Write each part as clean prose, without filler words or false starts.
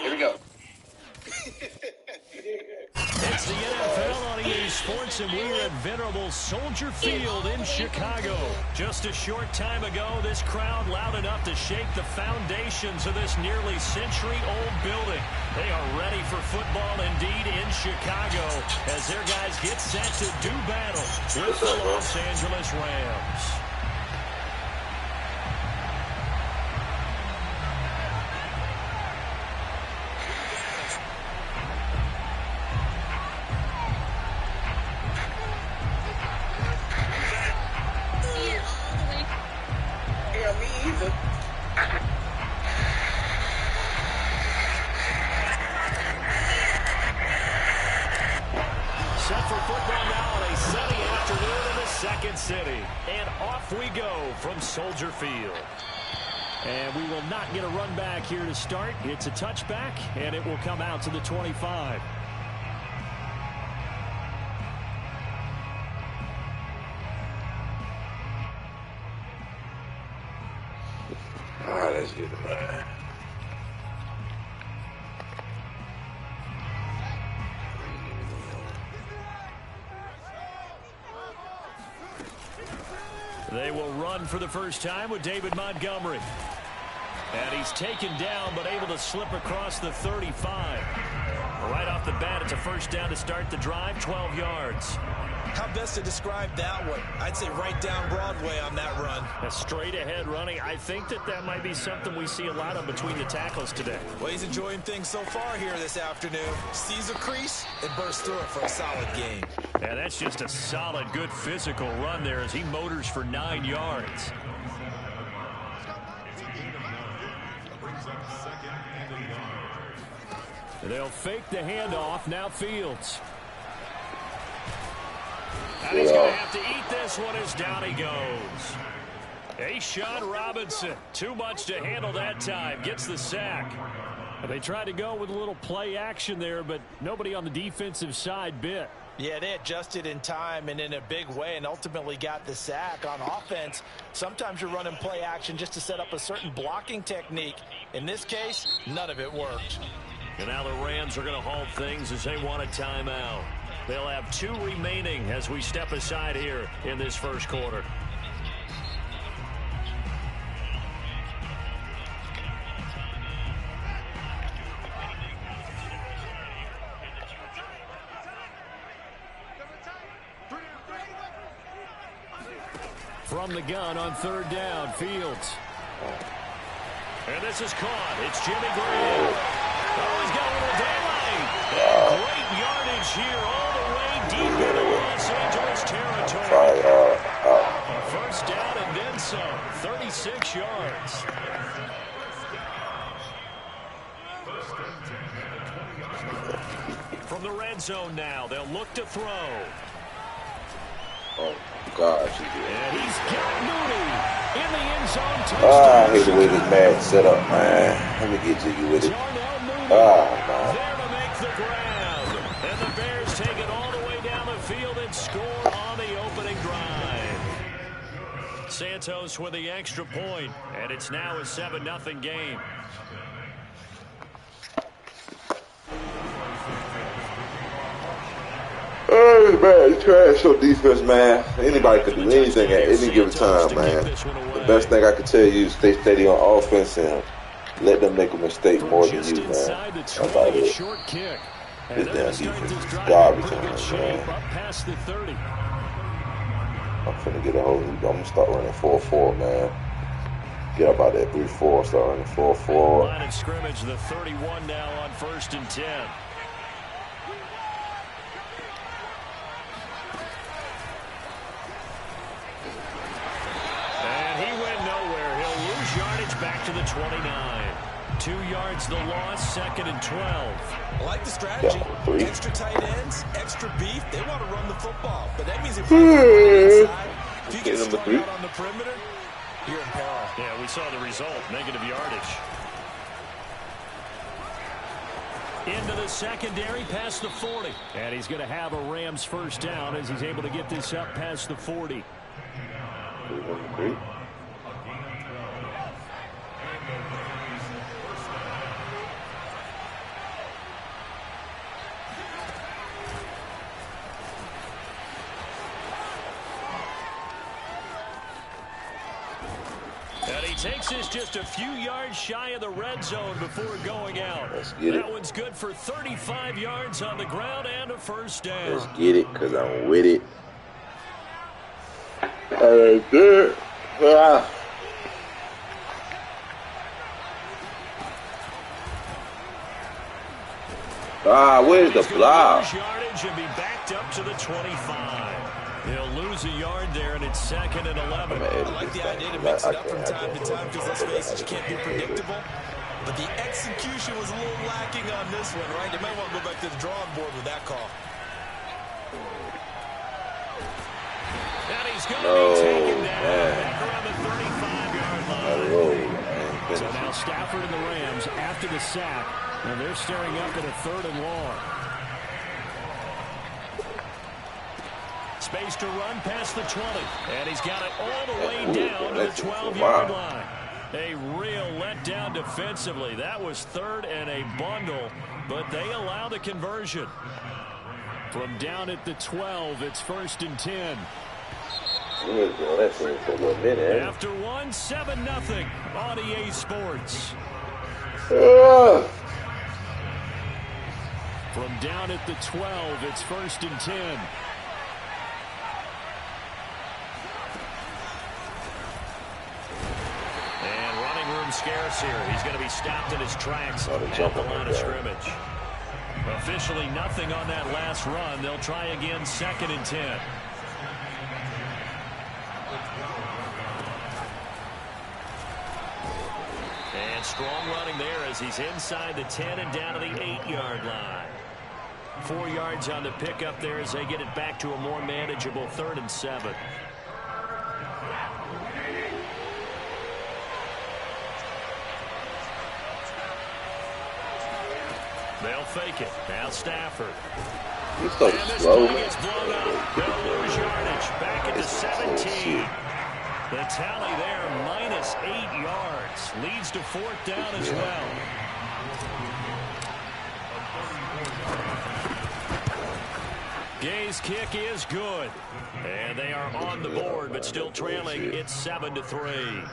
Here we go. It's the NFL on EA Sports, and we're at venerable Soldier Field in Chicago. Just a short time ago, this crowd loud enough to shake the foundations of this nearly century-old building. They are ready for football indeed in Chicago as their guys get set to do battle with the Los Angeles Rams. Set for football now on a sunny afternoon in the second city. And off we go from Soldier Field. And we will not get a run back here to start. It's a touchback, and it will come out to the 25. All right, let's get it, man. They will run for the first time with David Montgomery. And he's taken down but able to slip across the 35. Right off the bat, it's a first down to start the drive, 12 yards. How best to describe that one? I'd say right down Broadway on that run. A straight-ahead running. I think that might be something we see a lot of between the tackles today. Well, he's enjoying things so far here this afternoon. Sees a crease and bursts through it for a solid gain. And that's just a solid, good physical run there as he motors for 9 yards. They'll fake the handoff. Now Fields. And he's going to have to eat this one as down he goes. A'Shawn Robinson, too much to handle that time, gets the sack. They tried to go with a little play action there, but nobody on the defensive side bit. Yeah, they adjusted in time and in a big way and ultimately got the sack. On offense, sometimes you're running play action just to set up a certain blocking technique. In this case, none of it worked. And now the Rams are going to halt things as they want a timeout. They'll have 2 remaining as we step aside here in this first quarter. From the gun on third down, Fields. And this is caught. It's Jimmy Graham. Oh, he's got a little daylight. And great yardage here all the way deep into Los Angeles territory. First down and then some. 36 yards. From the red zone now, they'll look to throw. Oh, gosh. And he's got Mooney in the end zone. I hate the way this man set up, man. Let me get to you with it. Man. There to make the grab. And the Bears take it all the way down the field and score on the opening drive. Santos with the extra point, and it's now a 7-0 game. Hey, man, trash on defense, man. Anybody could do anything at any given time, man. The best thing I can tell you is stay steady on offense and let them make a mistake more than you, man. That's about it. This damn defense is garbage on us, man. I'm finna get a hold of you. I'm gonna start running 4-4, man. Get up out there 3-4, start running 4-4. Line of scrimmage, the 31 now on 1st and 10. Back to the 29. 2 yards the loss, 2nd and 12. I like the strategy. Yeah, extra tight ends, extra beef. They want to run the football. But that means if you run inside, if you get strung out on the perimeter, you're in peril. Yeah, we saw the result. Negative yardage. Into the secondary, past the 40. And he's going to have a Rams first down as he's able to get this up past the 40. takes this just a few yards shy of the red zone before going out. Let's get it. That one's good for 35 yards on the ground and a first down. Let's get it, because I'm with it. Good. Where's the block? Yardage and be backed up to the 25. He'll lose a yard there, and it's 2nd and 11. I like the idea to mix it up from time to time because let's face it, you can't be predictable. But the execution was a little lacking on this one, right? They might want to go back to the drawing board with that call. And he's going to be taken down back around the 35-yard line. So now Stafford and the Rams after the sack, and they're staring up at a 3rd and long. Space to run past the 20, and he's got it all the way down to the 12-yard line. A real letdown defensively. That was 3rd and a bundle, but they allow the conversion. From down at the 12, it's 1st and 10. After one, 7-0 on EA Sports. From down at the 12, it's 1st and 10. And running room scarce here. He's going to be stopped in his tracks at the line of scrimmage. Officially nothing on that last run. They'll try again, 2nd and 10. And strong running there as he's inside the 10 and down to the 8-yard line. 4 yards on the pickup there as they get it back to a more manageable 3rd and 7. They'll fake it. Now Stafford. He's so slow. Gets blown up. They'll lose yardage. Back at the 17. The tally there, -8 yards. Leads to 4th down as well. Gay's kick is good. And they are on the board, but still trailing. It's 7-3.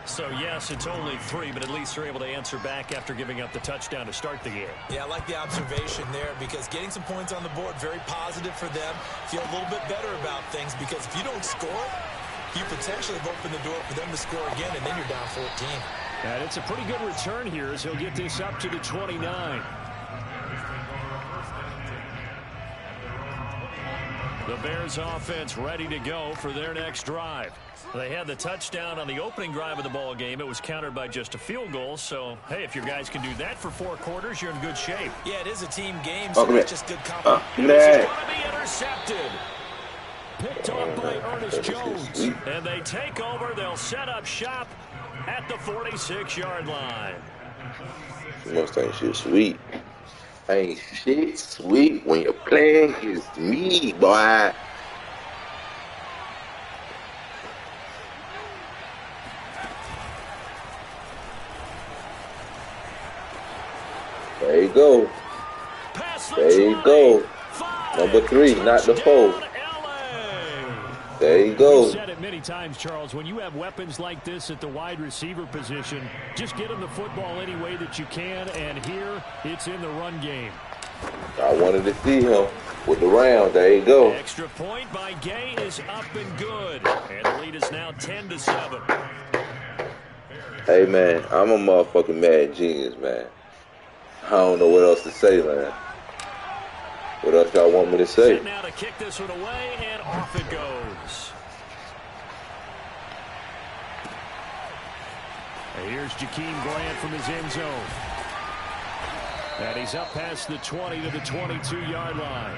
So, yes, it's only 3, but at least they're able to answer back after giving up the touchdown to start the game. Yeah, I like the observation there because getting some points on the board, very positive for them. Feel a little bit better about things because if you don't score, you potentially have opened the door for them to score again, and then you're down 14. And it's a pretty good return here as he'll get this up to the 29. The Bears offense ready to go for their next drive. They had the touchdown on the opening drive of the ball game. It was countered by just a field goal. So, hey, if your guys can do that for 4 quarters, you're in good shape. Yeah, it is a team game, so it's just good competition. This is going to be intercepted. Picked off by Ernest Jones. And they take over. They'll set up shop at the 46-yard line. Most ain't shit sweet. Ain't shit sweet when you're playing against me, boy. There you go. There you go. Number 3, not the 4. There you go. We've said it many times, Charles. When you have weapons like this at the wide receiver position, just get them the football any way that you can. And here, it's in the run game. I wanted to see him with the round. There you go. Extra point by Gay is up and good. And the lead is now 10-7. Hey, man, I'm a motherfucking mad genius, man. I don't know what else to say, man. What else y'all want me to say? Now to kick this one away, and off it goes. And here's Jakeem Grant from his end zone. And he's up past the 20 to the 22-yard line.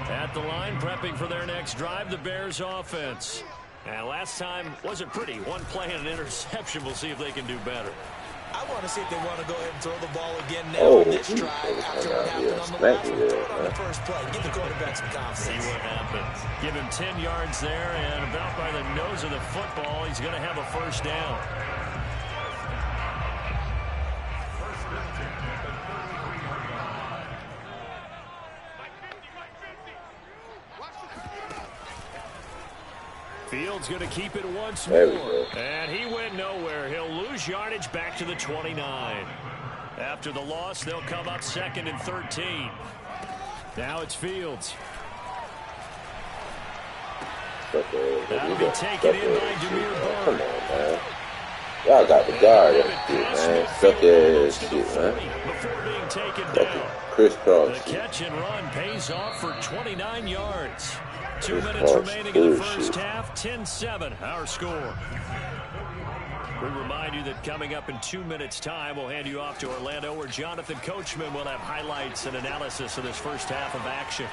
At the line, prepping for their next drive, the Bears offense. And last time wasn't pretty. One play and an interception. We'll see if they can do better. I want to see if they want to go ahead and throw the ball again now in this drive after what happened on the last one. Throw it on the first play. Give the quarterback some confidence. See what happens. Give him 10 yards there, and about by the nose of the football, he's going to have a first down. Fields going to keep it once There we more. go. And he went nowhere. He'll lose yardage back to the 29. After the loss, they'll come up 2nd and 13. Now it's Fields. That'll be taken in by Demir Bird. Come on, man. Y'all got the guard that shit, man. Suck ass shit, man. Before being taken Fucking down. crisscross The shit. catch and run pays off for 29 yards. 2 This minutes part's remaining in the bullshit. first half. 10-7, our score. We remind you that coming up in 2 minutes' time, we'll hand you off to Orlando, where Jonathan Coachman will have highlights and analysis of this first half of action.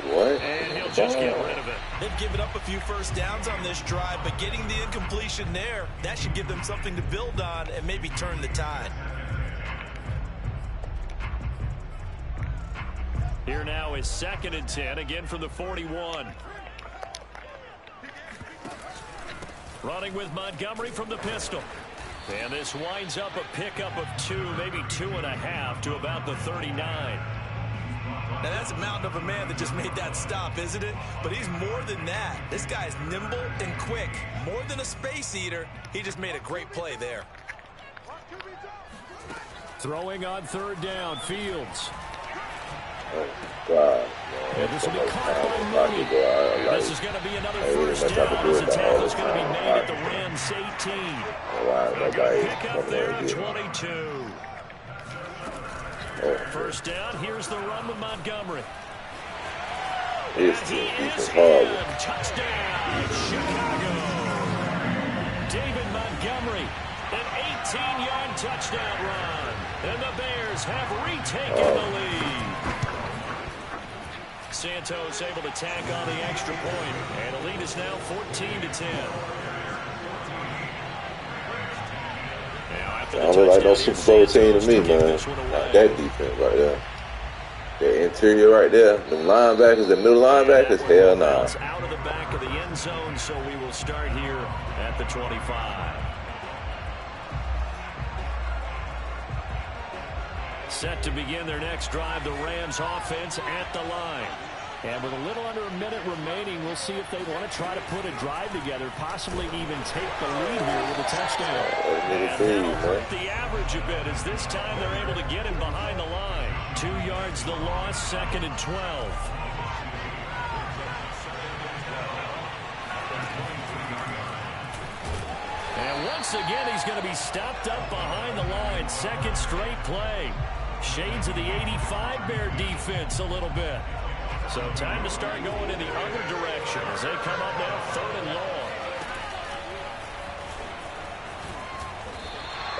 What? And he'll just get rid of it. They've given up a few first downs on this drive, but getting the incompletion there, that should give them something to build on and maybe turn the tide. Here now is 2nd and 10, again from the 41. Running with Montgomery from the pistol. And this winds up a pickup of 2, maybe 2.5 to about the 39. Now that's a mountain of a man that just made that stop, isn't it? But he's more than that. This guy's nimble and quick. More than a space eater, he just made a great play there. Throwing on 3rd down, Fields. Oh, God. And this will be caught by Mooney. This is going to be another first down as the tackle is going to be made at the Rams 18. Pick up there at 22. First down, here's the run with Montgomery. And he is in. Touchdown, Chicago. David Montgomery, an 18-yard touchdown run. And the Bears have retaken the lead. Santos able to tack on the extra point, and the lead is now 14-10. I don't look like no Super Bowl team to me, man. Not that defense right there. The interior right there, the linebackers, the middle linebackers, hell nah. Out of the back of the end zone, so we will start here at the 25. Set to begin their next drive, the Rams offense at the line. And with a little under a minute remaining, we'll see if they want to try to put a drive together, possibly even take the lead here with a touchdown. And that'll hurt the average a bit, as this time they're able to get him behind the line. 2 yards the loss, 2nd and 12. And once again, he's going to be stopped up behind the line. 2nd straight play. Shades of the 85 Bear defense a little bit. So time to start going in the other direction as they come up now 3rd and long.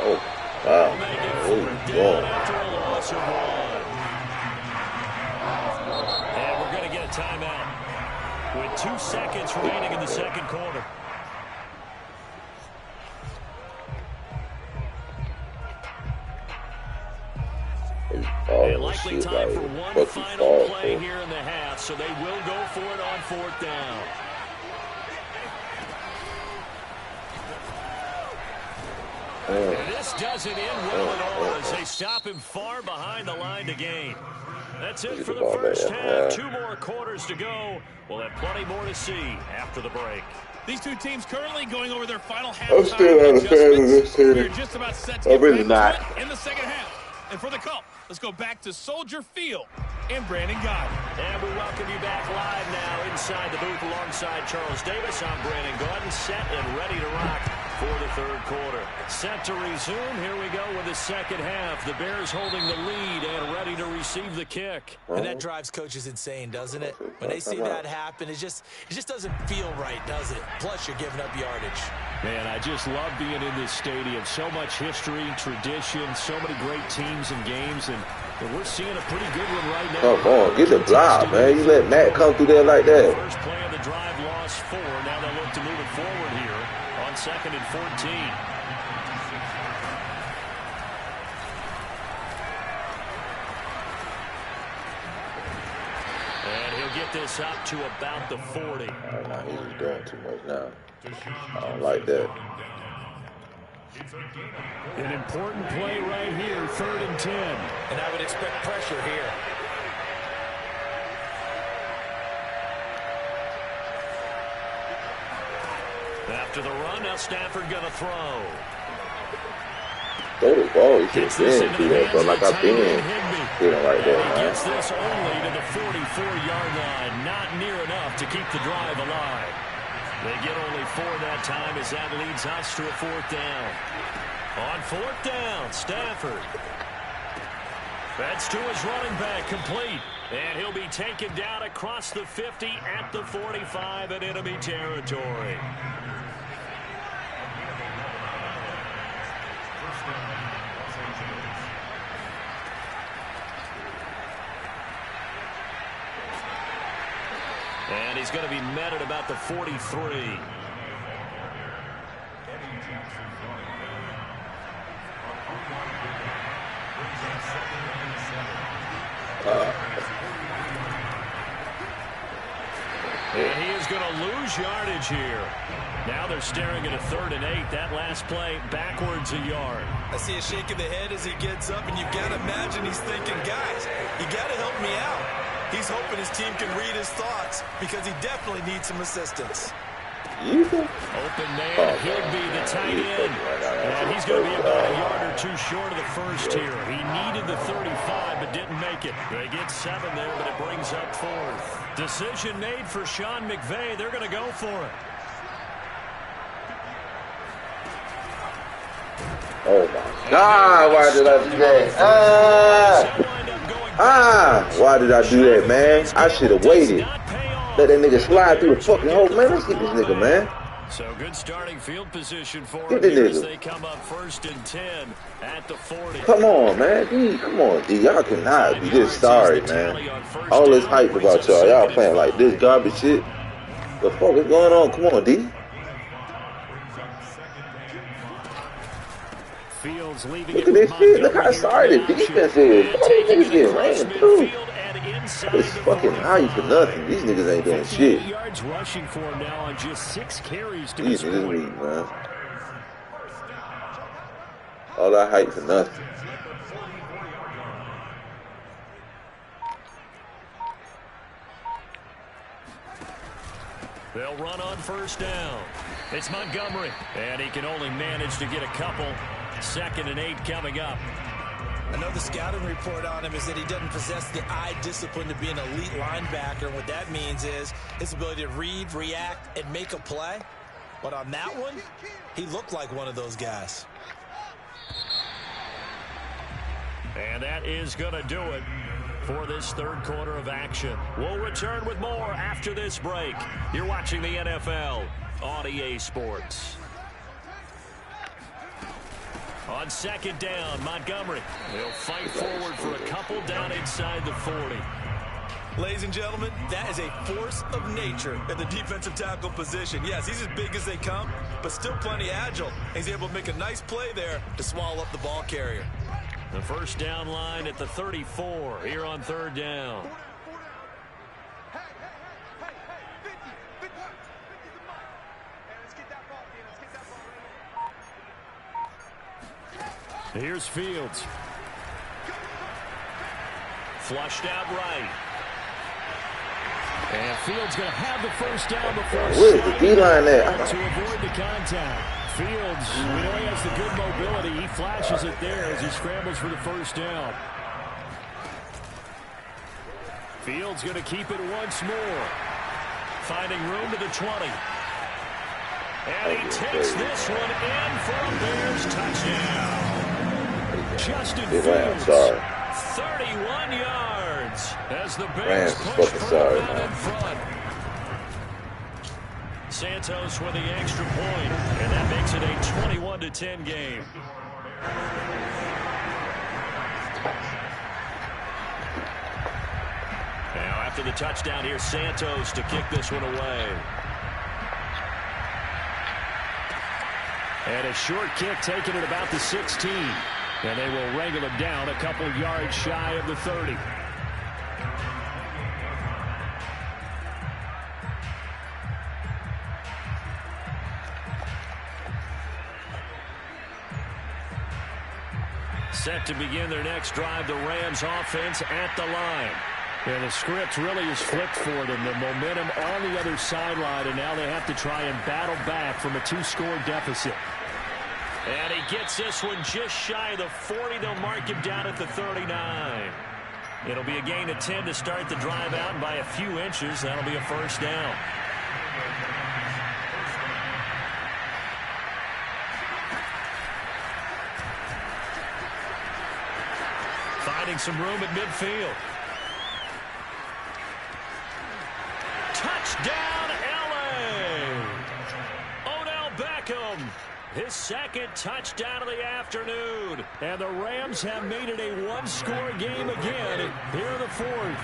Oh, wow. Make it 4th down after a loss of 1. And we're going to get a timeout with 2 seconds remaining in the second quarter. And likely time for one final play here in the half, so they will go for it on 4th down. And this doesn't end well at all as they stop him far behind the line to gain. That's it for the first half. 2 more quarters to go. We'll have plenty more to see after the break. These two teams currently going over their final half. I'm still not a fan of this team. We're just about set to I'm really not. in the second half. And for the call, let's go back to Soldier Field and Brandon Godden. And we welcome you back live now inside the booth alongside Charles Davis. I'm Brandon Godden, set and ready to rock for the 3rd quarter. Set to resume. Here we go with the second half. The Bears holding the lead and ready to receive the kick. And that drives coaches insane, doesn't it? When they see that happen, it just doesn't feel right, does it? Plus, you're giving up yardage. Man, I just love being in this stadium. So much history, tradition, so many great teams and games, and we're seeing a pretty good one right now. Come on, get the block, man. You let Matt come through there like that. First play of the drive, lost 4. Now they'll look to move it forward here on 2nd and 14. And he'll get this up to about the 40. Nah, he's just doing too much now. I don't like that. An important play right here, 3rd and 10. And I would expect pressure here. After the run, now Stafford going to throw. Throw the ball. He should have been through that, but like I've been feeling right there, man. Gets this only to the 44-yard line. Not near enough to keep the drive alive. They get only 4 that time as that leads us to a 4th down. On 4th down, Stafford. That's to his running back, complete. And he'll be taken down across the 50 at the 45 in enemy territory. And he's going to be met at about the 43. And he is going to lose yardage here. Now they're staring at a 3rd and 8. That last play backwards a yard. I see a shake of the head as he gets up, and you've got to imagine he's thinking, guys, you got to help me out. He's hoping his team can read his thoughts because he definitely needs some assistance. Open man, Higby, the tight end. And he's going to be about a yard or 2 short of the first here. He needed the 35, but didn't make it. They get 7 there, but it brings up 4th. Decision made for Sean McVay. They're going to go for it. Oh, my God. Why did I do that? Why did I do that, man? I should have waited. Let that nigga slide through the fucking hole, man. Let's get this nigga, man. So good starting field position for him here as they come up 1st and 10 at the 40. Come on, man. D, come on, D. Y'all cannot be this sorry, man. All this hype about y'all. Y'all playing like this garbage shit. The fuck is going on? Come on, D. Fields leaving Look at this shit. Look how sorry the defense is. These niggas getting ran through. It's fucking high for nothing. These niggas ain't doing shit. Yards rushing for him now on just 6 carries to These niggas weak, man. All that hype for nothing. They'll run on 1st down. It's Montgomery, and he can only manage to get a couple. 2nd and 8 coming up. I know the scouting report on him is that he doesn't possess the eye discipline to be an elite linebacker. And what that means is his ability to read, react, and make a play. But on that one, he looked like one of those guys. And that is going to do it for this 3rd quarter of action. We'll return with more after this break. You're watching the NFL on EA Sports. On 2nd down, Montgomery. He'll fight forward for a couple down inside the 40. Ladies and gentlemen, that is a force of nature at the defensive tackle position. Yes, he's as big as they come, but still plenty agile. He's able to make a nice play there to swallow up the ball carrier. The 1st down line at the 34 here on 3rd down. Here's Fields. Flushed out right. And Fields going to have the 1st down before where's the D-line at? To avoid the contact. Fields, we know he has the good mobility. He flashes it there as he scrambles for the 1st down. Fields going to keep it once more. Finding room to the 20. And he takes this one in for a Bears touchdown. Justin Fields, 31 yards as the Bears push further out in front. Santos with the extra point, and that makes it a 21-10 game. Now after the touchdown here, Santos to kick this one away. And a short kick taken at about the 16. And they will wrangle him down a couple yards shy of the 30. Set to begin their next drive, the Rams offense at the line. Yeah, the script really is flipped for them. The momentum on the other sideline, and now they have to try and battle back from a 2-score deficit. And he gets this one just shy of the 40. They'll mark him down at the 39. It'll be a gain of 10 to start the drive out, and by a few inches, that'll be a first down. Finding some room at midfield. Touchdown, L.A. Odell Beckham, his second touchdown of the afternoon. And the Rams have made it a one-score game again here in the fourth.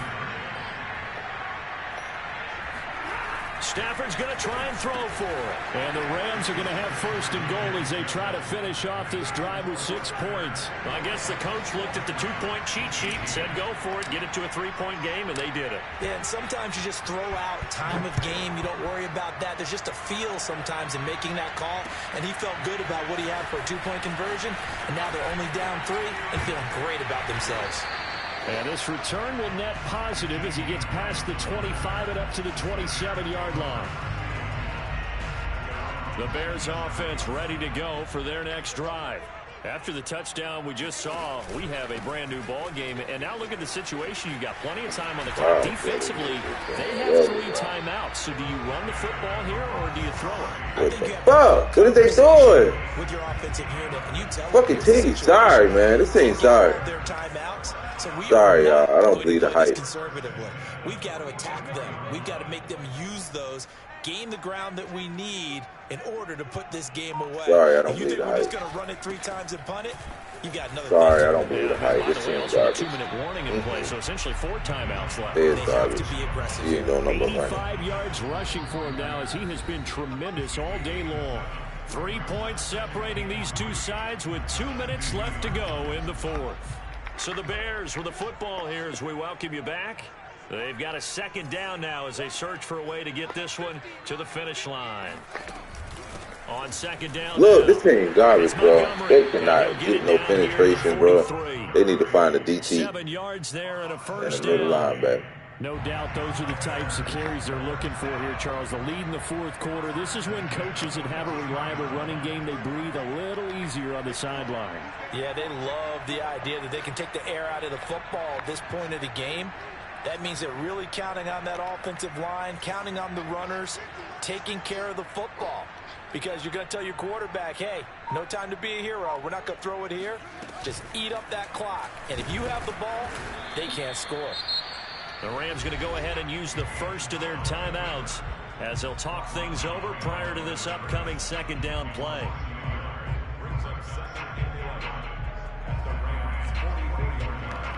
Stafford's going to try and throw for it. And the Rams are going to have first and goal as they try to finish off this drive with 6 points. I guess the coach looked at the 2-point cheat sheet and said go for it, get it to a 3-point game, and they did it. Yeah, and sometimes you just throw out time of game. You don't worry about that. There's just a feel sometimes in making that call, and he felt good about what he had for a 2-point conversion, and now they're only down 3 and feeling great about themselves. And this return will net positive as he gets past the 25 and up to the 27-yard line. The Bears offense ready to go for their next drive. After the touchdown we just saw, we have a brand new ball game. And now look at the situation. You got plenty of time on the clock. Defensively, they have 3 timeouts. So do you run the football here or do you throw it? What the fuck? What are they doing? With your offensive unit, and you tell Fucking team, sorry, man. This ain't sorry. Their timeouts. So we Sorry, y'all. I don't believe the hype. Conservatively, we've got to attack them. We've got to make them use those, gain the ground that we need in order to put this game away. Sorry, I don't you believe think the we're just hype. going to run it 3 times and punt it? You got another. Sorry, I don't believe the hype. This seems garbage. 2-minute warning in play, so essentially 4 timeouts left. It is They have garbage. to be aggressive. You ain't no number 85 yards rushing for him now as he has been tremendous all day long. 3 points separating these two sides with 2 minutes left to go in the fourth. So the Bears with the football here as we welcome you back. They've got a second down now as they search for a way to get this one to the finish line. On second down. Look, this team garbage, bro. They cannot get no penetration, bro. They need to find a DT 7 yards there and a and first a middle down. linebacker. No doubt those are the types of carries they're looking for here, Charles. The lead in the fourth quarter. This is when coaches that have a reliable running game, they breathe a little easier on the sideline. Yeah, they love the idea that they can take the air out of the football at this point of the game. That means they're really counting on that offensive line, counting on the runners, taking care of the football. Because you're going to tell your quarterback, hey, no time to be a hero. We're not going to throw it here. Just eat up that clock. And if you have the ball, they can't score. The Rams going to go ahead and use the first of their timeouts as they'll talk things over prior to this upcoming second down play.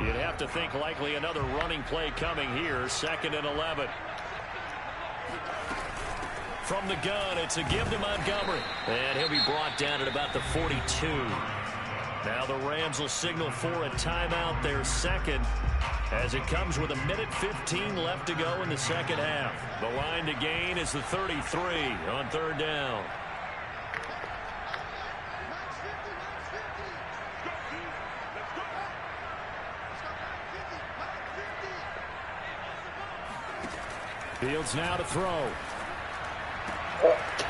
You'd have to think likely another running play coming here. 2nd and 11. From the gun, it's a give to Montgomery. And he'll be brought down at about the 42. Now the Rams will signal for a timeout, their second, as it comes with 1:15 left to go in the second half. The line to gain is the 33 on third down. Fields now to throw.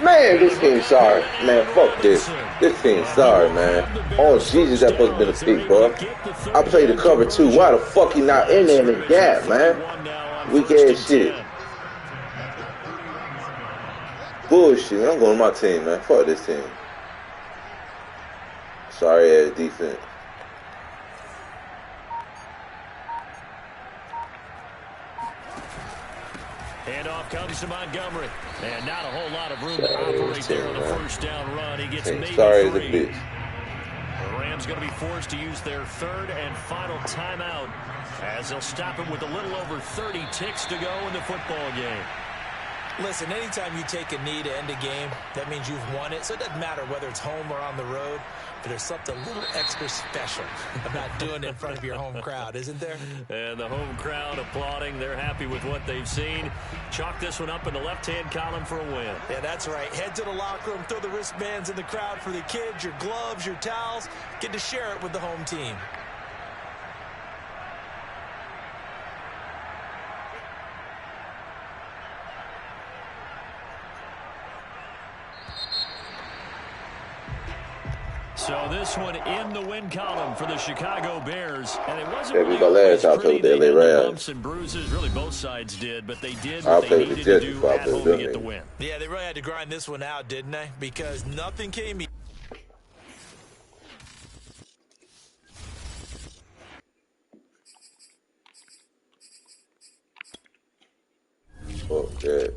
Man, this team's sorry. Man, fuck this. This team's sorry, man. Oh, Jesus, that supposed to be a mistake, bro. I played the cover 2. Why the fuck he not in there in the gap, man? Weak ass shit. Bullshit. I'm going to my team, man. Fuck this team. Sorry ass defense. Handoff comes to Montgomery. And not a whole lot of room to operate there on the first down run. He gets maybe 3. The Rams going to be forced to use their third and final timeout as they'll stop him with a little over 30 ticks to go in the football game. Listen, anytime you take a knee to end a game, that means you've won it. So it doesn't matter whether it's home or on the road, but there's something a little extra special about doing it in front of your home crowd, isn't there? And the home crowd applauding. They're happy with what they've seen. Chalk this one up in the left-hand column for a win. Yeah, that's right. Head to the locker room, throw the wristbands in the crowd for the kids, your gloves, your towels. Get to share it with the home team. So this one in the win column for the Chicago Bears. And it wasn't That was really my always last pretty. out there They with the had LA their Rams. bumps and bruises. Really, both sides did. But they did I what they played with the needed to Jets do before I at played home with to get the them. win. Yeah, they really had to grind this one out, didn't they? Because nothing came easy. Fuck that.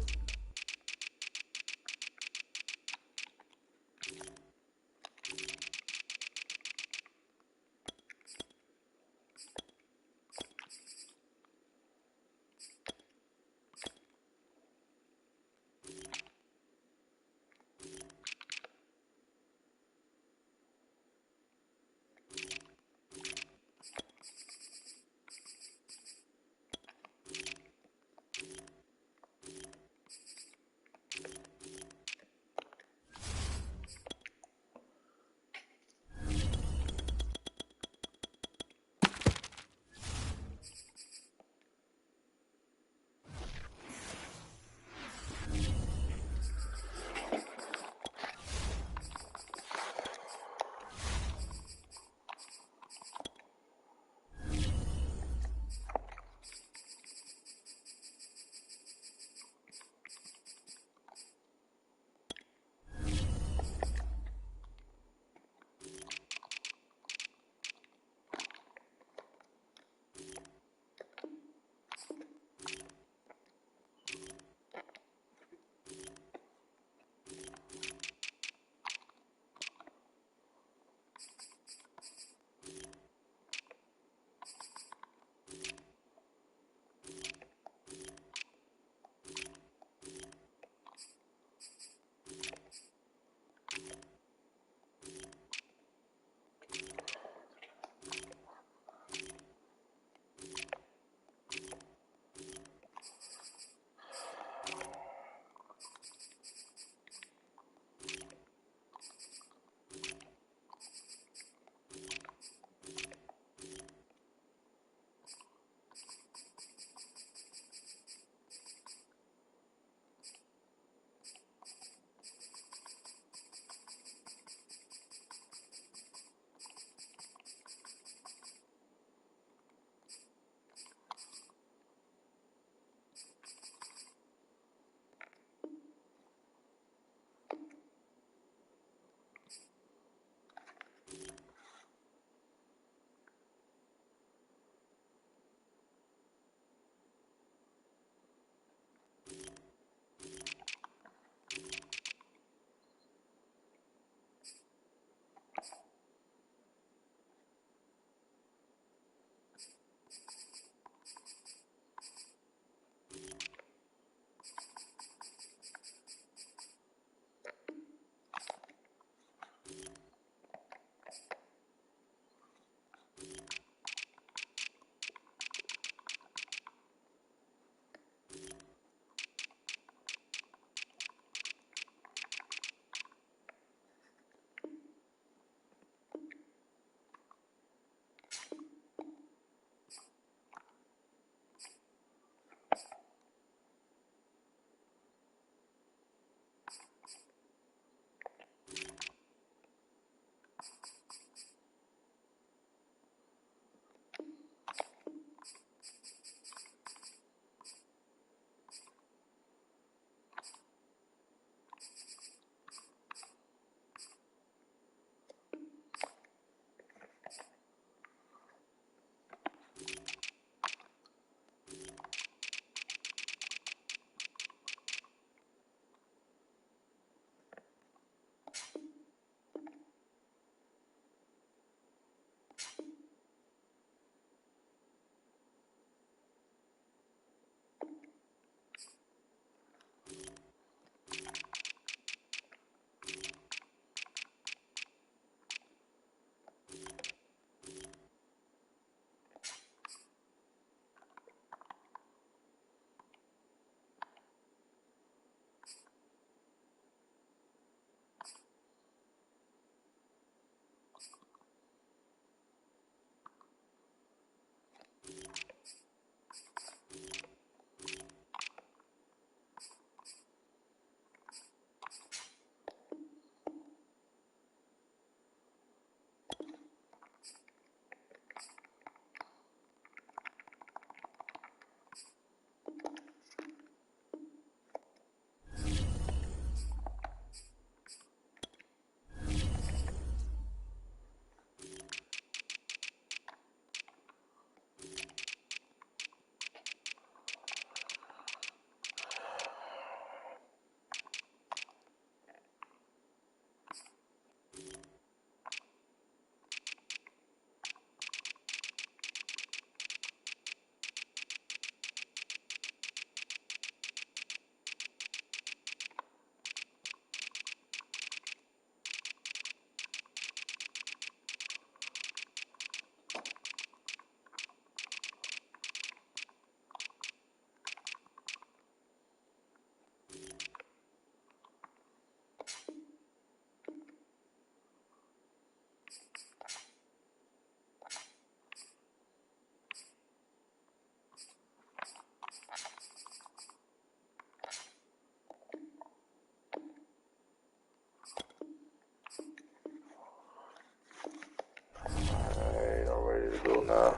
nah.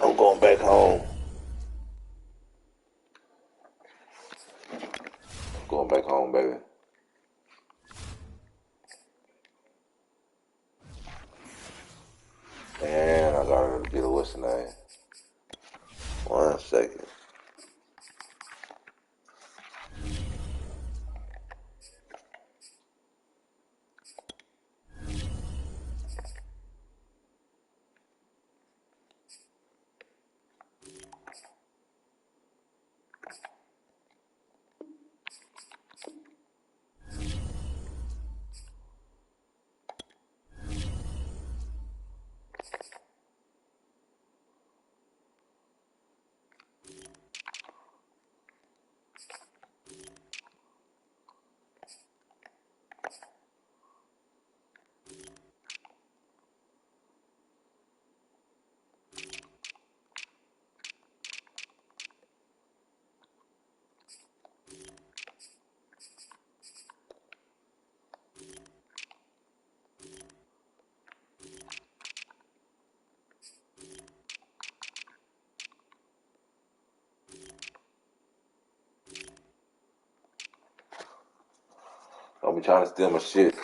I'm going back home. I'm going back home, baby. And I gotta get a what's the name? 1 second. Don't be trying to steal my shit.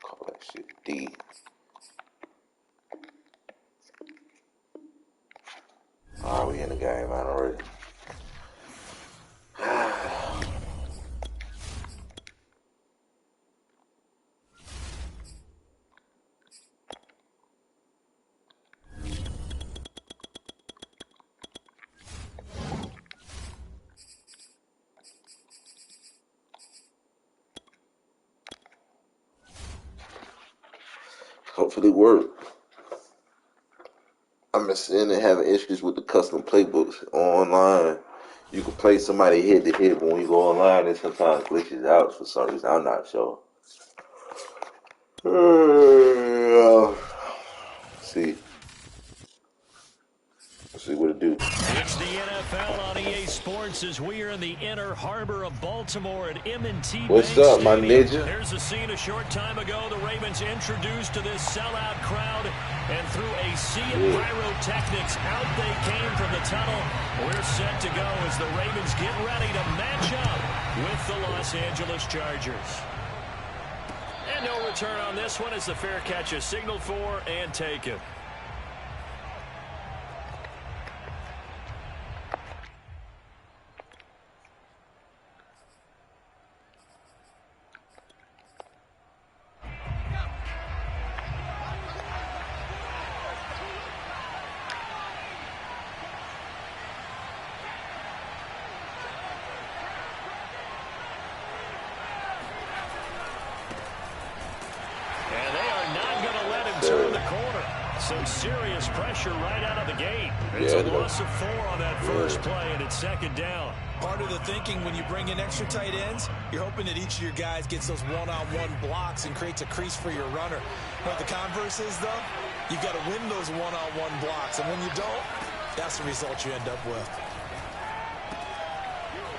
Call that shit D. Alright, we in the game, man, already. Hopefully it work. I've been seeing and having issues with the custom playbooks online. You can play somebody head to head, but when you go online, it sometimes glitches out for some reason. I'm not sure. See. Let's see what it do. It's the NFL on EA Sports as we are in the inner harbor of Baltimore at M&T What's Bank up, my Stadium. ninja? There's a scene a short time ago. The Ravens introduced to this sellout crowd, and through a sea of pyrotechnics, out they came from the tunnel. We're set to go as the Ravens get ready to match up with the Los Angeles Chargers. And no return on this one as the fair catch is signaled for and taken. Turn the corner. Some serious pressure right out of the gate. It's a loss of 4 on that first play, and it's second down. Part of the thinking when you bring in extra tight ends, you're hoping that each of your guys gets those one-on-one blocks and creates a crease for your runner. But the converse is, though, You've got to win those one-on-one blocks, and when you don't, that's the result you end up with.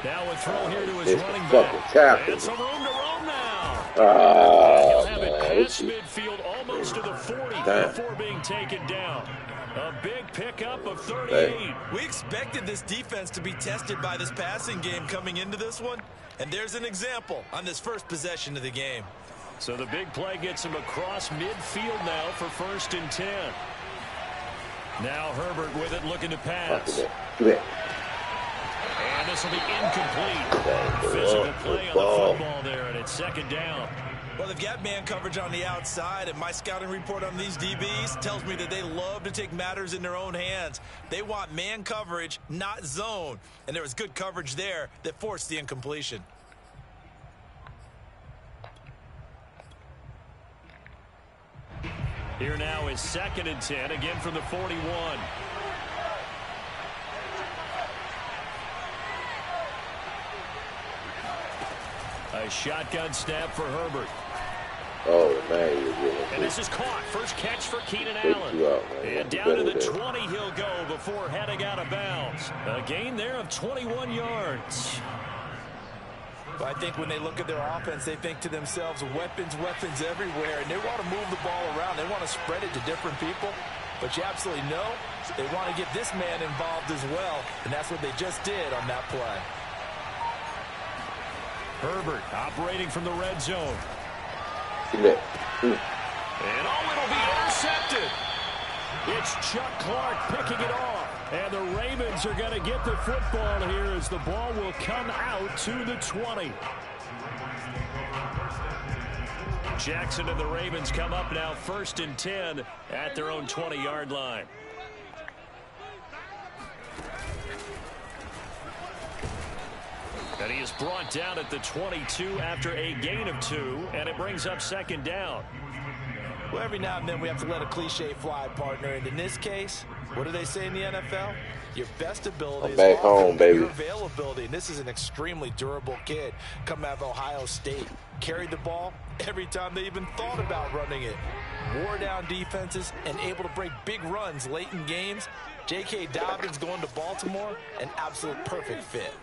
Now a throw here to his running back. And some room to roam now. He'll have it past midfield, almost to the 40 before being taken down. A big pickup of 38. We expected this defense to be tested by this passing game coming into this one, and there's an example on this first possession of the game. So the big play gets him across midfield now for 1st and 10. Now Herbert with it, looking to pass. And this will be incomplete. Physical play on the football there, and it's 2nd down. Well, they've got man coverage on the outside, and my scouting report on these DBs tells me that they love to take matters in their own hands. They want man coverage, not zone. And there was good coverage there that forced the incompletion. Here now is 2nd and 10, again from the 41. A shotgun snap for Herbert. Oh, man. And this is caught. First catch for Keenan Allen. And down to the 20 he'll go before heading out of bounds. A gain there of 21 yards. But I think when they look at their offense, they think to themselves, weapons everywhere, and they want to move the ball around. They want to spread it to different people. But you absolutely know they want to get this man involved as well, and that's what they just did on that play. Herbert operating from the red zone. And it'll be intercepted. It's Chuck Clark picking it off. And the Ravens are going to get the football here as the ball will come out to the 20. Jackson and the Ravens come up now 1st and 10 at their own 20-yard line. And he is brought down at the 22 after a gain of 2, and it brings up 2nd down. Well, every now and then we have to let a cliche fly, partner. And in this case, what do they say in the NFL? Your best ability is back home, baby. Your availability. And this is an extremely durable kid coming out of Ohio State. Carried the ball every time they even thought about running it. Wore down defenses and able to break big runs late in games. J.K. Dobbins going to Baltimore, an absolute perfect fit.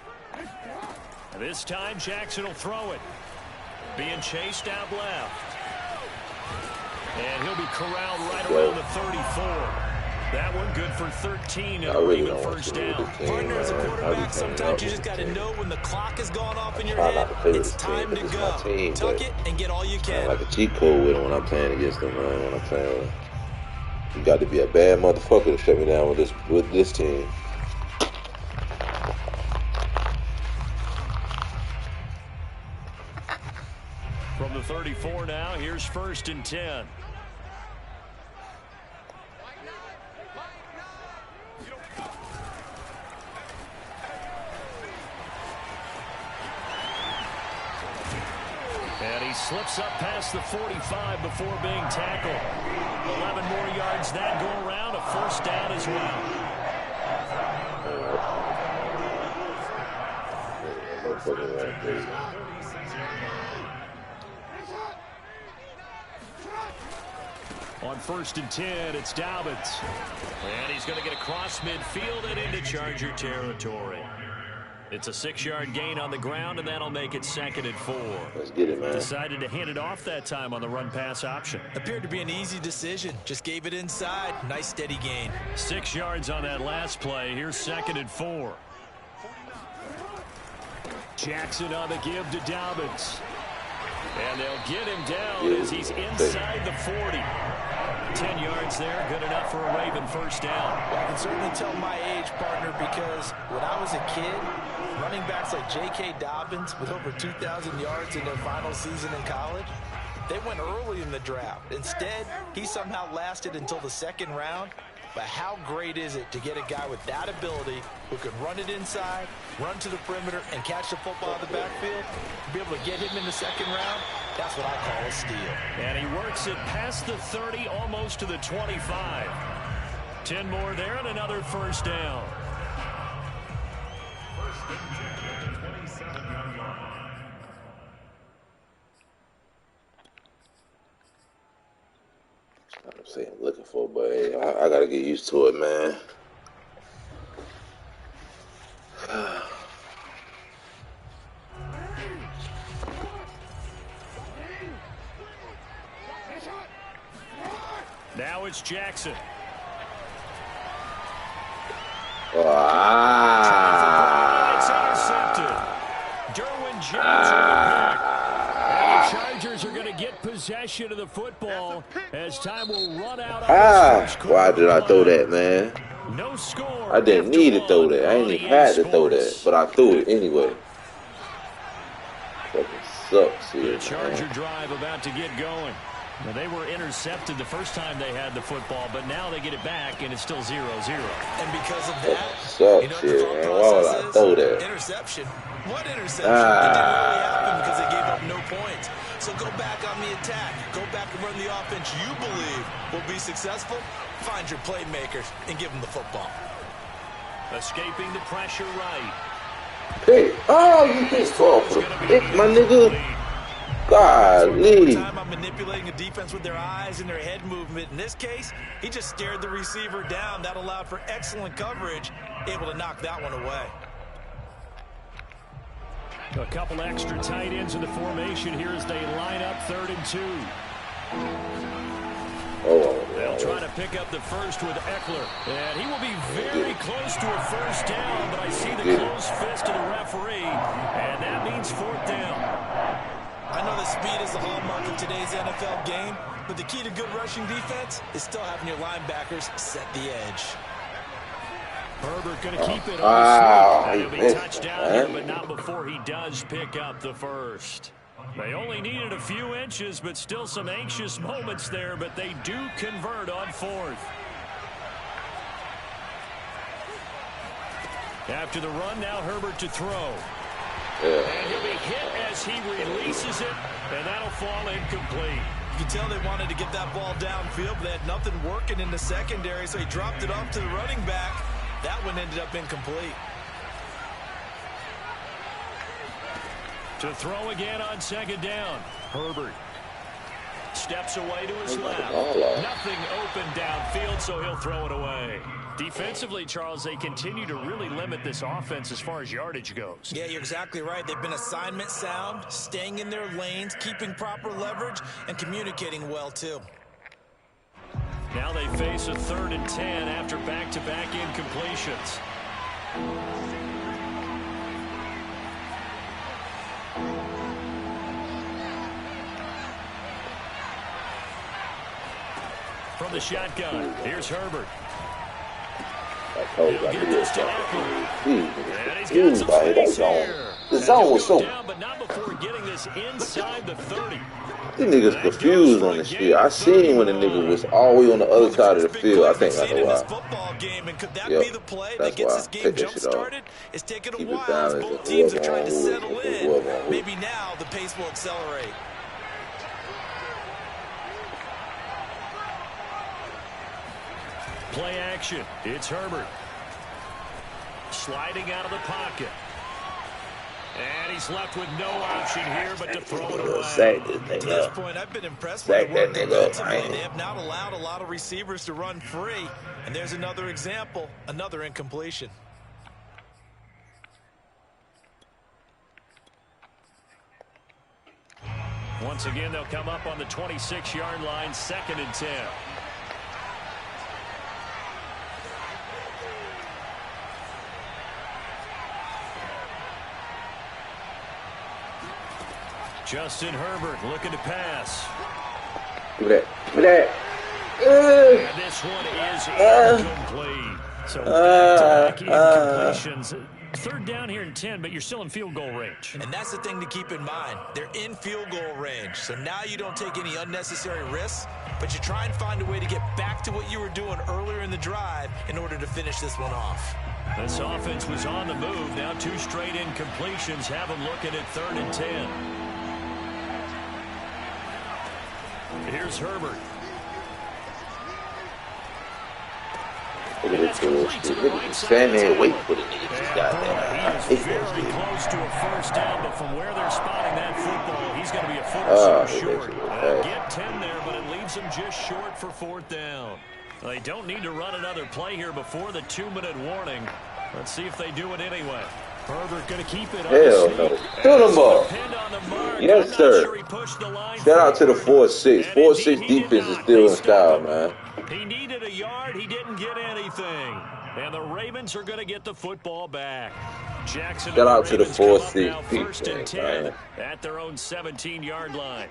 This time Jackson will throw it. Being chased out left. And he'll be corralled right around the 34. That one good for 13 and a Raven first down. Partner, as a quarterback, sometimes you just got to know when the clock has gone off in your head, it's time to go. Tuck it and get all you can. Like a cheat code with them when I'm playing against them, man. When I'm playing, you got to be a bad motherfucker to shut me down with this team. From the 34 now, here's 1st and 10. And he slips up past the 45 before being tackled. 11 more yards that go around, a first down as well. On 1st and 10, it's Dobbins. And he's going to get across midfield and into Charger territory. It's a 6-yard gain on the ground, and that'll make it 2nd and 4. Let's get it, man. Decided to hand it off that time on the run-pass option. Appeared to be an easy decision. Just gave it inside. Nice, steady gain. 6 yards on that last play. Here's 2nd and 4. Jackson on the give to Dobbins. And they'll get him down as he's inside the 40. 10 yards there, good enough for a Raven first down. Well, I can certainly tell my age, partner, because when I was a kid, running backs like J.K. Dobbins with over 2,000 yards in their final season in college, they went early in the draft. Instead, he somehow lasted until the 2nd round. But how great is it to get a guy with that ability who can run it inside, run to the perimeter, and catch the football in the backfield? To be able to get him in the 2nd round, that's what I call a steal. And he works it past the 30, almost to the 25. 10 more there and another first down. say I'm looking for, but hey, I gotta get used to it, man. Now it's Jackson. It's intercepted. Derwin James with the pick. And the Chargers are going to get possession of the football as time will run out. Why did I throw that, man? No score. I didn't need to throw that. I ain't even had to throw that, but I threw it anyway. Fucking sucks here. The Charger drive about to get going. Now, they were intercepted the first time they had the football, but now they get it back, and it's still 0-0. And because of that, sucks here, man. Why would I throw that? Interception. What interception? It didn't really happen because they gave up no points. So go back on the attack. Go back and run the offense you believe will be successful. Find your playmakers and give them the football. Escaping the pressure right. Hey, you just fall for the pick, my nigga. Golly. Time on manipulating a defense with their eyes and their head movement. In this case, he just stared the receiver down. That allowed for excellent coverage, able to knock that one away. A couple extra tight ends in the formation here as they line up 3rd and 2. They'll try to pick up the first with Eckler. And he will be very close to a first down, but I see the closed fist of the referee, and that means 4th down. I know that speed is the hallmark of today's NFL game, but the key to good rushing defense is still having your linebackers set the edge. Herbert going to keep it on the He'll be touched down here, but not before he does pick up the first. They only needed a few inches, but still some anxious moments there, but they do convert on 4th. After the run, now Herbert to throw. And he'll be hit as he releases it, and that'll fall incomplete. You can tell they wanted to get that ball downfield, but they had nothing working in the secondary, so he dropped it off to the running back. That one ended up incomplete. To throw again on 2nd down. Herbert steps away to his left. Nothing open downfield, so he'll throw it away. Defensively, Charles, they continue to really limit this offense as far as yardage goes. Yeah, you're exactly right. They've been assignment sound, staying in their lanes, keeping proper leverage, and communicating well, too. Now they face a 3rd and 10 after back-to-back incompletions. From the shotgun, here's Herbert. He'll get this to Eckler. And he's got some space here. The zone was so... Down, but not before getting this inside the 30. These niggas confused on this field. I seen when the nigga was all the way on the other side of the field. I think I know why. Yep, that's why. Take that shit off. Keep it balanced. Both teams are trying to settle in. Maybe now the pace will accelerate. Play action. It's Herbert. Sliding out of the pocket. And he's left with no option here but to throw it away. To this point, I've been impressed with the work defensively. They have not allowed a lot of receivers to run free. And there's another example, another incompletion. Once again, they'll come up on the 26-yard line, 2nd and 10. Justin Herbert looking to pass. Give it that. And this one is incomplete. So back-to-back incompletions. 3rd down here and 10, but you're still in field goal range. And that's the thing to keep in mind. They're in field goal range. So now you don't take any unnecessary risks, but you try and find a way to get back to what you were doing earlier in the drive in order to finish this one off. This offense was on the move. Now 2 straight incompletions have them looking at 3rd and 10. Here's Herbert. Look at this bullshit. Niggas standing there waiting for the niggas to goddamn. I hate that shit. Close to a first down, but from where they're spotting that football, he's going to be a foot or so short. Get 10 there, but it leaves him just short for fourth down. They don't need to run another play here before the 2-minute warning. Let's see if they do it anyway. Herbert going to keep it. Hell no. Fill them up. Yes, sir. Shout out to the 4-6. 4-6 defense is still in style, man. He needed a yard. He didn't get anything. And the Ravens are going to get the football back. Jackson. Shout out to the 4-6 defense, man. At their own 17-yard line.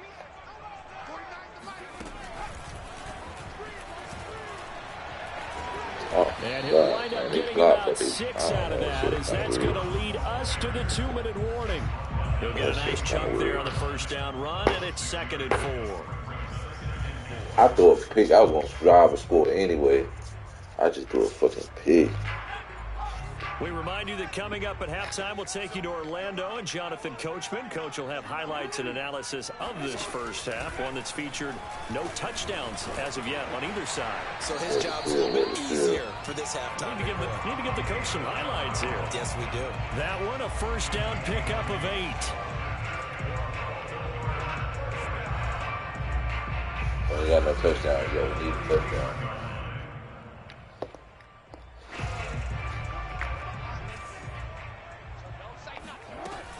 Oh, and he'll wind up getting about 6 out of that, as that's going to lead us to the 2-minute warning. He'll get a nice chunk there on the first down run, and it's 2nd and 4. I threw a pick. I was going to drive a score anyway. I just threw a fucking pick. We remind you that coming up at halftime, we'll take you to Orlando and Jonathan Coachman. Coach will have highlights and analysis of this first half, one that's featured no touchdowns as of yet on either side. So his job's a little bit easier for this halftime. Need to give the coach some highlights here. Yes, we do. That one, a first down pickup of 8. Well, we got no touchdown yet. We need a touchdown.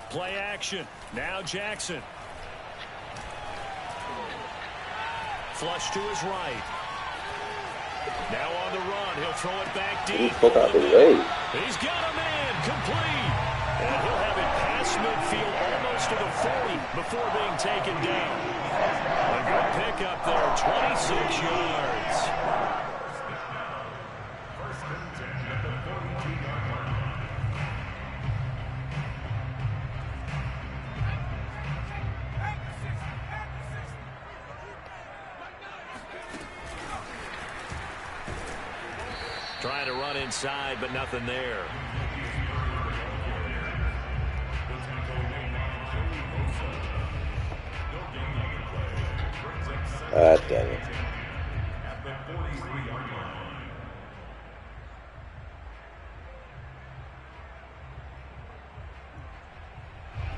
Play action. Now Jackson. Flush to his right. Now on the run. He'll throw it back deep. Fuck out the way. He's got a man. Complete. And he'll have it past midfield almost to the 40 before being taken down. A good pickup there. 26 yards. Trying to run inside, but nothing there. Ah, damn it.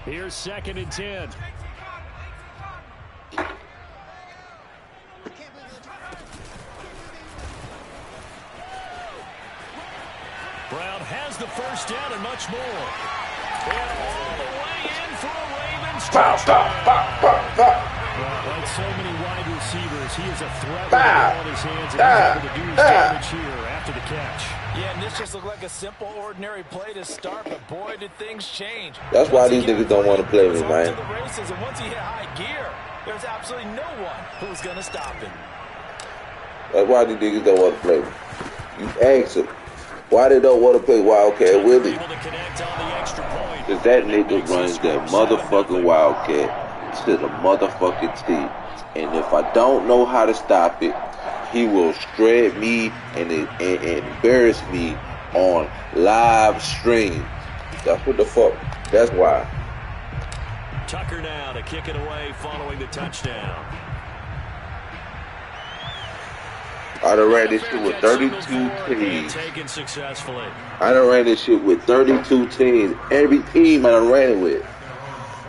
Here's 2nd and 10. Brown has the first down and much more. And all the way in for a Ravens touchdown. Like so many wide receivers, he is a threat with the ball in his hands, and he's able to do his damage here after the catch. Yeah, and this just looked like a simple, ordinary play to start, but boy, did things change. That's why these niggas don't want to play me, man. And once he hit high gear, there's absolutely no one who's going to stop him. That's why these niggas don't want to play me. You ask them. Why they don't want to play Wildcat with him? Because that nigga runs that motherfucking Wildcat to the motherfucking team. And if I don't know how to stop it, he will shred me and embarrass me on live stream. That's what the fuck. That's why. Tucker now to kick it away following the touchdown. I done ran this shit with 32 teams. Taken successfully. I done ran this shit with 32 teams. Every team I done ran it with.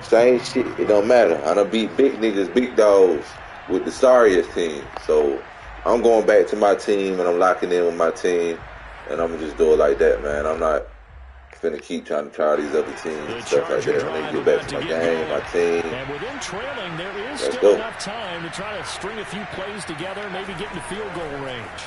Same shit. It don't matter. I done beat big niggas, big dogs with the sorriest team. So I'm going back to my team and I'm locking in with my team. And I'm going to just do it like that, man. I'm not finna keep trying to try these other teams and stuff like that. I need to get back to my game, my team. And within trailing, there is still enough time to try to string a few plays together, maybe get into field goal range.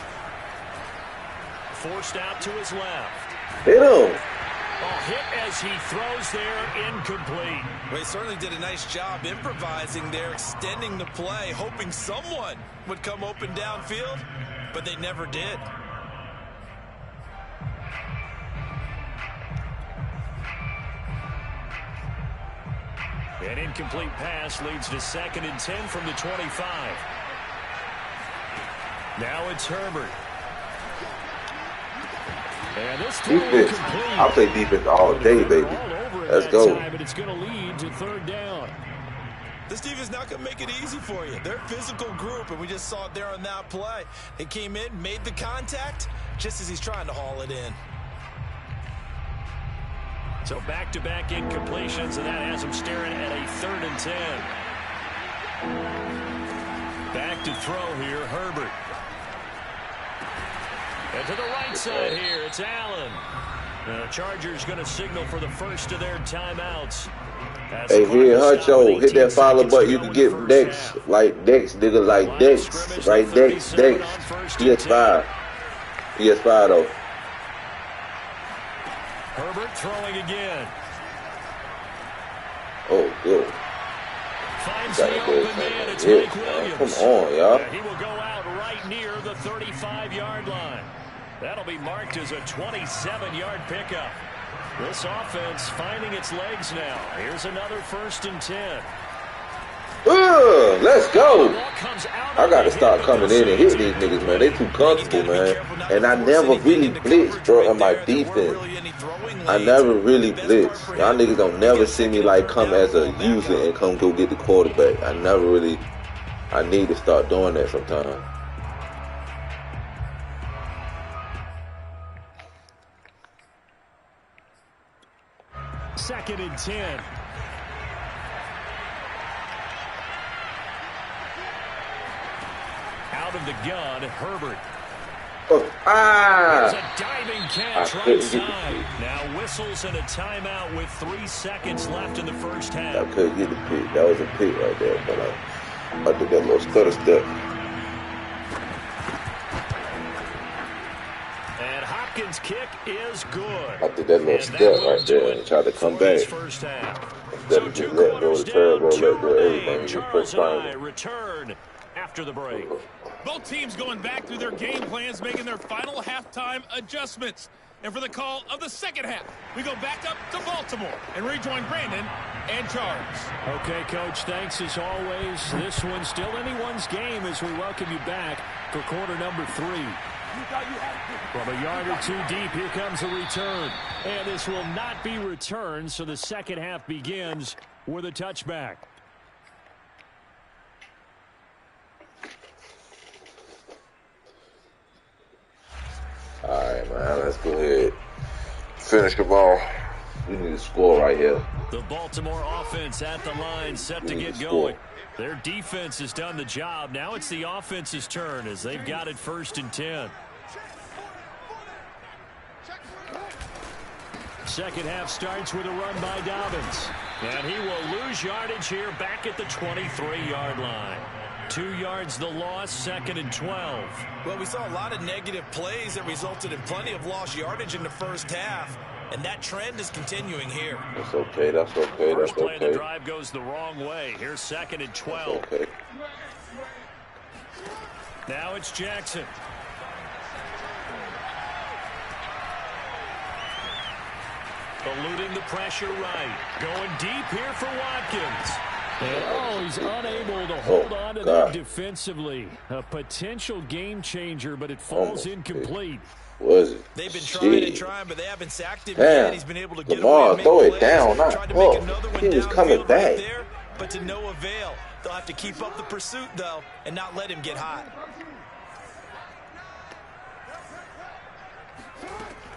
Forced out to his left. Hit him. A hit as he throws there, incomplete. Well, he certainly did a nice job improvising there, extending the play, hoping someone would come open downfield, but they never did. An incomplete pass leads to 2nd and 10 from the 25. Now it's Herbert. And this defense. I'll play defense all day, baby. Let's go. But it's going to lead to 3rd down. This defense is not going to make it easy for you. They're a physical group, and we just saw it there on that play. They came in, made the contact, just as he's trying to haul it in. So back-to-back incompletions, and that has him staring at a 3rd and 10. Back to throw here, Herbert. And to the right side here, it's Allen. The Chargers going to signal for the first of their timeouts. Hey, here, Huncho, hit that follow button. You can get Dex, like Dex, nigga, like Dex, right? Dex. PS5. PS5, though. Herbert throwing again. Oh, good. Finds the open man. It's Mike Williams. Come on, y'all. He will go out right near the 35-yard line. That'll be marked as a 27-yard pickup. This offense finding its legs now. Here's another 1st and 10. Let's go. I got to start coming in and hit these niggas, man. They too comfortable, man. And I never really blitz, bro, on my defense. I never really blitz. Y'all niggas don't never see me, like, come as a user and come go get the quarterback. I need to start doing that sometime. Second and 10. Out of the gun, Herbert. There's a diving catch right side. Now whistles and a timeout with 3 seconds left in the first half. I couldn't get the pick. That was a pick right there, but I did that little stutter step. And Hopkins' kick is good. I did that little step right there and tried to come back. Instead of just letting go of the turbo, let go of everything. Just press final. Return after the break. Both teams going back through their game plans, making their final halftime adjustments. And for the call of the second half, we go back up to Baltimore and rejoin Brandon and Charles. Okay, Coach, thanks as always. This one's still anyone's game as we welcome you back for quarter number 3. From a yard or 2 deep, here comes a return. And this will not be returned, so the second half begins with a touchback. All right, man, let's go ahead. Finish the ball. We need to score right here. The Baltimore offense at the line, set to get going. Their defense has done the job. Now it's the offense's turn as they've got it 1st and 10. Second half starts with a run by Dobbins. And he will lose yardage here back at the 23-yard line. 2 yards the loss, 2nd and 12. Well, we saw a lot of negative plays that resulted in plenty of lost yardage in the first half, and that trend is continuing here. That's okay, that's okay, First that's play okay. of the drive goes the wrong way. Here's 2nd and 12. That's okay. Now it's Jackson. Eluding the pressure right. Going deep here for Watkins. And, he's unable to hold on to that defensively. A potential game changer, but it falls incomplete. Was it? They've been trying and trying, but they haven't sacked him Damn. yet. He's been able to get Lamar, away, throw it plays. down, not Tried to make another up. one He was coming downfield back. right there, but to no avail. They'll have to keep up the pursuit, though, and not let him get hot.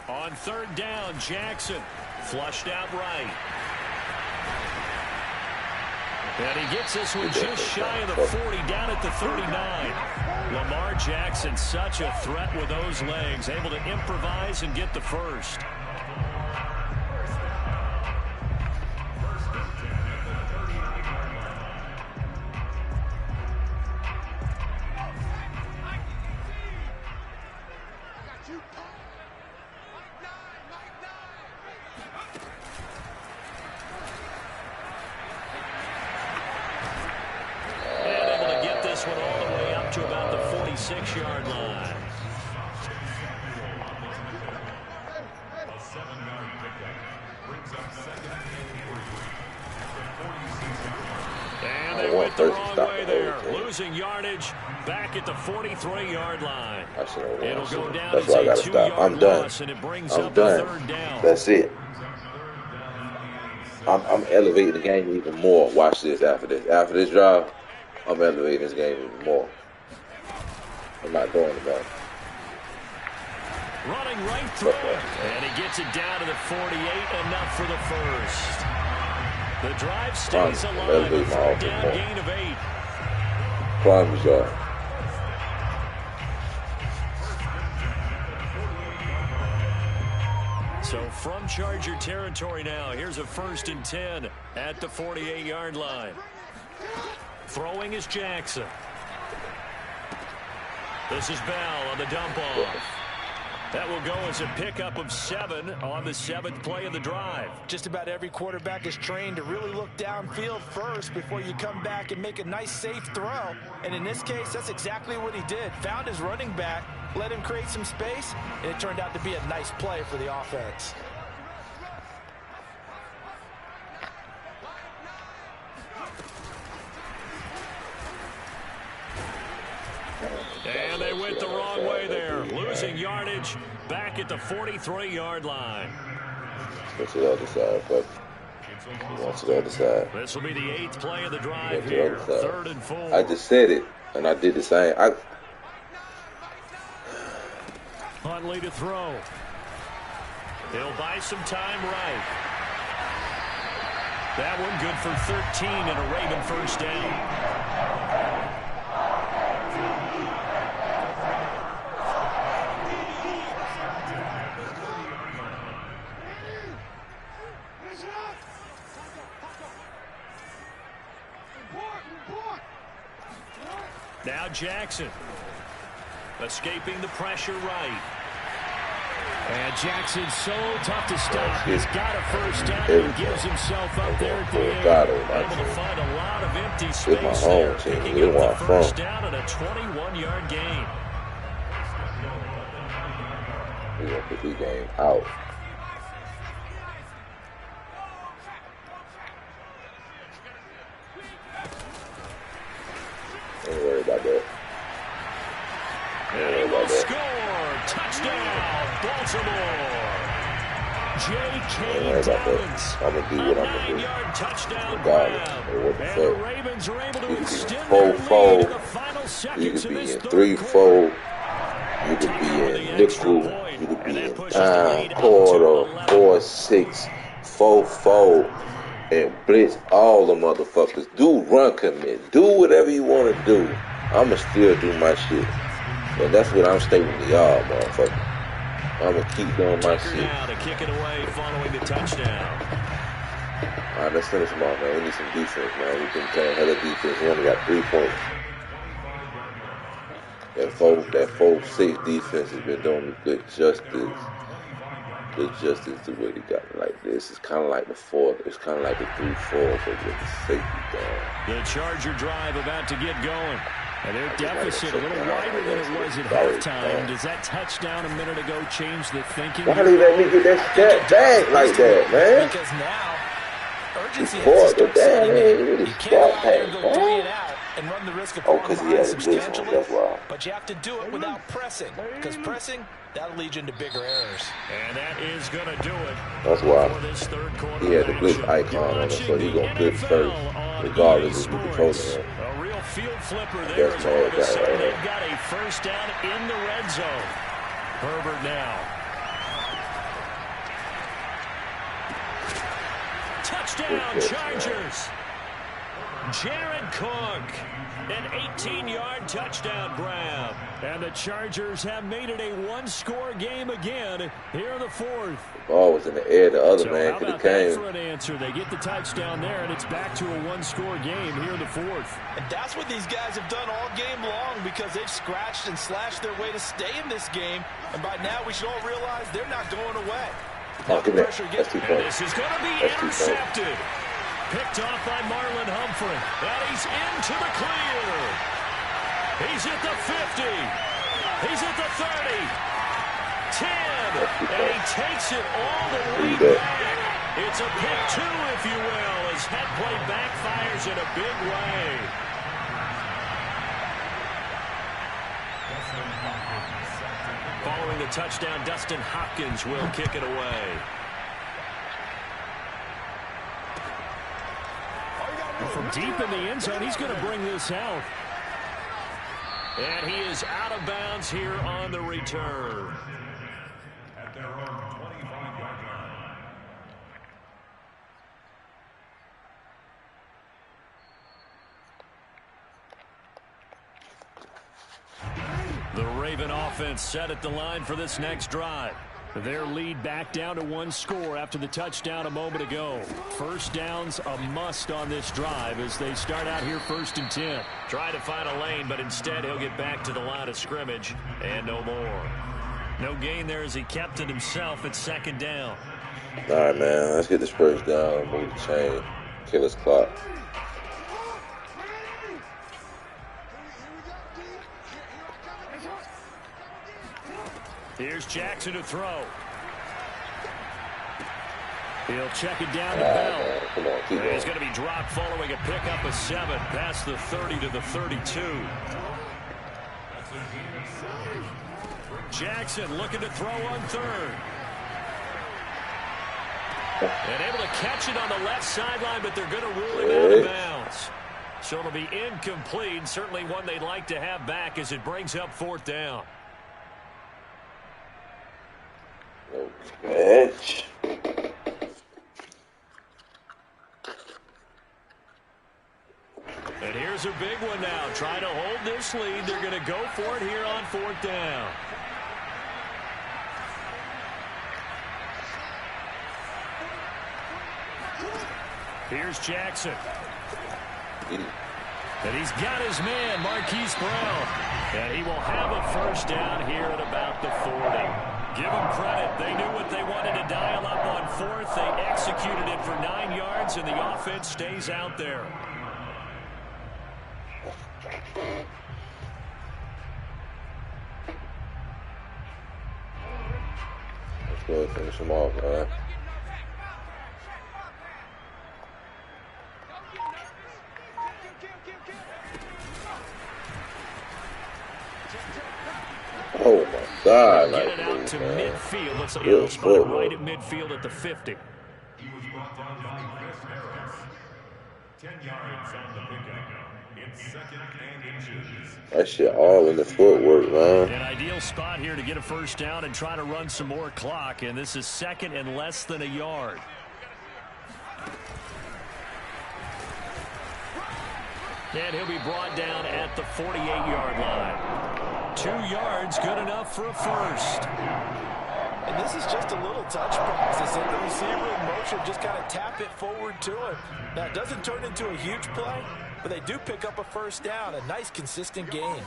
On 3rd down, Jackson flushed out right. And he gets this one just shy of the 40, down at the 39. Lamar Jackson, such a threat with those legs, able to improvise and get the first. To about the 46-yard line. And they went the wrong way there, losing yardage back at the 43-yard line. It'll go down as a 2-yard loss, and it brings up a 3rd down. That's it. I'm elevating the game even more. Watch this after this. After this drive, I'm elevating this game even more. I'm not going to that. Running right through it. And he gets it down to the 48. Enough for the first. The drive stays alive. A third down gain of 8. Prime job. So from Charger territory now, here's a 1st and 10 at the 48-yard line. Throwing is Jackson. This is Bell on the dump off. That will go as a pickup of 7 on the 7th play of the drive. Just about every quarterback is trained to really look downfield first before you come back and make a nice, safe throw. And in this case, that's exactly what he did. Found his running back, let him create some space, and it turned out to be a nice play for the offense. And they went the wrong way there. Losing yardage back at the 43-yard line. Go to the other side, but go to the other side. This will be the 8th play of the drive here. 3rd and 4. I just said it, and I did the same. Huntley to throw. He'll buy some time right. That one good for 13 and a Raven 1st down. Now Jackson escaping the pressure right. And Jackson's so tough to stop. He's got a 1st down and gives himself up there at the end. Able to find a lot of empty space there. Picking up the 1st down and a 21-yard gain. We're going to put the game out. Don't worry about that. And he will score. Touchdown, Baltimore. J.K. Dobbins. I'm going to do what I'm going to do. 9-yard touchdown grab. And the Ravens are able to extend their their lead to the final You seconds could of be this in third 3-4. You could be in nickel. You could be in quarter, 4-6, 4-4. And blitz all the motherfuckers. Do run commit. Do whatever you want to do. I'ma still do my shit. And that's what I'm stating to y'all, motherfucker. I'ma keep doing my shit. Now to kick it away following the touchdown. Alright, let's finish them off, man. We need some defense, man. We've been playing hella defense. We only got 3 points. That 4-6 defense has been doing me good justice. Good justice to what he got like this. It's kind of like the 4th. It's kind of like the 3-4, but with the safety down. The Charger drive about to get going. And their deficit a little wider than it was at halftime. Does that touchdown a minute ago change the thinking? Why do you let me get that step back like that, man? Because now, urgency has to start setting in. You can't go out there and go 3 and out and run the risk of falling behind substantially. But you have to do it without pressing. Because pressing, that'll lead you into bigger errors. And that is going to do it. That's why he had the blitz action. icon on him, so he's going to blitz first, regardless if you control him. A real field flipper there as all of a sudden they've got a 1st down in the red zone. Herbert now. Touchdown, Chargers. Jared Cook, an 18-yard touchdown grab. And the Chargers have made it a 1-score game again here in the 4th. The ball was in the air. The other man could have came. For an answer? They get the touchdown there, and it's back to a 1-score game here in the 4th. And that's what these guys have done all game long because they've scratched and slashed their way to stay in this game. And by now, we should all realize they're not going away. Oh, give me that. That's 2 points. This is going to be intercepted. Picked off by Marlon Humphrey. And he's into the clear. He's at the 50. He's at the 30. 10. And he takes it all the way back. It's a pick 2, if you will, as head play backfires in a big way. Following the touchdown, Dustin Hopkins will kick it away. And from deep in the end zone, he's going to bring this out. And he is out of bounds here on the return. At their own 25-yard line. The Raven offense set at the line for this next drive. Their lead back down to 1 score after the touchdown a moment ago. First down's a must on this drive as they start out here 1st and 10. Try to find a lane, but instead he'll get back to the line of scrimmage and no more. No gain there as he kept it himself at 2nd down. All right, man. Let's get this first down. Move the chain. Kill his clock. Here's Jackson to throw. He'll check it down to Bell. Come on, keep He's going. going to be dropped following a pickup of 7 past the 30 to the 32. Jackson looking to throw on 3rd. And able to catch it on the left sideline, but they're going to rule him out of bounds. So it'll be incomplete. Certainly one they'd like to have back as it brings up 4th down. Bitch. And here's a big one now. Trying to hold this lead. They're going to go for it here on 4th down. Here's Jackson. And he's got his man, Marquise Brown. And he will have a first down here at about the 40. Give them credit. They knew what they wanted to dial up on 4th. They executed it for 9 yards, and the offense stays out there. Let's go finish him off, man. Oh my God! Get it out to midfield. Looks like he'll spot it right at midfield at the 50. He was brought down by Chris Harris. 10 yards on the pickup. It's 2nd and inches. That shit all in the footwork, man. An ideal spot here to get a first down and try to run some more clock. And this is 2nd and less than a yard. And he'll be brought down at the 48-yard line. 2 yards, good enough for a first. And this is just a little touch pass. They send the receiver in motion, just kind of tap it forward to him. Now, it doesn't turn into a huge play, but they do pick up a first down, a nice, consistent gain.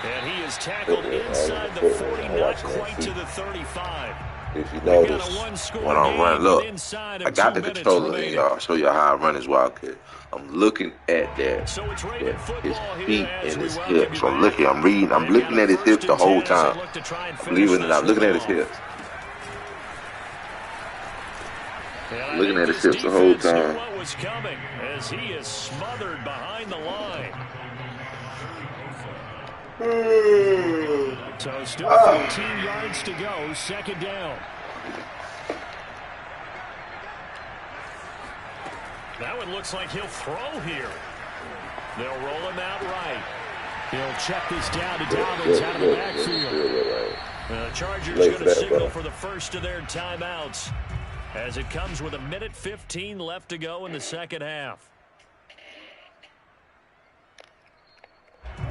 And he is tackled inside the 40, not quite to the 35. If you notice, when I run, look, I got the controller in, y'all. Show you how I run this Wildcat. I'm looking at that, his feet and his hips. So I'm looking at his hips the whole time. Believe it or not, I'm looking at his hips. Looking at his hips the whole time. What was coming as he is smothered behind the line. So still 14 yards to go, 2nd down. That one looks like he'll throw here. They'll roll him out right. He'll check this down to Dobbins out of the backfield. The Chargers going to signal for the first of their timeouts as it comes with 1:15 left to go in the 2nd half.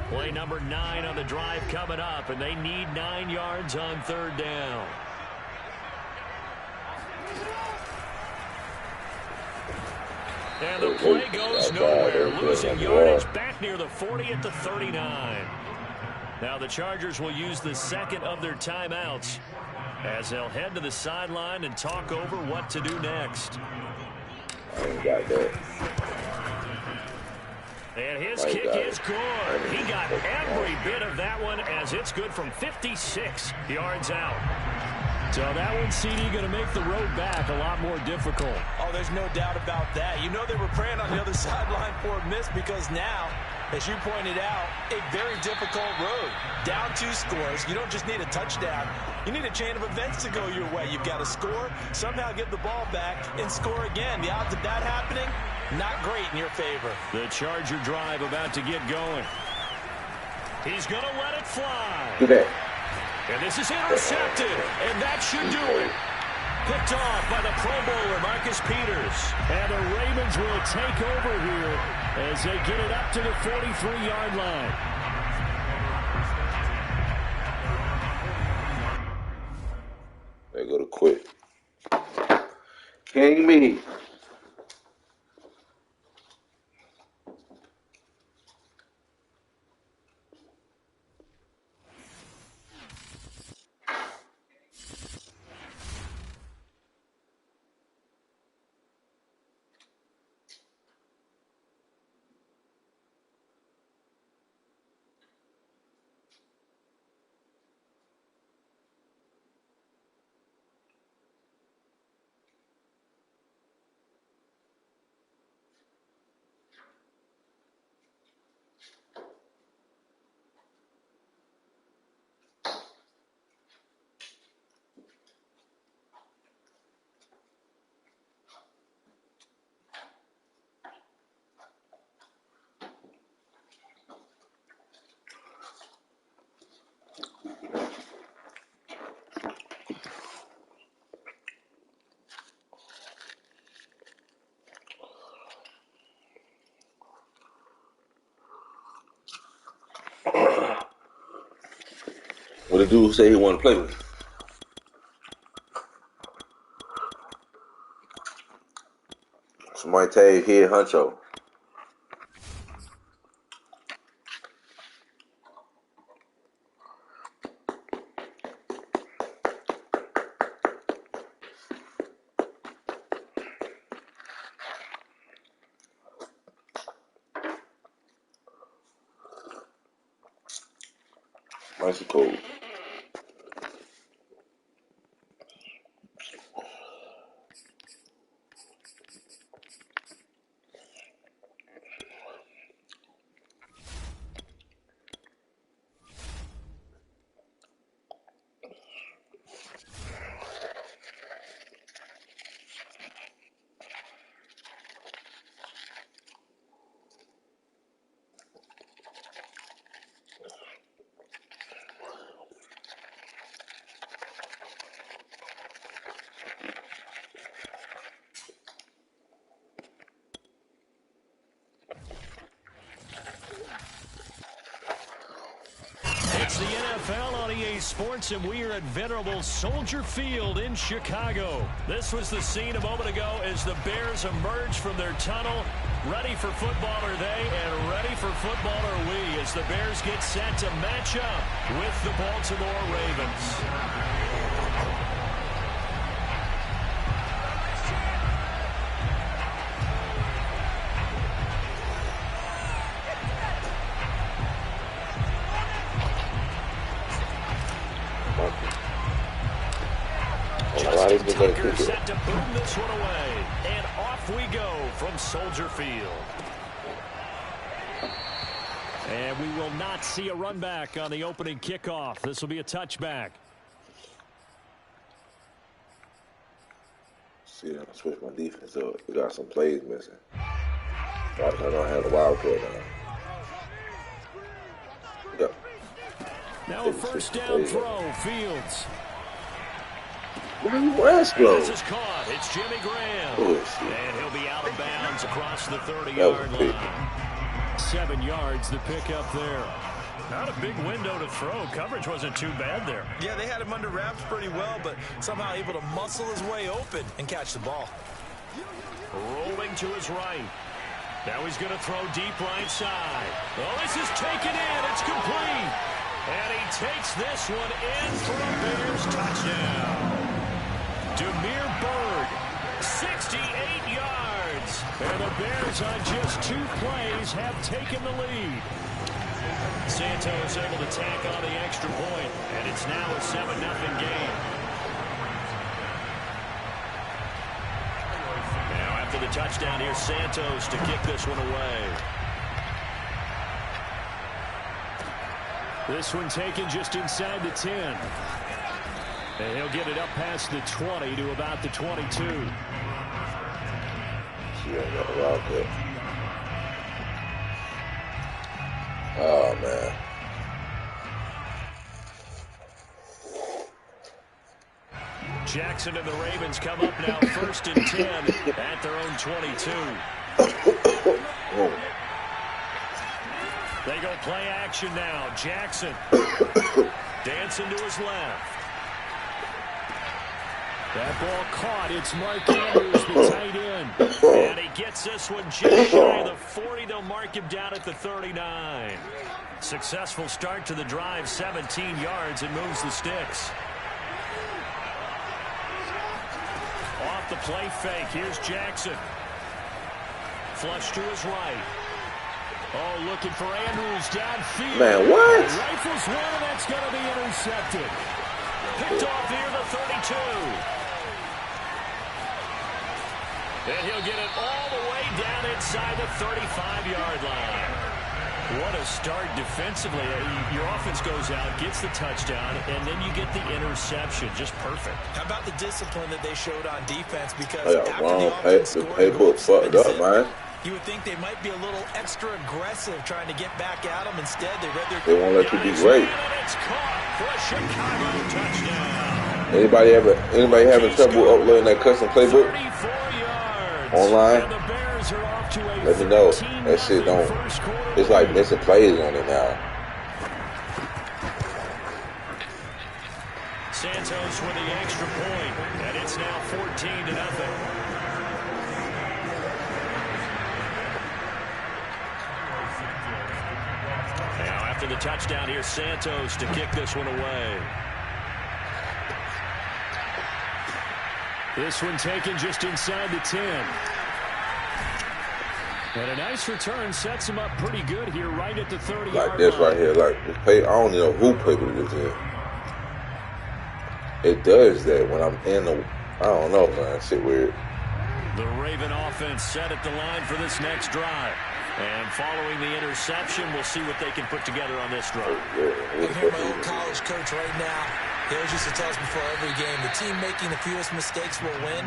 Play number 9 on the drive coming up, and they need 9 yards on 3rd down. And the play goes nowhere, losing yardage back near the 40 at the 39. Now the Chargers will use the 2nd of their timeouts as they'll head to the sideline and talk over what to do next. And his kick is good. He got every bit of that one as it's good from 56 yards out. So that one, CD, going to make the road back a lot more difficult. Oh, there's no doubt about that. You know they were praying on the other sideline for a miss because now As you pointed out, a very difficult road. Down 2 scores. You don't just need a touchdown. You need a chain of events to go your way. You've got to score, somehow get the ball back, and score again. The odds of that happening, not great in your favor. The Charger drive about to get going. He's going to let it fly. Good. And this is intercepted, and that should do it. Picked off by the Pro Bowler, Marcus Peters. And the Ravens will take over here as they get it up to the 43-yard line. They go to quit. King me. What the dude say he want to play with? Somebody tell you here, Huncho. Nice and cold. It's the NFL on EA Sports, and we are at venerable Soldier Field in Chicago. This was the scene a moment ago as the Bears emerged from their tunnel. Ready for football are they, and ready for football are we, as the Bears get set to match up with the Baltimore Ravens. Set to boom this one away, and off we go from Soldier Field. And we will not see a run back on the opening kickoff. This will be a touchback. See, I switched my defense up. We got some plays missing. I don't have the Wildcat now. Yep. Now a first down throw, Fields. This is caught. It's Jimmy Graham. And he'll be out of bounds across the 30-yard line. 7 yards to pick up there. Not a big window to throw. Coverage wasn't too bad there. Yeah, they had him under wraps pretty well, but somehow able to muscle his way open and catch the ball. Rolling to his right. Now he's going to throw deep right side. Oh, this is taken in. It's complete. And he takes this one in for a Bears touchdown. Demir Bird, 68 yards. And the Bears on just 2 plays have taken the lead. Santos able to tack on the extra point, and it's now a 7-0 game. Now after the touchdown, here's Santos to kick this one away. This one taken just inside the 10. And he'll get it up past the 20 to about the 22. Wildcat. Oh, man. Jackson and the Ravens come up now 1st and 10 at their own 22. They go play action now. Jackson dancing to his left. That ball caught. It's Mark Andrews, the tight end. And he gets this one just shy of the 40. They'll mark him down at the 39. Successful start to the drive, 17 yards, and moves the sticks. Off the play fake. Here's Jackson. Flush to his right. Oh, looking for Andrews downfield. Man, what? Rifles one, and that's going to be intercepted. Picked off near the 32. And he'll get it all the way down inside the 35-yard line. What a start defensively. Your offense goes out, gets the touchdown, and then you get the interception. Just perfect. How about the discipline that they showed on defense? Because after the offense scored, fucked up, man. You would think they might be a little extra aggressive trying to get back at them. Instead, they read their... They won't let you be great. It's caught for a Chicago touchdown. Anybody having trouble uploading that custom playbook online? Let me know. That shit don't. It's like missing plays on it now. Santos with the extra point, and it's now 14-0. Now after the touchdown, here's Santos to kick this one away. This one taken just inside the 10. And a nice return sets him up pretty good here right at the 30-yard line. Like this right here. Like, I don't even know who playbook this is. It does that when I'm in the... I don't know, man. Shit weird. The Raven offense set at the line for this next drive. And following the interception, we'll see what they can put together on this drive. I hear my old college coach right now. He always used to tell us before every game, the team making the fewest mistakes will win.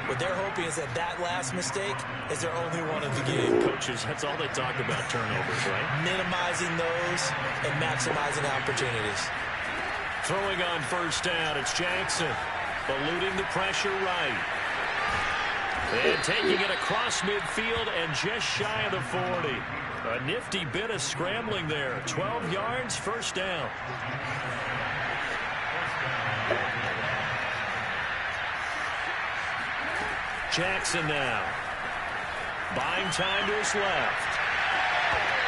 What they're hoping is that last mistake is their only one of the game. Coaches, that's all they talk about, turnovers, right? Minimizing those and maximizing opportunities. Throwing on first down, it's Jackson. Eluding the pressure right. And taking it across midfield and just shy of the 40. A nifty bit of scrambling there. 12 yards, first down. Jackson now. Buying time to his left.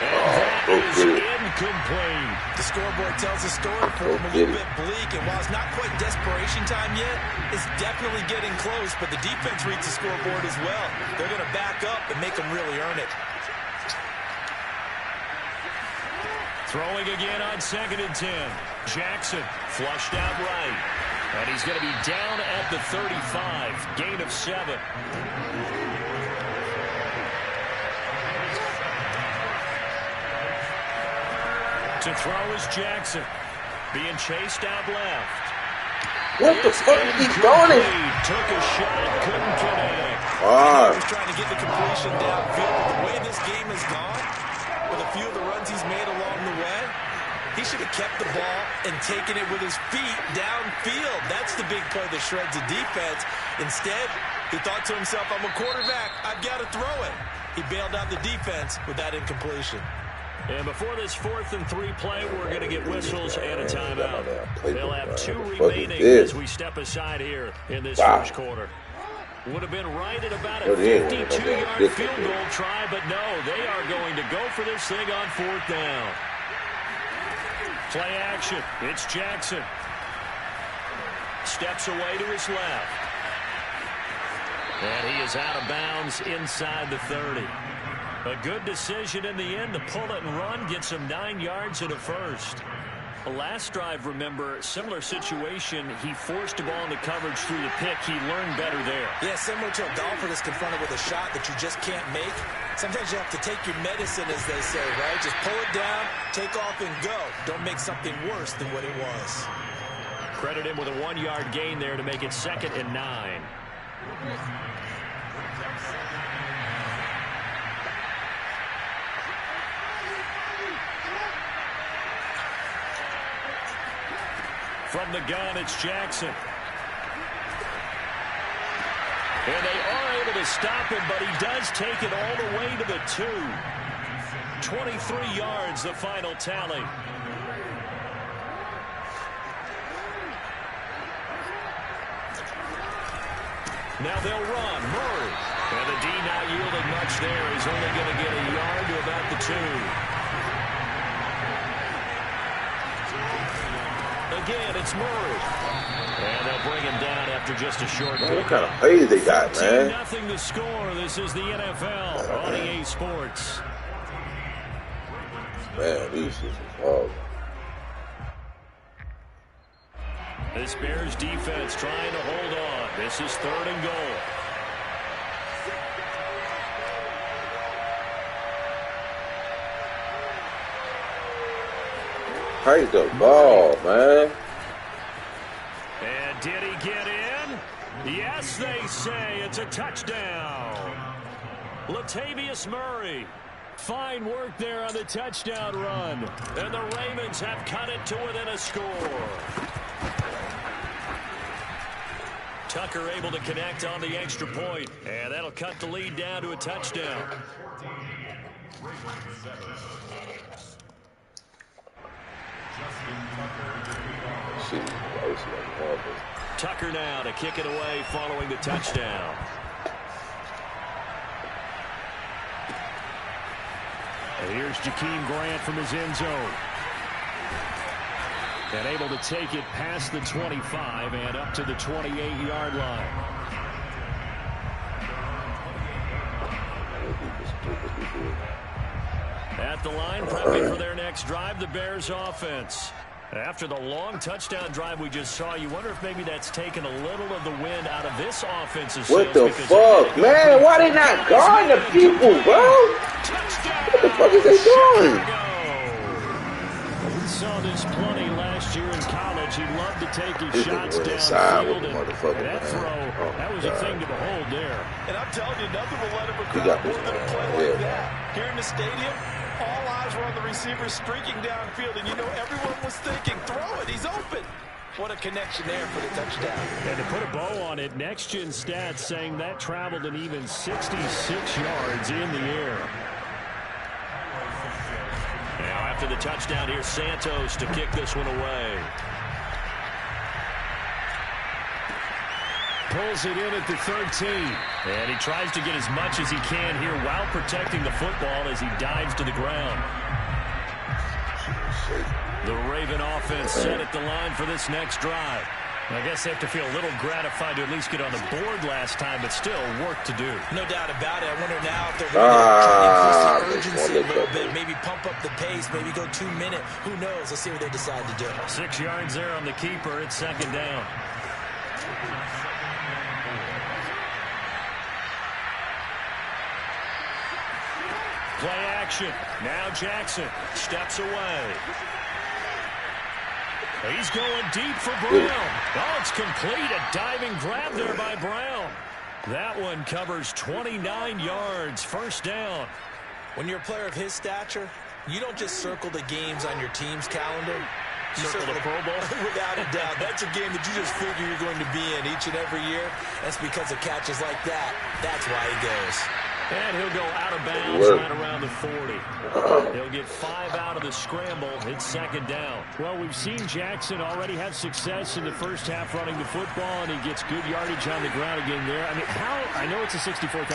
And that is incomplete. The scoreboard tells a story for him, a little bit bleak, and while it's not quite desperation time yet, it's definitely getting close, but the defense reads the scoreboard as well. They're going to back up and make them really earn it. Throwing again on 2nd and 10. Jackson flushed out right. And he's going to be down at the 35. Gain of 7. To throw is Jackson. Being chased out left. What the fuck is he doing? Took a shot, couldn't connect. Ah. He's trying to get the completion downfield, but the way this game has gone, with a few of the runs he's made along the way, he should have kept the ball and taken it with his feet downfield. That's the big play that shreds the defense. Instead, he thought to himself, I'm a quarterback. I've got to throw it. He bailed out the defense with that incompletion. And before this 4th and 3 play, we're going to get whistles and a timeout. They'll have 2 remaining as we step aside here in this first quarter. Would have been right at about a 52-yard field goal try, but no, they are going to go for this thing on 4th down. Play action. It's Jackson. Steps away to his left. And he is out of bounds inside the 30. A good decision in the end to pull it and run, get some 9 yards and a first. Last drive, remember, similar situation. He forced a ball into coverage through the pick. He learned better there. Yeah, similar to a golfer that's confronted with a shot that you just can't make. Sometimes you have to take your medicine, as they say, right? Just pull it down, take off, and go. Don't make something worse than what it was. Credit him with a 1-yard gain there to make it 2nd and 9. From the gun, it's Jackson. And they are able to stop him, but he does take it all the way to the 2. 23 yards, the final tally. Now they'll run. Murray. And the D not yielding much there. He's only going to get a yard to about the 2. Again, it's Murray. And they'll bring him down after just a short Man, what kind of plays they got, man? 14-0 the score. This is the NFL on EA Sports. Man, these is horrible. This Bears defense trying to hold on. This is 3rd and goal. Take the ball, man. And did he get in? Yes, they say it's a touchdown. Latavius Murray. Fine work there on the touchdown run. And the Ravens have cut it to within a score. Tucker able to connect on the extra point. And that'll cut the lead down to a touchdown. Tucker now to kick it away following the touchdown. And here's Jakeem Grant from his end zone. And able to take it past the 25 and up to the 28-yard line. At the line, prepping for their next drive, the Bears offense. After the long touchdown drive we just saw, you wonder if maybe that's taken a little of the wind out of this offense's What the fuck, man? Why they not guarding the people, bro? What the fuck is they doing? We saw this plenty last year in college. He loved to take his shots downfield. That throw, that was a thing to behold there. And I'm telling you, nothing will let him recruit more than a play like that. Here in the stadium, all eyes were on the receiver streaking downfield, and you know everyone was thinking, throw it, he's open. What a connection there for the touchdown. And to put a bow on it, Next Gen Stats saying that traveled an even 66 yards in the air. Now after the touchdown, here's Santos to kick this one away. Pulls it in at the 13. And he tries to get as much as he can here while protecting the football as he dives to the ground. The Raven offense set at the line for this next drive. I guess they have to feel a little gratified to at least get on the board last time, but still work to do. No doubt about it. I wonder now if they're going to increase the urgency a little bit, maybe pump up the pace, maybe go 2 minute. Who knows? Let's see what they decide to do. 6 yards there on the keeper. It's 2nd down. Play action. Now Jackson steps away. He's going deep for Brown. Oh, it's complete. A diving grab there by Brown. That one covers 29 yards. 1st down. When you're a player of his stature, you don't just circle the games on your team's calendar. You circle the Pro Bowl? Without a doubt. That's a game that you just figure you're going to be in each and every year. That's because of catches like that. That's why he goes. And he'll go out of bounds right around the 40. He'll get 5 out of the scramble. It's 2nd down. Well, we've seen Jackson already have success in the first half running the football, and he gets good yardage on the ground again there. I mean, I know it's a $64,000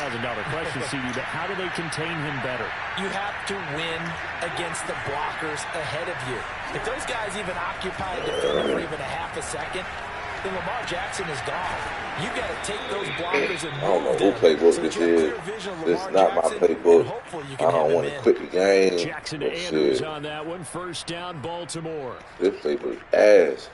question, CD, but how do they contain him better? You have to win against the blockers ahead of you. If those guys even occupy a defender for even a half a second, then Lamar Jackson is gone. You've got to take those blockers and I don't know move who them. playbook So this you have is. clear vision of This is Lamar not my Jackson, and playbook. hopefully you I can don't hem want him to in. quit the game. Jackson to But Andrews shit, on that one. First down, Baltimore. this playbook ass.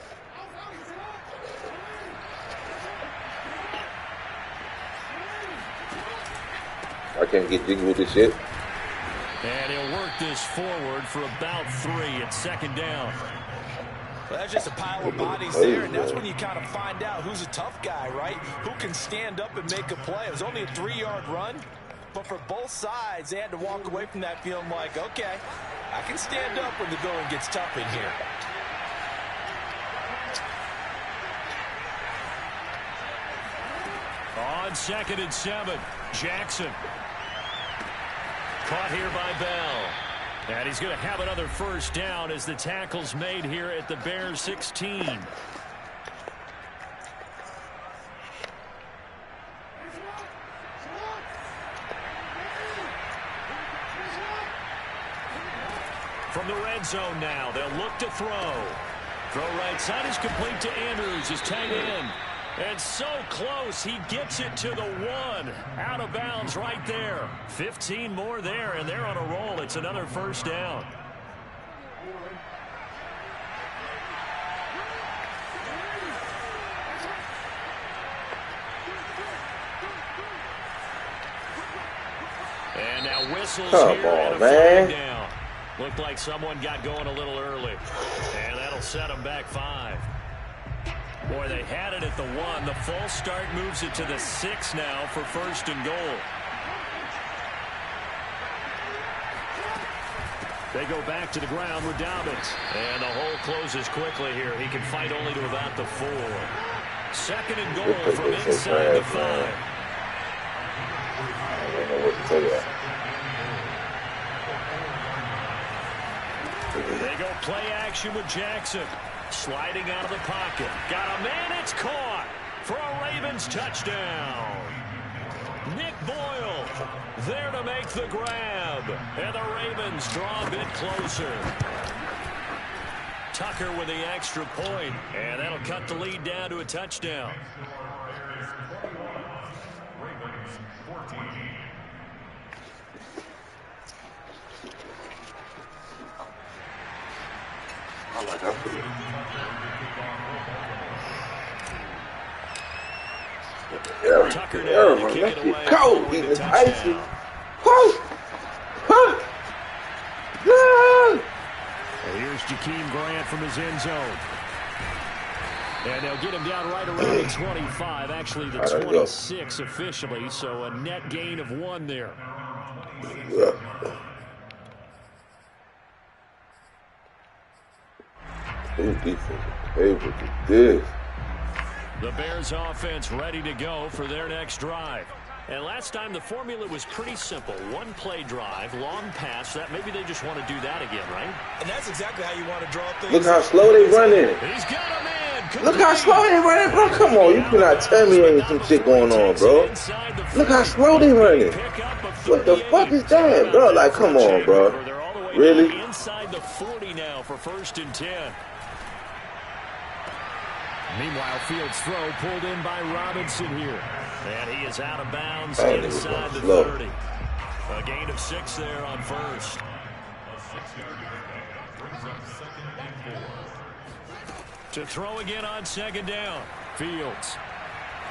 I can't get jiggy with this shit. And he'll work this forward for about 3 at second down. Well, that's just a pile of bodies there, and that's when you kind of find out who's a tough guy, right? Who can stand up and make a play. It was only a 3-yard run, but for both sides, they had to walk away from that feeling like, okay, I can stand up when the going gets tough in here. On 2nd and 7, Jackson. Caught here by Bell. And he's going to have another first down as the tackle's made here at the Bears 16. From the red zone now, they'll look to throw. Throw right side is complete to Andrews, his tight end. And so close, he gets it to the 1. Out of bounds right there. 15 more there, and they're on a roll. It's another first down. And now whistles Come here and on, a man. flag down. Looked like someone got going a little early. And that'll set them back 5. Boy, they had it at the 1. The false start moves it to the 6 now for first and goal. They go back to the ground with Dobbins. And the hole closes quickly here. He can fight only to about the 4. Second and goal from inside the 5. I don't know what to tell you. They go play action with Jackson. Sliding out of the pocket. Got a man, it's caught for a Ravens touchdown. Nick Boyle there to make the grab. And the Ravens draw a bit closer. Tucker with the extra point. And that'll cut the lead down to a touchdown. Tucker down to kick it away. Cold, eating this icy. Woo! Huh! And here's Jakeem Grant from his end zone. And they'll get him down right around the 25, actually the 26 officially, so a net gain of 1 there. Who defense able to do this? The Bears offense ready to go for their next drive. And last time the formula was pretty simple. 1 play drive, long pass. That maybe they just want to do that again, right? And that's exactly how you want to draw things. Look how slow they running. He's got a man. Look how slow they running, bro. Come on, you cannot tell me ain't some shit going on, bro. Look how slow they running. What the fuck is that, bro? Like, come on, bro. Really? Inside the 40 now for first and 10. Meanwhile, Fields' throw pulled in by Robinson here. And he is out of bounds inside the 30. A gain of 6 there on first. To throw again on second down. Fields.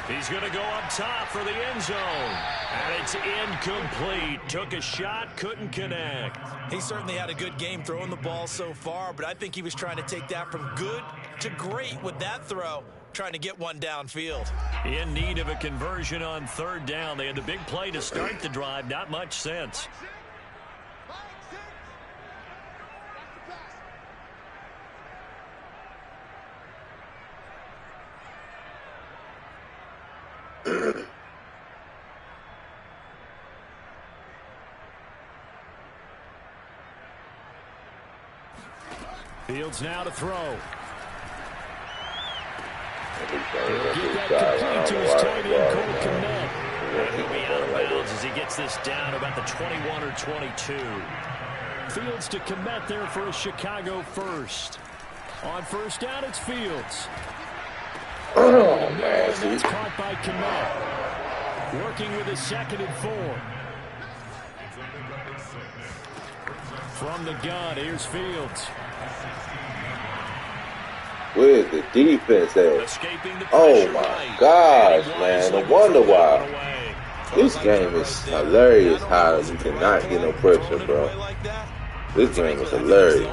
He's going to go up top for the end zone. And it's incomplete. Took a shot, couldn't connect. He certainly had a good game throwing the ball so far, but I think he was trying to take that from good to great with that throw, trying to get one downfield. In need of a conversion on third down. They had the big play to start the drive. Not much sense. Fields now to throw. He'll get that complete to his tight end, Cole Kmet. And he'll be out of bounds as he gets this down to about the 21 or 22. Fields to Kmet there for a Chicago first. On first down, it's Fields. Oh, man. That's caught by Kmet. Working with his 2nd and 4. From the gun, here's Fields. Where's the defense at? Oh, my gosh, man. No wonder why. This game is hilarious how you cannot get no pressure, bro. This game is hilarious.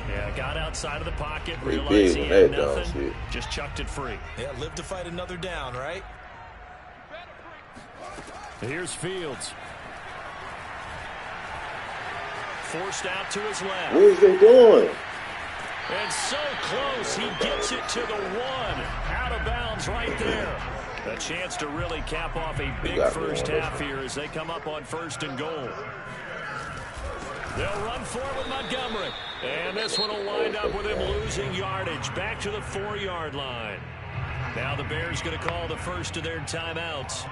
Yeah, got outside of the pocket, Pretty realized big he when had that done nothing, shit. just chucked it free. Yeah, live to fight another down, right? Here's Fields. Forced out to his left. What is they doing? And so close, he gets it to the 1. Out of bounds right there. A chance to really cap off a big first half here as they come up on 1st and goal. They'll run for it with Montgomery. And this one will wind up with him losing yardage back to the 4-yard line. Now the Bears going to call the first of their timeouts,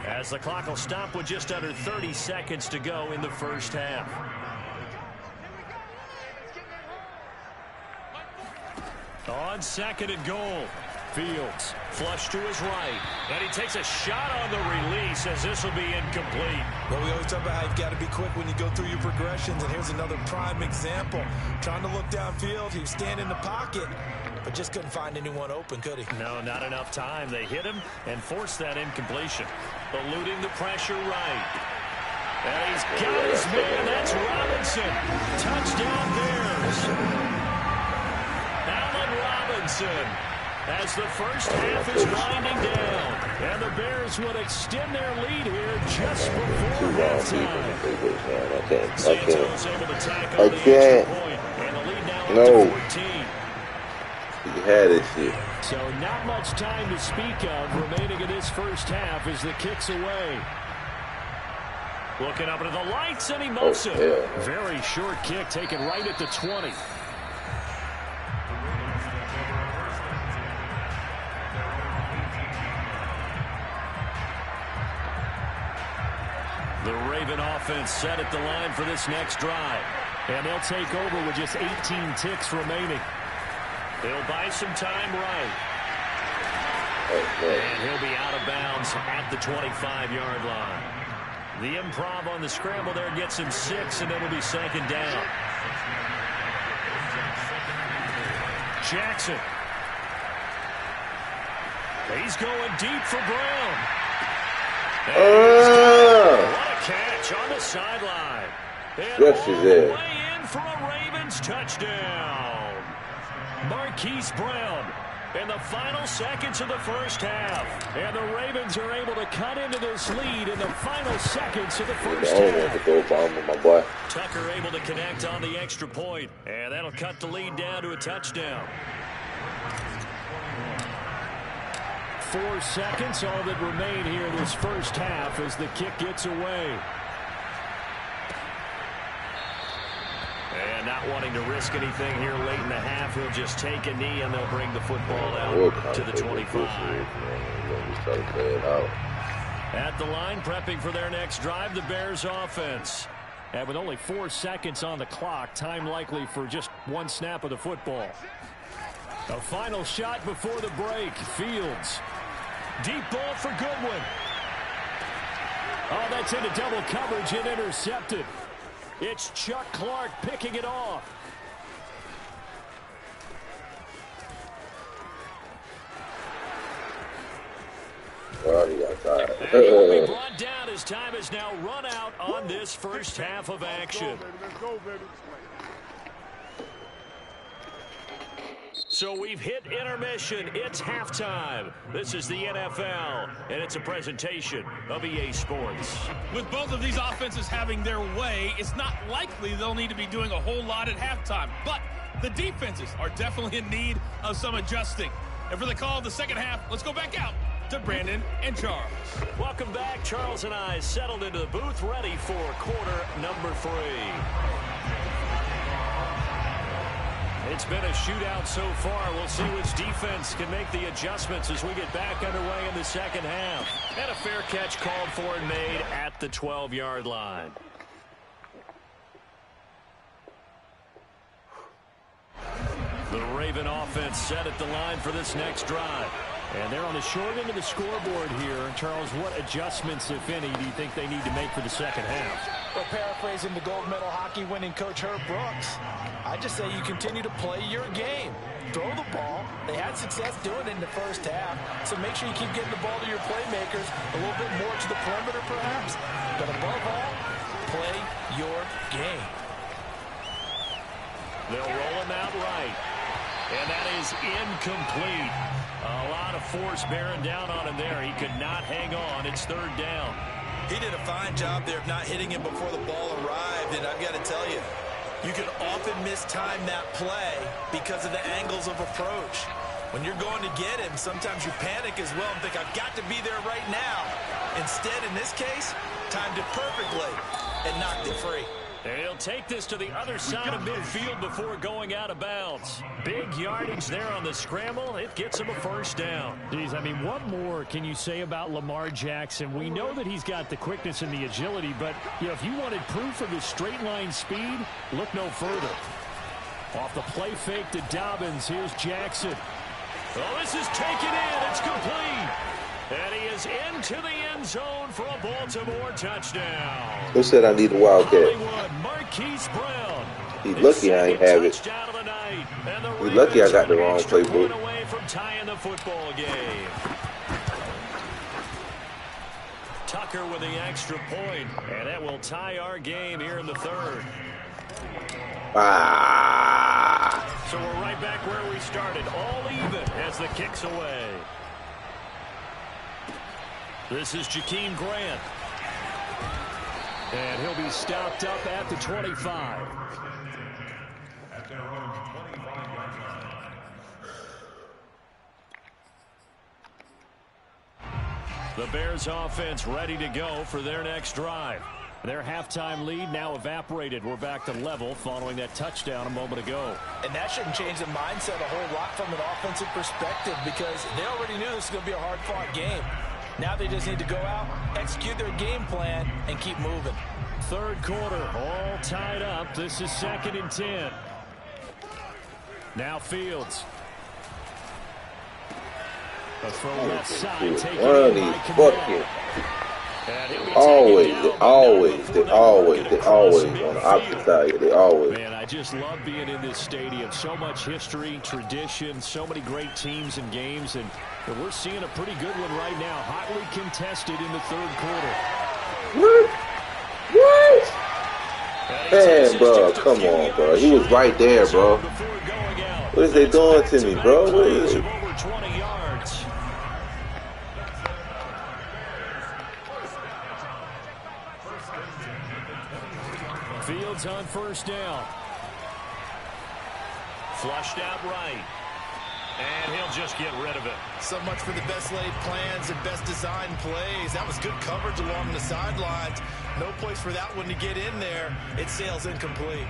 as the clock will stop with just under 30 seconds to go in the first half. On 2nd and goal, Fields flush to his right, and he takes a shot on the release as this will be incomplete. Well, we always talk about how you've got to be quick when you go through your progressions, and here's another prime example. Trying to look downfield, he was standing in the pocket, but just couldn't find anyone open, could he? No, not enough time. They hit him and forced that incompletion. Eluding the pressure right. And he's got his man. That's Robinson. Touchdown Bears. Robinson, as the first half is winding down, and the Bears would extend their lead here just before halftime. Santos able to tack on the extra point, and the lead now up to 14. He had it shit. So not much time to speak of remaining in this first half as the kick's away. Looking up into the lights, and he muffs it. Very short kick taken right at the 20. The Raven offense set at the line for this next drive. And they'll take over with just 18 ticks remaining. They'll buy some time right. And he'll be out of bounds at the 25-yard line. The improv on the scramble there gets him 6, and it'll be 2nd down. Jackson. He's going deep for Brown. What a catch on the sideline. And all the way in for a Ravens touchdown. Marquise Brown in the final seconds of the first half. And the Ravens are able to cut into this lead in the final seconds of the first half. Tucker able to connect on the extra point. And that'll cut the lead down to a touchdown. 4 seconds, all that remain here in this first half as the kick gets away. And not wanting to risk anything here late in the half, he'll just take a knee and they'll bring the football out to the 25. At the line, prepping for their next drive, the Bears offense. And with only 4 seconds on the clock, time likely for just 1 snap of the football. A final shot before the break. Fields. Deep ball for Goodwin. Oh, that's into double coverage and intercepted. It's Chuck Clark picking it off. Oh, he got tired. And he will be brought down as time is now run out on this first half of action. Let's go, baby. So we've hit intermission. It's halftime. This is the NFL, and it's a presentation of EA Sports. With both of these offenses having their way, it's not likely they'll need to be doing a whole lot at halftime. But the defenses are definitely in need of some adjusting. And for the call of the second half, let's go back out to Brandon and Charles. Welcome back. Charles and I settled into the booth, ready for quarter number 3. It's been a shootout so far. We'll see which defense can make the adjustments as we get back underway in the second half. And a fair catch called for and made at the 12-yard line. The Raven offense set at the line for this next drive. And they're on the short end of the scoreboard here. Charles, what adjustments, if any, do you think they need to make for the second half? Well, paraphrasing the gold medal hockey winning coach Herb Brooks, I just say you continue to play your game. Throw the ball. They had success doing it in the first half, so make sure you keep getting the ball to your playmakers, a little bit more to the perimeter perhaps. But above all, play your game. They'll roll him out right. And that is incomplete. A lot of force bearing down on him there. He could not hang on. It's third down. He did a fine job there of not hitting him before the ball arrived, and I've got to tell you, you can often mistime that play because of the angles of approach. When you're going to get him, sometimes you panic as well and think, I've got to be there right now. Instead, in this case, timed it perfectly and knocked it free. And he'll take this to the other side of midfield before going out of bounds. Big yardage there on the scramble. It gets him a first down. Geez, I mean, what more can you say about Lamar Jackson? We know that he's got the quickness and the agility, but you know, if you wanted proof of his straight line speed, look no further. Off the play fake to Dobbins. Here's Jackson. Oh, this is taken in. It's complete. And he is into the end zone for a Baltimore touchdown. Who said I need a Wildcat? Marquise Brown. He's lucky I ain't have it. He's lucky I got the wrong playbook. Away from tying the football game. Tucker with the extra point, and that will tie our game here in the third. So we're right back where we started, all even as the kick's away. This is Jakeem Grant. And he'll be stopped up at the 25. At their own 25-yard line. The Bears offense ready to go for their next drive. Their halftime lead now evaporated. We're back to level following that touchdown a moment ago. And that shouldn't change the mindset a whole lot from an offensive perspective because they already knew this was going to be a hard-fought game. Now they just need to go out, execute their game plan, and keep moving. Third quarter, all tied up. This is 2nd and 10. Now Fields. A throw left side, taking in by Campbell. Always on the opposite side. They always. Man, I just love being in this stadium. So much history, tradition, so many great teams and games, and we're seeing a pretty good one right now. Hotly contested in the third quarter. What? Man, bro, come on, bro. He was right there, bro. What is they doing to me, bro? What is it? Fields on first down. Flushed out right. And he'll just get rid of it. So much for the best laid plans and best designed plays. That was good coverage along the sidelines. No place for that one to get in there. It sails incomplete.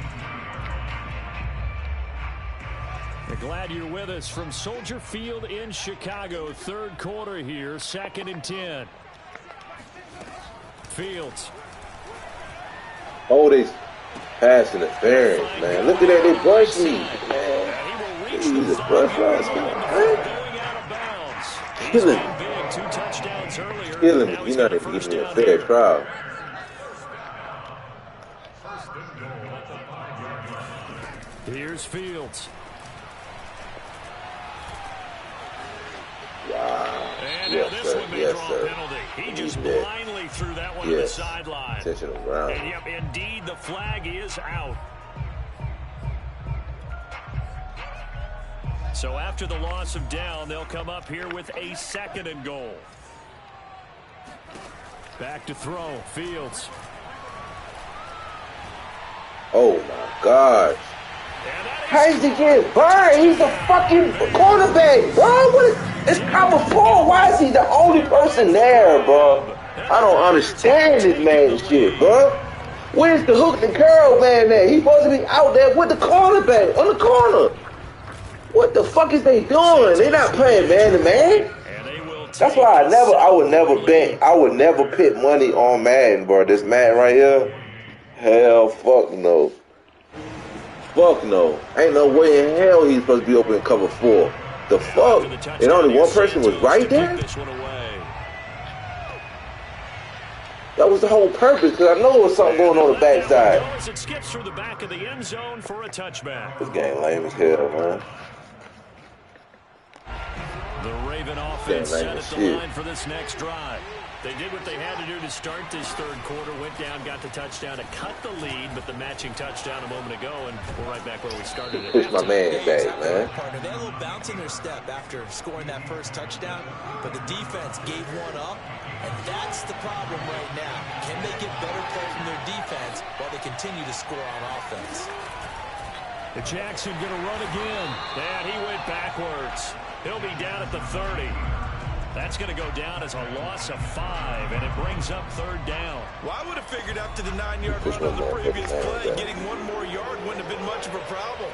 We're glad you're with us from Soldier Field in Chicago. Third quarter here, 2nd and 10. Fields. Oh, they pass interference, man. Look at that. They brushed me, man. Jesus, brush us, man. Killing me. Killing me. You're not even giving me a fair trial. Here's Fields. Wow. And yes, this sir. one may Yes, draw sir. a penalty. He just did. blindly threw that one to the sideline. Intentional ground. And yep, indeed, the flag is out. So after the loss of down, they'll come up here with a 2nd and goal. Back to throw. Fields. Oh, my gosh. How is he getting burned? He's a fucking quarterback, bro. It's cover 4. Why is he the only person there, bro? I don't understand this man shit, bro. Where's the hook and curl man at? He's supposed to be out there with the cornerback on the corner. What the fuck is they doing? They're not playing man to man. That's why I would never put money on Madden, bro. This Madden right here, hell, fuck no. Fuck no. Ain't no way in hell he's supposed to be open in cover 4. The fuck? And only one person was right there? That was the whole purpose, because I know there was something going on the backside. It skips through the back of the end zone for a touchback. This game lame as hell, man. The Raven offense set at the line for this next drive. They did what they had to do to start this third quarter, went down, got the touchdown to cut the lead, but the matching touchdown a moment ago, and we're right back where we started. Push my man back, man. They had a little bounce in their step after scoring that first touchdown, but the defense gave one up, and that's the problem right now. Can they get better play from their defense while they continue to score on offense? The Jackson going to run again, and he went backwards. He'll be down at the 30. That's going to go down as a loss of 5, and it brings up third down. Well, I would have figured after the 9-yard run on the previous play, getting one more yard wouldn't have been much of a problem.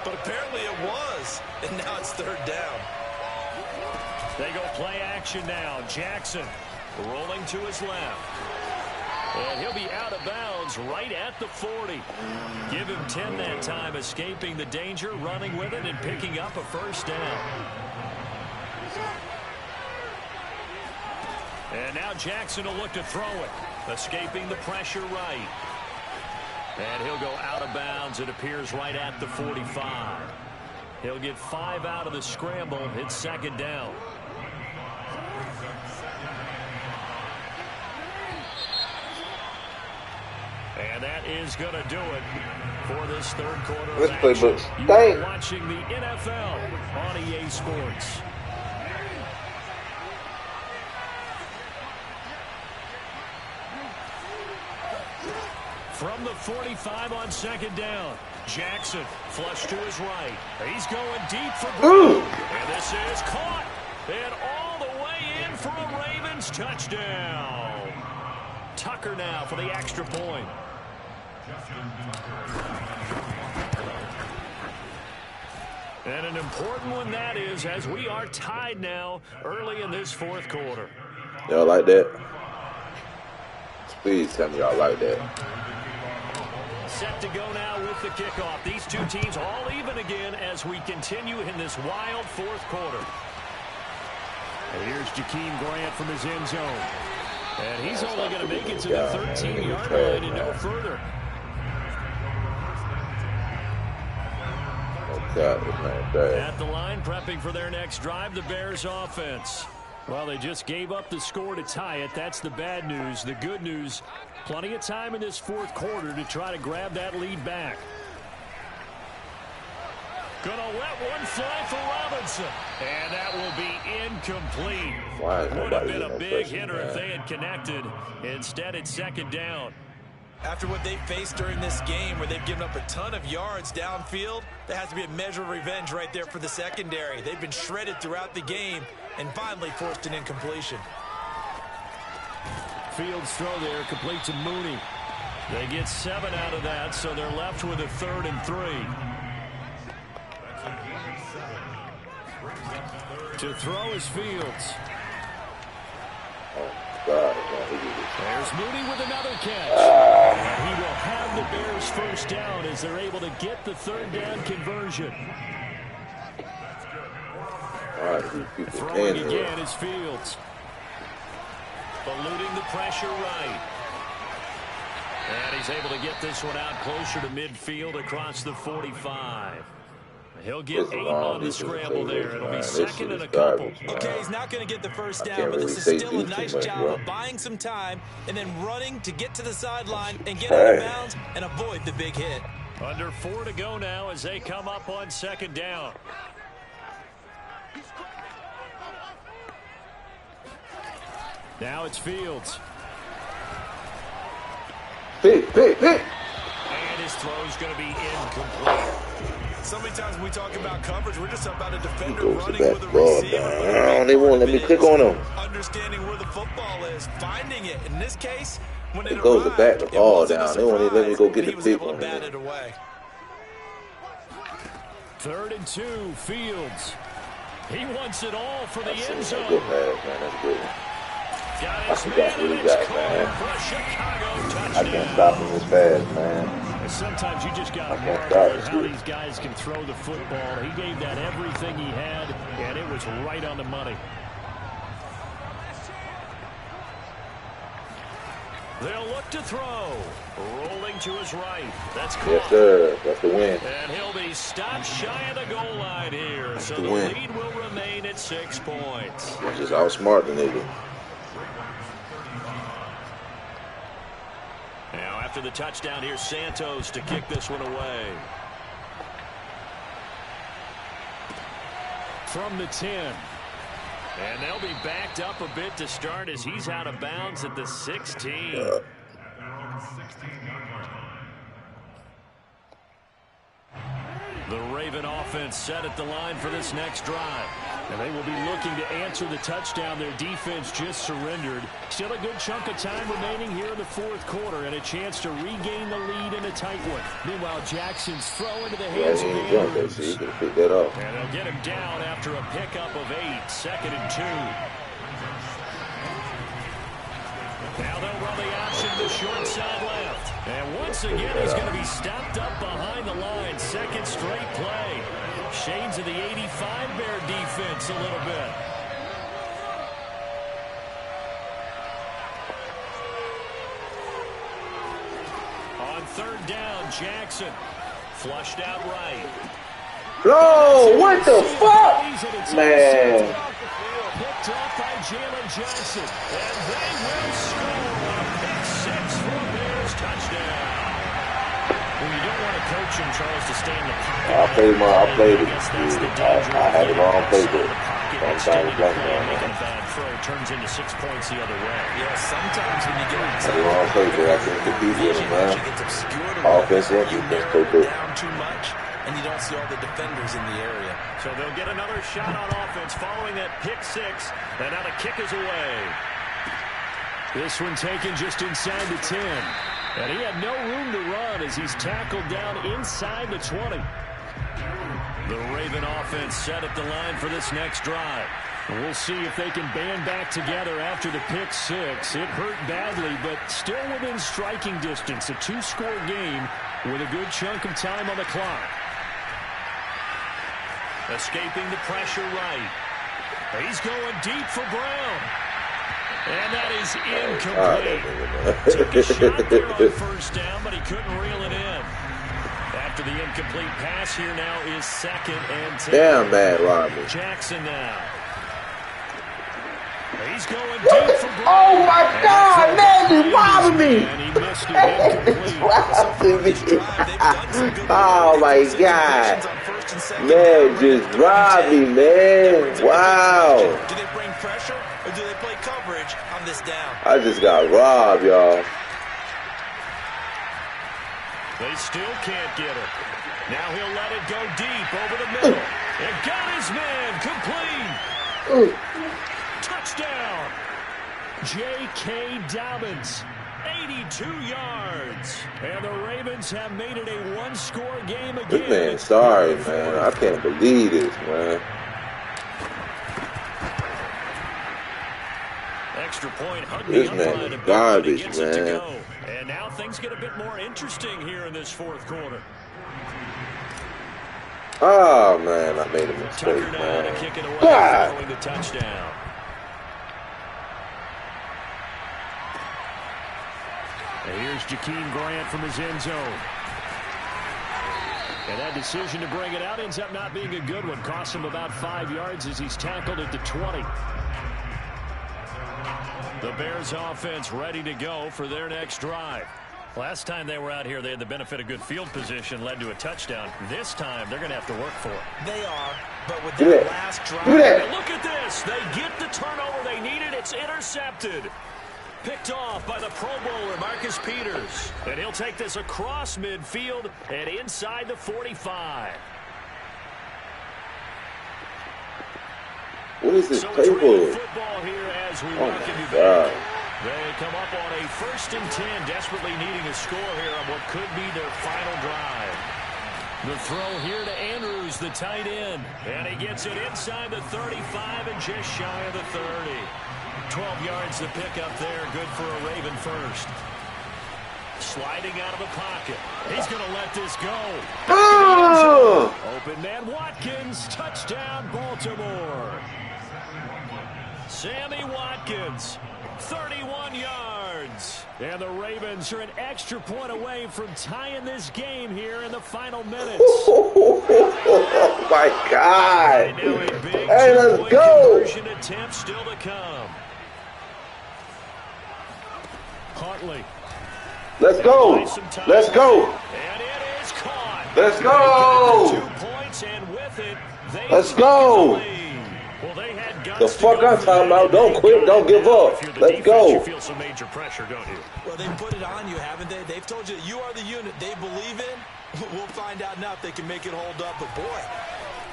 But apparently it was, and now it's third down. They go play action now. Jackson rolling to his left. And he'll be out of bounds right at the 40. Give him 10 that time, escaping the danger, running with it, and picking up a first down. And now Jackson will look to throw it, escaping the pressure right. And he'll go out of bounds, it appears, right at the 45. He'll get 5 out of the scramble. It's second down. And that is going to do it for this third quarter of action. You are watching the NFL on EA Sports. From the 45 on second down, Jackson flush to his right. He's going deep for Brown. And this is caught. And all the way in for a Ravens touchdown. Tucker now for the extra point. And an important one that is, as we are tied now early in this fourth quarter. Y'all like that? Please tell me y'all like that. Set to go now with the kickoff. These two teams all even again as we continue in this wild fourth quarter. And here's Jakeem Grant from his end zone. And he's only going to make it to the 13-yard line and no further. At the line, prepping for their next drive, the Bears offense. Well, they just gave up the score to tie it. That's the bad news. The good news, plenty of time in this fourth quarter to try to grab that lead back. Gonna let one fly for Robinson. And that will be incomplete. Would have been a big hitter if they had connected. Instead, it's second down. After what they faced during this game where they've given up a ton of yards downfield, there has to be a measure of revenge right there for the secondary. They've been shredded throughout the game and finally forced an incompletion. Fields throw there, complete to Mooney. They get 7 out of that, so they're left with a 3rd and 3. To throw is Fields. There's Mooney with another catch. He will have the Bears first down as they're able to get the 3rd down conversion. Throwing again is Fields. Eluding the pressure right. And he's able to get this one out closer to midfield across the 45. He'll get 8 on the scramble there. It'll be 2nd and a couple. Okay, he's not going to get the first down, but this is still a nice job of buying some time and then running to get to the sideline and get out of bounds and avoid the big hit. Under 4 to go now as they come up on 2nd down. Now it's Fields. Pick. And his throw's going to be incomplete. So many times when we talk about coverage, we're just about a defender running with a receiver. Down. They won't let me click on him. Understanding where the football is, finding it. In this case, when it goes arrived, to back the ball down. They won't even let me go get the pick on it. it. 3rd and 2, Fields. He wants it all for the end zone. Good pass, man. That's good. Got his man, and it's caught for a Chicago touchdown. I can't stop him this fast, man. Sometimes you just got to marvel at how these guys can throw the football. He gave that everything he had, and it was right on the money. They'll look to throw. Rolling to his right. That's caught. Yes, sir. That's the win. And he'll be stopped shy of the goal line here. So the lead will remain at 6 points. Just outsmart the nigga. Now after the touchdown, here's Santos to kick this one away. From the 10. And they'll be backed up a bit to start as he's out of bounds at the 16. The Raven offense set at the line for this next drive. And they will be looking to answer the touchdown their defense just surrendered. Still a good chunk of time remaining here in the fourth quarter and a chance to regain the lead in a tight one. Meanwhile, Jackson's throw into the hands of Andrews. He can pick that up. And they'll get him down after a pickup of 8, 2nd and 2. Now they'll run the option to the short side left. And once again, he's going to be stopped up behind the line. Second straight play. Shades of the 85 Bear defense a little bit. On third down, Jackson. Flushed out right. No, what the fuck? Man. Picked off by Jalen Johnson. And they will score on a pick 6 for a Bears touchdown. Well, you don't want to coach him, Charles, to stay in the pocket. I played it. I had the wrong playbook. Making a bad throw turns into 6 points the other way. Yeah, sometimes when you get outside, the wrong playbook. I can't compete with him, man. Offense and defense playbook. Down too much, and you don't see all the defenders in the area. So they'll get another shot on offense following that pick 6. And now the kick is away. This one taken just inside the 10. And he had no room to run as he's tackled down inside the 20. The Raven offense set at the line for this next drive. We'll see if they can band back together after the pick 6. It hurt badly, but still within striking distance. A 2-score game with a good chunk of time on the clock. Escaping the pressure right. He's going deep for Brown. And that is incomplete. Took a shot there on first down, but he couldn't reel it in. After the incomplete pass, here now is 2nd and 10. Damn bad, Rodney. Jackson now. He's going deep for Brown. Oh my God, man, you robbed me. And he missed it incomplete. Oh my God. Man, just robbed me, man. Wow. Do they bring pressure or do they play coverage on this down? I just got robbed, y'all. They still can't get it. Now he'll let it go deep over the middle. And got his man complete. Touchdown. J.K. Dobbins. 82 yards. And the Ravens have made it a 1-score game again. This man, sorry, man. I can't believe this, man. Extra point. This man is garbage, man. And now things get a bit more interesting here in this fourth quarter. Oh, man, I made a mistake, man. To kick it away following the touchdown. And here's Jakeem Grant from his end zone. And that decision to bring it out ends up not being a good one. Costs him about 5 yards as he's tackled at the 20. The Bears offense ready to go for their next drive. Last time they were out here, they had the benefit of good field position, led to a touchdown. This time, they're going to have to work for it. They are, but with their last drive... Look at this. They get the turnover they needed. It's intercepted. Picked off by the Pro Bowler, Marcus Peters. And he'll take this across midfield and inside the 45. What is this table? Football here as we welcome you back. They come up on a 1st and 10, desperately needing a score here on what could be their final drive. The throw here to Andrews, the tight end. And he gets it inside the 35 and just shy of the 30. 12 yards to pick up there. Good for a Raven first. Sliding out of the pocket. He's going to let this go. Oh! Open man Watkins. Touchdown, Baltimore. Sammy Watkins, 31 yards. And the Ravens are an extra point away from tying this game here in the final minutes. Oh, my God. And now a big Hey, let's go. conversion attempt still to come. Huntley. Let's go. Let's go. And it is caught. Let's go. 2 points, and with it, they Let's go. Well, they had guts The fuck I'm talking about. Don't quit. Don't give up. Let's go. You feel some major pressure, don't you? Well, they put it on you, haven't they? They've told you you are the unit they believe in. We'll find out now if they can make it hold up. But, boy,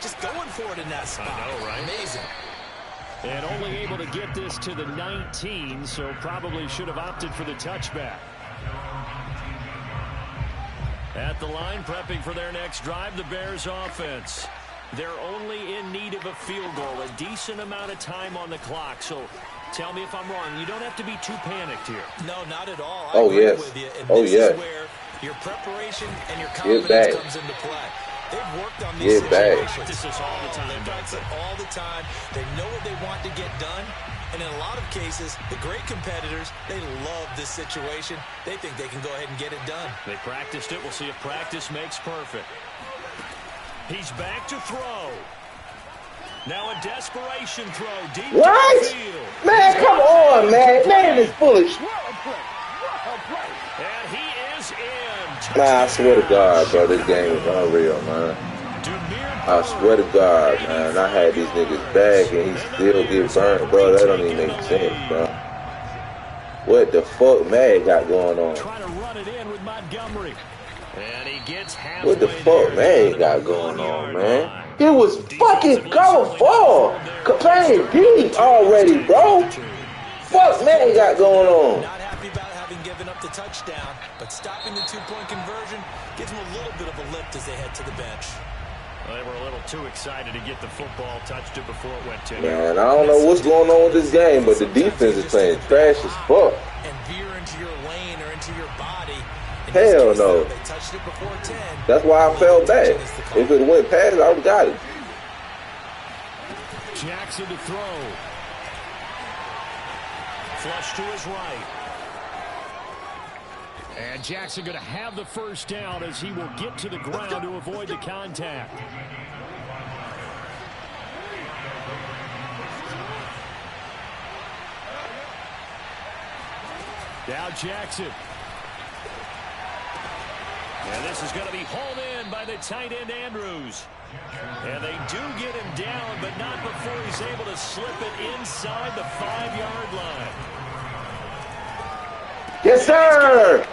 just going for it in that spot. I know, right? Amazing. And only able to get this to the 19, so probably should have opted for the touchback. At the line, prepping for their next drive, the Bears offense. They're only in need of a field goal, a decent amount of time on the clock. So tell me if I'm wrong. You don't have to be too panicked here. No, not at all. Oh, agree yes. with you. And Oh, this yes. is where your preparation and your Get confidence back. comes into play. They've worked on these Get back. situations. Practice this all the time, They practice it all the time. They know what they want to get done. And in a lot of cases, the great competitors, they love this situation. They think they can go ahead and get it done. They practiced it. We'll see if practice makes perfect. He's back to throw. Now a desperation throw deep What? down the field. Man, come on, man. Man, it's foolish. And he is in. Nah, I swear to God, bro, this game is unreal, man. I swear to God, man, I had these niggas back and he still get burnt, bro. That don't even make sense, bro. What the fuck Mag got going on? Trying to run it in with Montgomery. And he gets halfway. What the fuck Mag got going on, man? It was fucking cover 4. Playing deep already, bro. Fuck Mag got going on. Not happy about having given up the touchdown, but stopping the 2-point conversion gives them a little bit of a lift as they head to the bench. Well, they were a little too excited to get the football, touched it before it went to him. Man, I don't know what's going on with this game, but the defense is playing trash as fuck. And veer into your lane or into your body. In Hell this case, no. They touched it before 10. That's why I fell back. If it went past, I would have got it. Jackson to throw. Flush to his right. And Jackson going to have the first down as he will get to the ground to avoid the contact. Now Jackson. And this is going to be hauled in by the tight end Andrews. And they do get him down, but not before he's able to slip it inside the 5-yard line. Yes, sir.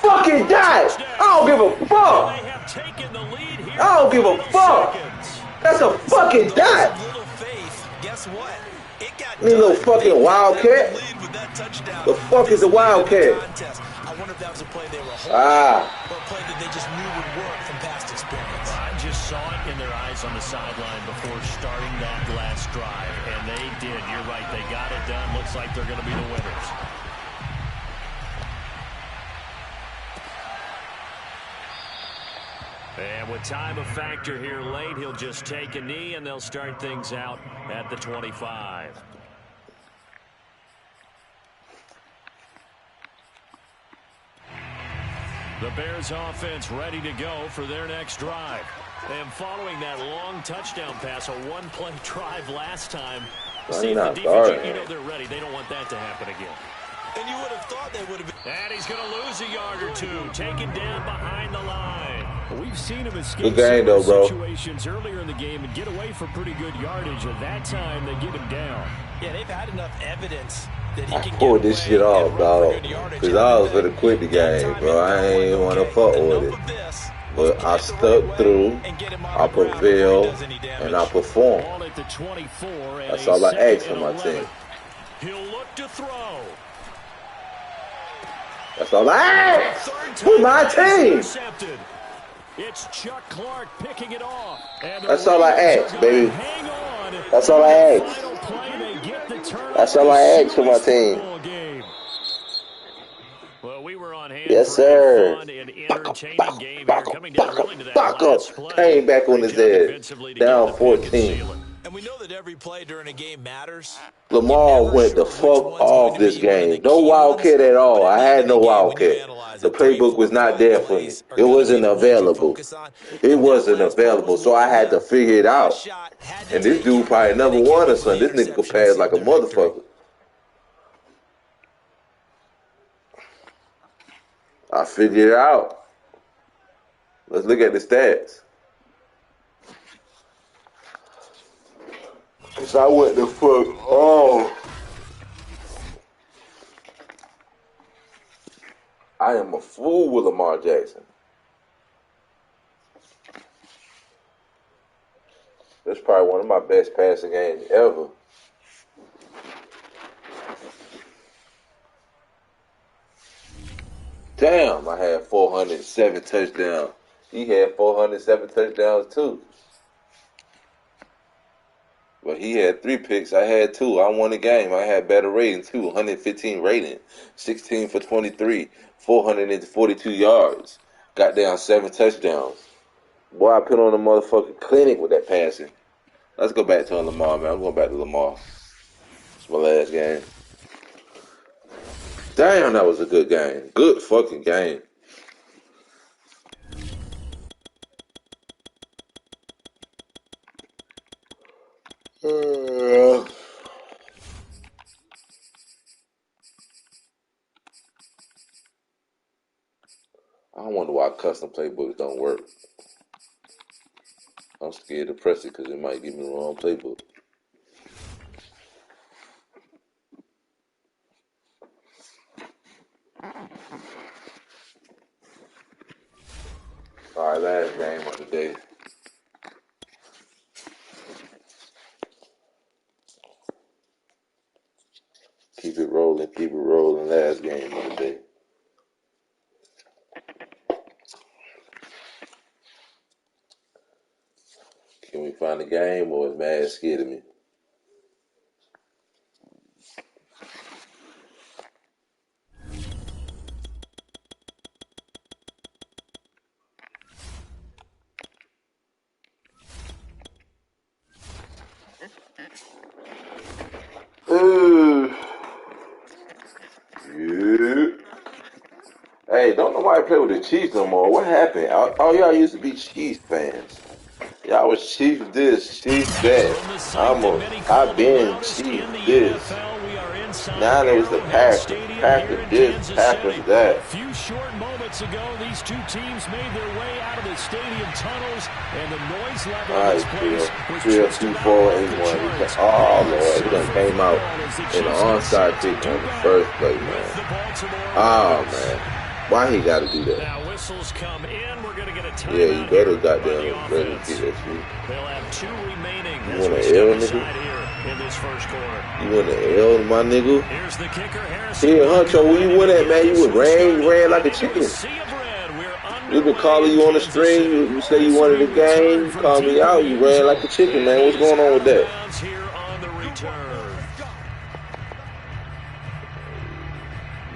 Fucking die. I don't give a fuck. They have taken the lead here. I don't give a fuck. That's a fucking dot. Little faith. Guess what? It got You little done. fucking They Wildcat. got the lead with that touchdown. The fuck is a Wildcat? Contest. I wonder if that was a play they were holding or a play that they just knew would work from past experience. I just saw it in their eyes on the sideline before starting that last drive, and they did. You're right. They got it done. Looks like they're going to be the winners. And with time a factor here late, he'll just take a knee, and they'll start things out at the 25. The Bears offense ready to go for their next drive. And following that long touchdown pass, a one-play drive last time. See if the defense, you know they're ready. They don't want that to happen again. And you would have thought they would have been. And he's going to lose a yard or two, taken down behind the line. We've seen him escape Good game, though, bro. situations earlier in the game and get away for pretty good yardage. At that time, they get him down. Yeah, they've had enough evidence that he I can pulled get this away shit and off, run dog. for good yardage. Because I was going to quit the game, bro. I ain't want to fuck with it. But I stuck through, I prevailed, and I performed. Ball at the 24. And That's all I second ask from and my 11. team. He'll look to throw. That's all I ask with my team. Intercepted. It's Chuck Clark picking it off. And That's all I Ravens ask, are baby. gonna hang on. That's all I ask. Final play, they get the turnover That's all I ask for my to team. seal this ball game. Well, we were on hand Yes, for sir. a fun and entertaining game here. Coming down really to that last play. Came back on Great his job head. defensively to Down get the pick and 14. seal it. And we know that every play during a game matters. Lamar You're never went the sure which fuck one's going off to this be one of the game. No key ones, Wildcat at all. but at I the end had of the no game, when you Wildcat. analyze The it, 3, playbook 4, was not 5 there for me. plays are It going to wasn't be the ones you available. focus on. It And that wasn't last play was available, so one I of had to them. figure it The out. last shot had to And this take dude it, probably and never they came won up or with the something. This nigga could interception, pass seal like a their victory. motherfucker. I figured it out. Let's look at the stats. So I went the fuck off. I am a fool with Lamar Jackson. That's probably one of my best passing games ever. Damn, I had 407 touchdowns. He had 407 touchdowns too. But he had 3 picks. I had 2. I won the game. I had better rating too. 115 rating. 16 for 23. 442 yards. Got down 7 touchdowns. Boy, I put on a motherfucking clinic with that passing. Let's go back to Lamar, man. I'm going back to Lamar. It's my last game. Damn, that was a good game. Good fucking game. I wonder why custom playbooks don't work. I'm scared to press it because it might give me the wrong playbook. All right, last game of the day. Keep it rolling, last game of the day. Can we find a game or is Mad scared of me? Yeah. Hey, don't nobody play with the Chiefs no more. What happened? All y'all used to be Chiefs fans. Y'all was Chiefs this, Chiefs that. I've been Chiefs this. Now there was the Packers this, Packers that. A few short moments ago, these two teams made their way out of the stadium tunnels, and the noise level All in right, this place was 3, just 2, about 4, off 8, the 1. charts. Oh, Lord. He done came out in the onside kick on the first play, man. Oh, man. Why he got to do that? Now whistles come in. We're going to get a timeout. Yeah, you better by the goddamn let him offense. get that shit. They'll have 2 remaining You as want we an step L, inside nigga? here in this first quarter. You want an L, my nigga? Here's the kicker, Harrison. Here, Huncho, where you went at, man? You ran like a chicken. We've been calling you on the string. You say you wanted a game. You called me out. You ran like a chicken, man. What's going on with that?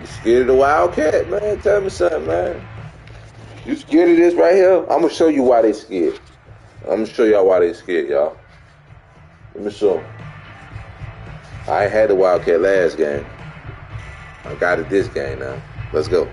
You scared of the Wildcat, man? Tell me something, man. You scared of this right here? I'm gonna show you why they scared. I'm gonna show y'all why they scared, y'all. Let me show 'em. I ain't had the Wildcat last game. I got it this game now. Let's go.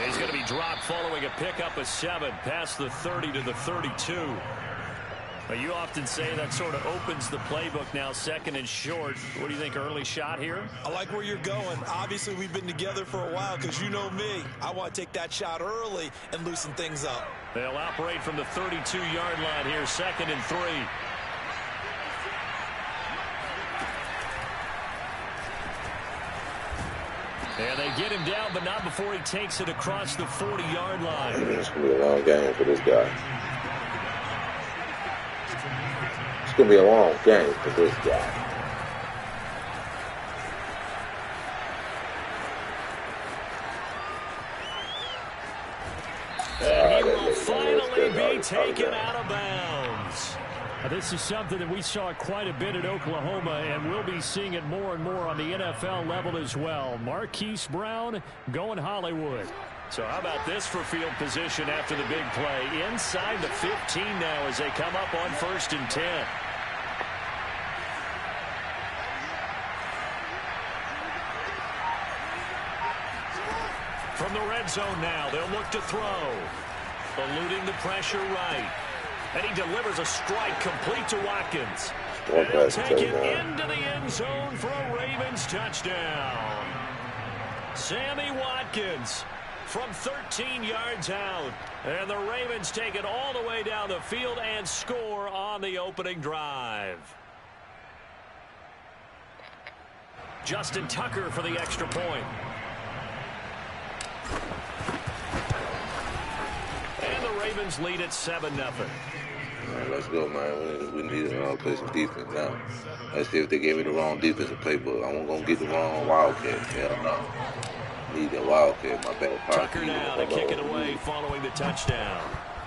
He's going to be dropped following a pickup of 7 past the 30 to the 32. But you often say that sort of opens the playbook now, 2nd and short. What do you think, early shot here? I like where you're going. Obviously, we've been together for a while because you know me. I want to take that shot early and loosen things up. They'll operate from the 32-yard line here, 2nd and 3. And they get him down, but not before he takes it across the 40-yard line. It's going to be a long game for this guy. It's going to be a long game for this guy. finally be taken out of bounds. This is something that we saw quite a bit at Oklahoma, and we'll be seeing it more and more on the NFL level as well. Marquise Brown going Hollywood. So how about this for field position after the big play? Inside the 15 now as they come up on 1st and 10. From the red zone now, they'll look to throw. Eluding the pressure right. And he delivers a strike complete to Watkins. And he'll take it into the end zone for a Ravens touchdown. Sammy Watkins from 13 yards out. And the Ravens take it all the way down the field and score on the opening drive. Justin Tucker for the extra point. And the Ravens lead at 7-0. All right, let's go, man. We need to play some defense now. Let's see if they gave me the wrong defensive playbook. I'm going to get the wrong Wildcat. Hell no. Need that Wildcat. My bad. Tucker now to kick it away following the touchdown.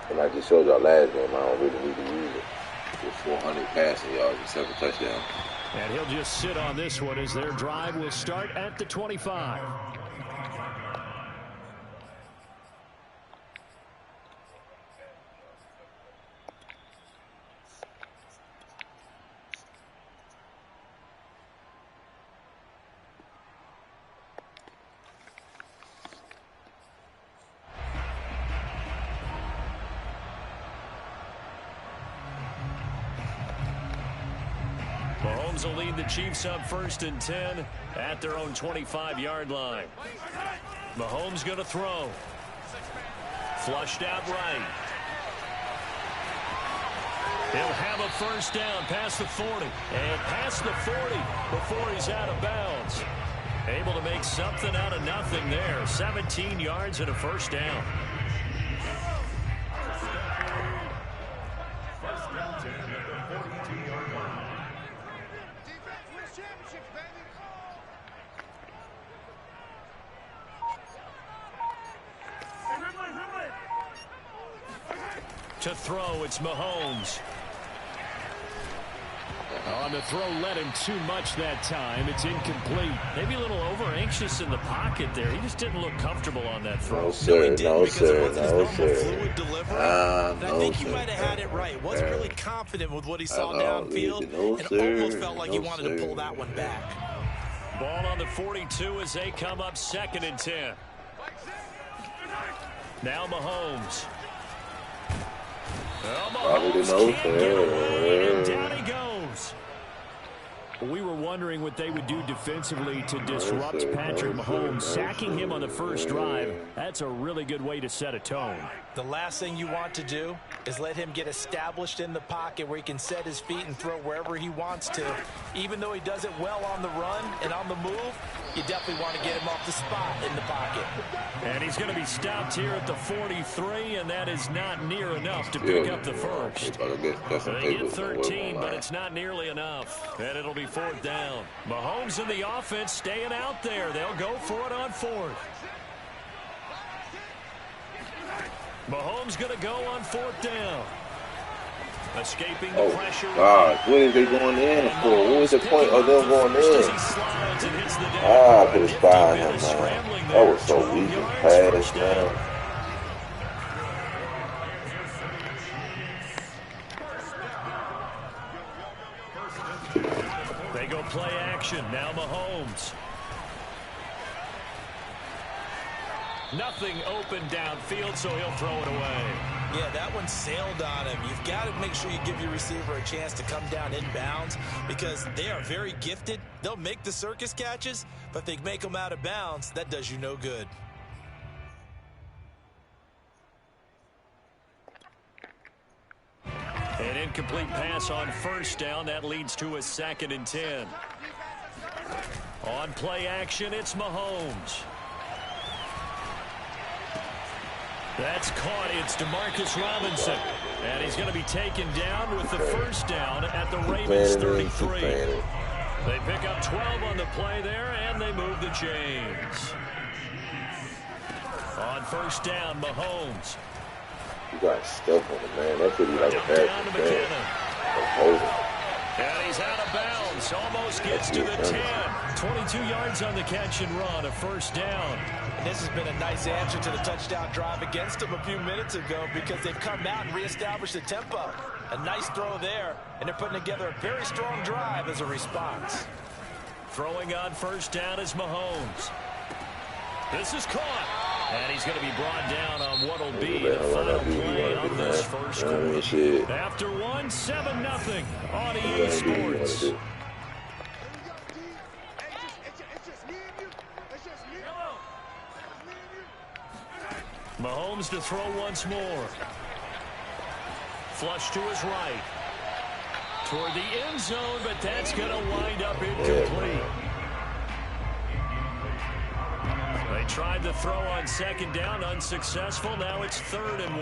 And I just showed y'all last game. I don't really need to use it. With 400 passing yards and 7 touchdowns. And he'll just sit on this one as their drive will start at the 25. Mahomes will lead the Chiefs up 1st and 10 at their own 25-yard line. Mahomes going to throw. Flushed out right. He'll have a first down past the 40. And past the 40 before he's out of bounds. Able to make something out of nothing there. 17 yards and a first down. To throw, it's Mahomes. On the throw, led him too much that time. It's incomplete. Maybe a little over-anxious in the pocket there. He just didn't look comfortable on that throw. No, sir. No, sir. No, sir. I think he might have had it right. Wasn't really confident with what he saw downfield. And almost felt like he wanted to pull that one back. Ball on the 42 as they come up 2nd and 10. Now Mahomes. Probably no, sir. Down he goes. We were wondering what they would do defensively to disrupt Patrick Mahomes. Sacking him on the first drive, that's a really good way to set a tone. The last thing you want to do is let him get established in the pocket where he can set his feet and throw wherever he wants to. Even though he does it well on the run and on the move, you definitely want to get him off the spot in the pocket. And he's going to be stopped here at the 43, and that is not near enough to pick up the first. They get 13, but it's not nearly enough. And it'll be 4th down. Mahomes and the offense staying out there. They'll go for it on 4th. Mahomes going to go on 4th down. Escaping the pressure. God, what is they going in for? What was the point of them going in? I could have spied him, man. That was so weak and pass, man. They go play action. Now Mahomes. Nothing open downfield, so he'll throw it away. Yeah, that one sailed on him. You've got to make sure you give your receiver a chance to come down inbounds because they are very gifted. They'll make the circus catches, but if they make them out of bounds, that does you no good. An incomplete pass on first down. That leads to a 2nd and 10. On play action, it's Mahomes. That's caught. It's DeMarcus Robinson. And he's going to be taken down with the first down at the Ravens 33. They pick up 12 on the play there, and they move the chains. On first down, Mahomes. You got stuck on the man. That could be like a bad thing. And he's out of bounds. Almost gets to the 10. 22 yards on the catch and run. A first down. And this has been a nice answer to the touchdown drive against them a few minutes ago because they've come out and reestablished the tempo. A nice throw there, and they're putting together a very strong drive as a response. Throwing on first down is Mahomes. This is caught. And he's going to be brought down on what will be the final play of this first quarter. After 7-0 on EA Sports. Mahomes to throw once more. Flush to his right. Toward the end zone, but that's going to wind up incomplete. They tried to throw on second down, unsuccessful. Now it's 3rd and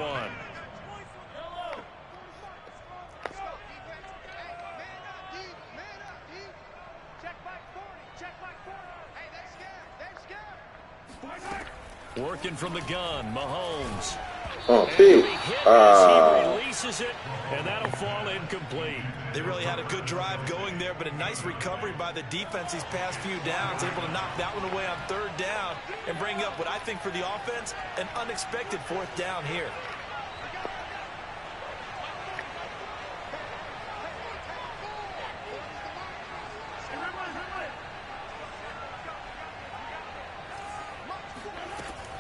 1. Working from the gun, Mahomes. Oh, He releases it, and that'll fall incomplete. They really had a good drive going there, but a nice recovery by the defense these past few downs, able to knock that one away on 3rd down and bring up what I think for the offense, an unexpected 4th down here.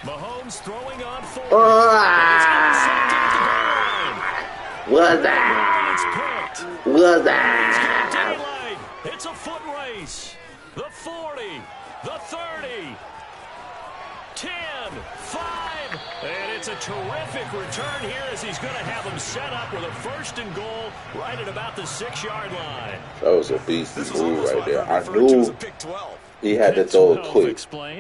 Mahomes throwing on 4th. Was that? Was that? It's a foot race. The 40, the 30, 10, 5, and it's a terrific return here as he's going to have him set up with a 1st and goal right at about the 6-yard line. That was a beastly move right there. I knew he had to throw it quick.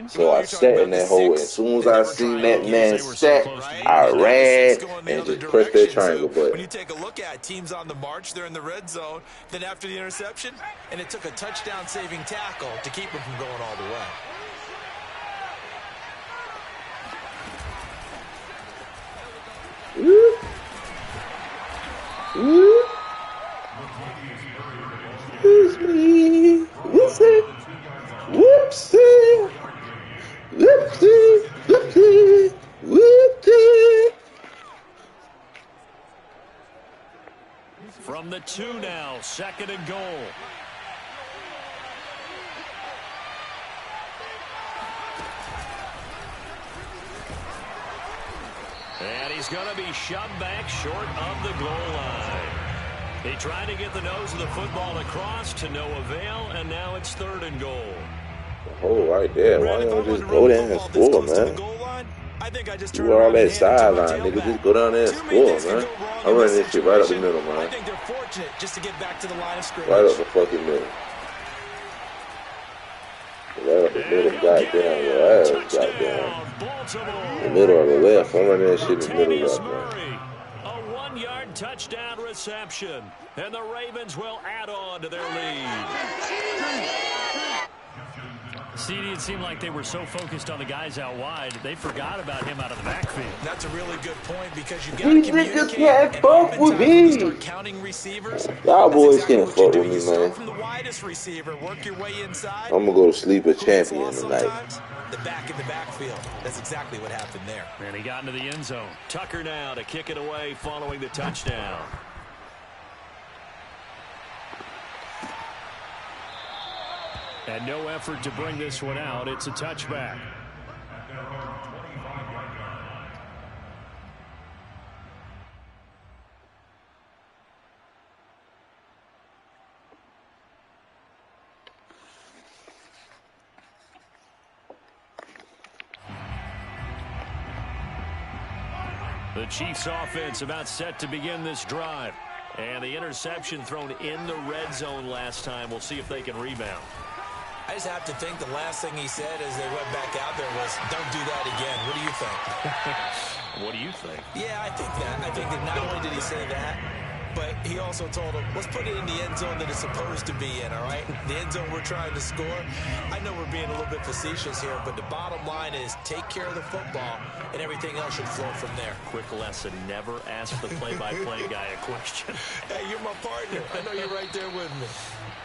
So I sat in that hole. As soon as I seen that man set, I ran and just pressed that triangle button. When you take a look at teams on the march, they're in the red zone. Then after the interception, and it took a touchdown-saving tackle to keep him from going all the way. Whoop. Whoop. Excuse me. Whoopsie. Whoopsie. Whoopsie. Whoopsie. Whoopsie. From the 2 now, 2nd and goal. And he's going to be shoved back short of the goal line. He tried to get the nose of the football across to no avail, and now it's 3rd and goal. Oh, right there. Why don't you just go down and score, man? You all that sideline, nigga. Just go down there and score, man. I'm running this shit right up the middle, man. I think they're fortunate just to get back to the line of scrimmage. Right up the fucking middle. Right up the middle, goddamn. Your ass, goddamn. The middle of the left. I'm running that shit in the middle of that, man. A 1-yard touchdown reception, and the Ravens will add on to their lead. CD, it seemed like they were so focused on the guys out wide, they forgot about him out of the backfield. That's a really good point because you've got to communicate can't fuck with me. Start counting receivers. Y'all boys can't fuck with me, man. From the widest receiver, work your way inside. I'm gonna go to sleep a champion tonight. The back in the backfield. That's exactly what happened there. And he got into the end zone. Tucker now to kick it away following the touchdown. And no effort to bring this one out. It's a touchback. The Chiefs offense about set to begin this drive. And the interception thrown in the red zone last time. We'll see if they can rebound. I just have to think the last thing he said as they went back out there was, don't do that again. What do you think? What do you think? Yeah, I think that. I think that not only did he say that, but he also told him, let's put it in the end zone that it's supposed to be in, all right? The end zone we're trying to score. I know we're being a little bit facetious here, but the bottom line is take care of the football, and everything else should flow from there. Quick lesson, never ask the play-by-play guy a question. Hey, you're my partner. I know you're right there with me.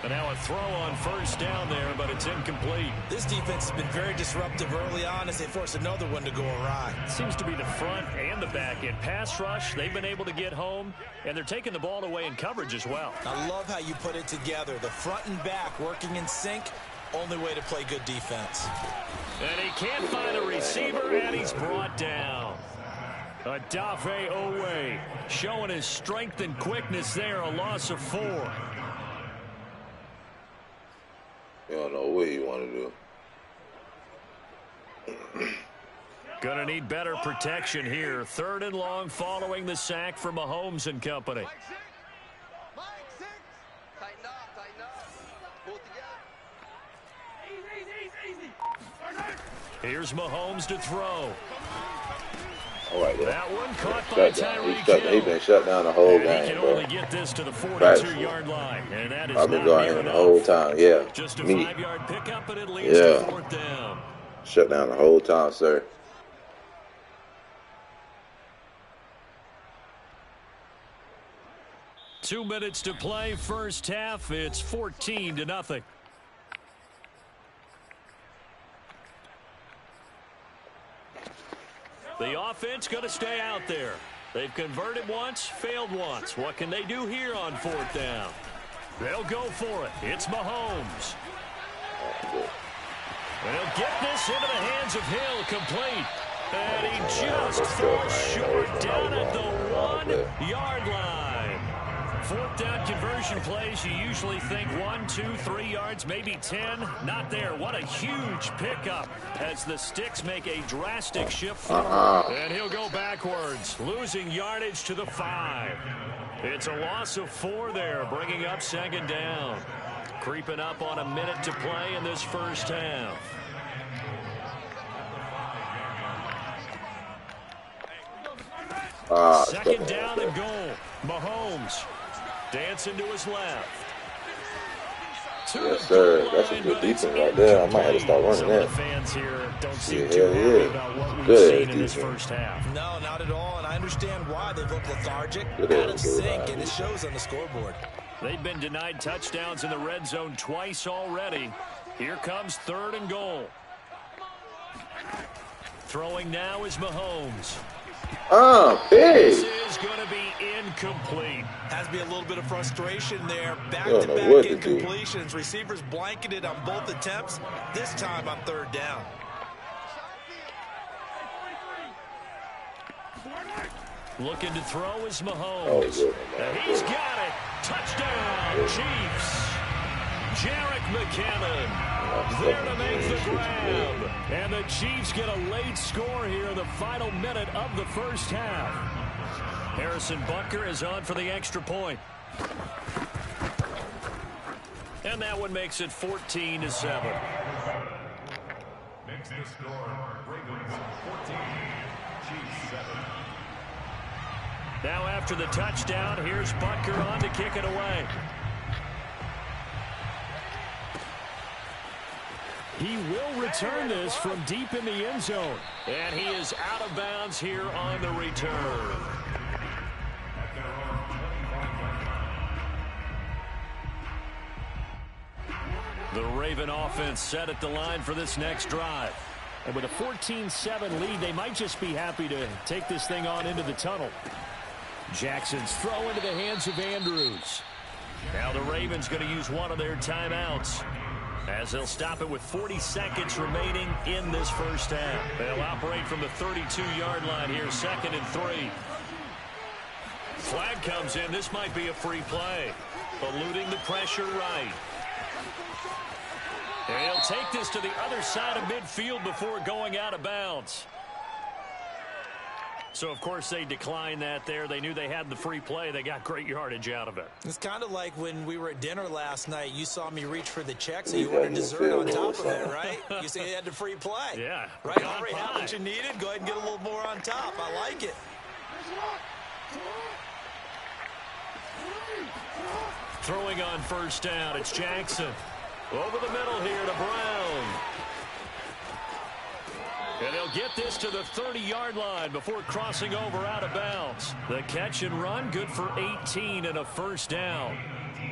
And now a throw on first down there, but it's incomplete. This defense has been very disruptive early on as they force another one to go awry. Seems to be the front and the back end. Pass rush, they've been able to get home, and they're taking the ball away in coverage as well. I love how you put it together. The front and back working in sync, only way to play good defense. And he can't find a receiver, and he's brought down. Adafe Owe showing his strength and quickness there, a loss of 4. You don't know what you want to do. Gonna need better protection here. 3rd and long following the sack for Mahomes and company. Tighten up. Pull together. Here's Mahomes to throw. All right, that one caught by Tyreek Hill. He's been shut down the whole game, He can bro. only get this to the 42-yard line, and that is I've been not going near in the enough. whole time, yeah. Just a Me. 5-yard pickup, and it leads to 4th down. Shut down the whole time, sir. Two minutes to play, first half. It's 14-0. The offense going to stay out there. They've converted once, failed once. What can they do here on 4th down? They'll go for it. It's Mahomes. And he'll get this into the hands of Hill, complete. And he just falls short down at the 1-yard line. 4th down conversion plays, you usually think 1, 2, 3 yards, maybe 10. Not there. What a huge pickup as the sticks make a drastic shift forward. And he'll go backwards, losing yardage to the 5. It's a loss of 4 there, bringing up 2nd down. Creeping up on a minute to play in this first half. Second down and goal. Mahomes dancing to his left. Yes, sir. That's a good defense right there. I might have to start running that. The fans here don't seem too happy about what we've seen in this first half. No, not at all, and I understand why. They've looked lethargic, out of sync, and it shows on the scoreboard. They've been denied touchdowns in the red zone twice already. Here comes 3rd and goal. Throwing now is Mahomes. Big. This is going to be incomplete. Has to be a little bit of frustration there. Back-to-back incompletions. Receivers blanketed on both attempts. This time on 3rd down. Looking to throw is Mahomes. And he's got it. Touchdown, Chiefs. Jerick McKinnon there to make the grab. And the Chiefs get a late score here in the final minute of the first half. Harrison Butker is on for the extra point. And that one makes it 14-7. Makes the score Ravens 14, Chiefs 7. Now after the touchdown, here's Butker on to kick it away. He will return this from deep in the end zone. And he is out of bounds here on the return. The Raven offense set at the line for this next drive. And with a 14-7 lead, they might just be happy to take this thing on into the tunnel. Jackson's throw into the hands of Andrews. Now the Ravens going to use one of their timeouts, as they'll stop it with 40 seconds remaining in this first half. They'll operate from the 32-yard line here, 2nd and 3. Flag comes in. This might be a free play. Eluding the pressure right. And he'll take this to the other side of midfield before going out of bounds. So, of course, they declined that there. They knew they had the free play. They got great yardage out of it. It's kind of like when we were at dinner last night. You saw me reach for the check, so you ordered dessert on top of it, right? You said you had the free play. Yeah. Right? You already had what you needed. Go ahead and get a little more on top. I like it. Throwing on first down, it's Jackson. Over the middle here to Brown. And they'll get this to the 30-yard line before crossing over out of bounds. The catch and run, good for 18 and a first down.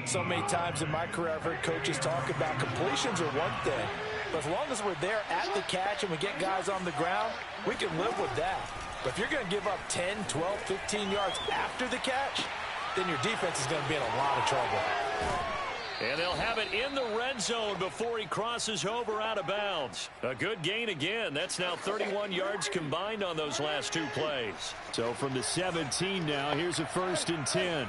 So many times in my career, I've heard coaches talk about completions are one thing. But as long as we're there at the catch and we get guys on the ground, we can live with that. But if you're going to give up 10, 12, 15 yards after the catch, then your defense is going to be in a lot of trouble. And they'll have it in the red zone before he crosses over out of bounds. A good gain again. That's now 31 yards combined on those last two plays. So from the 17 now, here's a 1st and 10.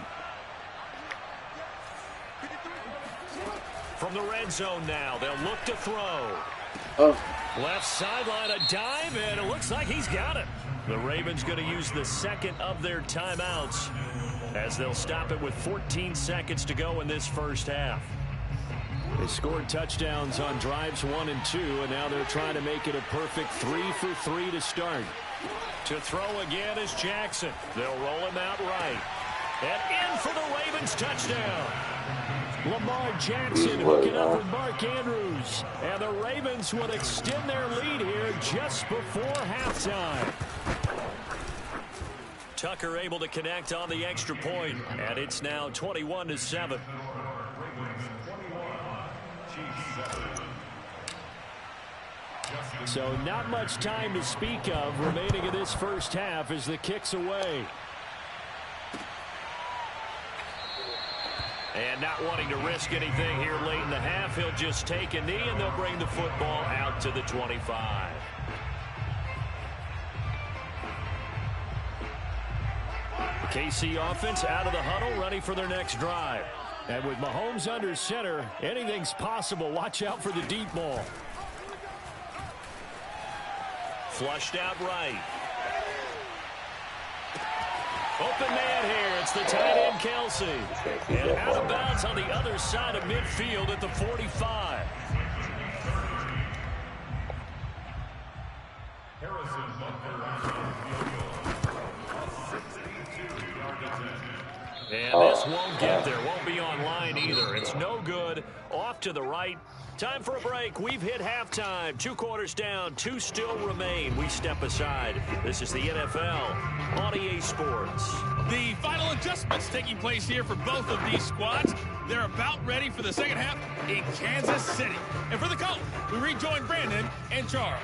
From the red zone now, they'll look to throw. Left sideline, a dive, and it looks like he's got it. The Ravens going to use the second of their timeouts as they'll stop it with 14 seconds to go in this first half. They scored touchdowns on drives 1 and 2, and now they're trying to make it a perfect 3 for 3 to start. To throw again is Jackson. They'll roll him out right. And in for the Ravens touchdown. Lamar Jackson hooking up with Mark Andrews. And the Ravens would extend their lead here just before halftime. Tucker able to connect on the extra point, and it's now 21-7. So not much time to speak of remaining in this first half as the kick's away. And not wanting to risk anything here late in the half, he'll just take a knee and they'll bring the football out to the 25. KC offense out of the huddle, ready for their next drive. And with Mahomes under center, anything's possible. Watch out for the deep ball. Flushed out right. Open man here. It's the tight end, Kelsey. And out of bounds on the other side of midfield at the 45. And this won't get there. Won't be online either. It's no good. Off to the right. Time for a break. We've hit halftime. 2 quarters down. 2 still remain. We step aside. This is the NFL on EA Sports. The final adjustments taking place here for both of these squads. They're about ready for the second half in Kansas City. And for the call, we rejoin Brandon and Charles.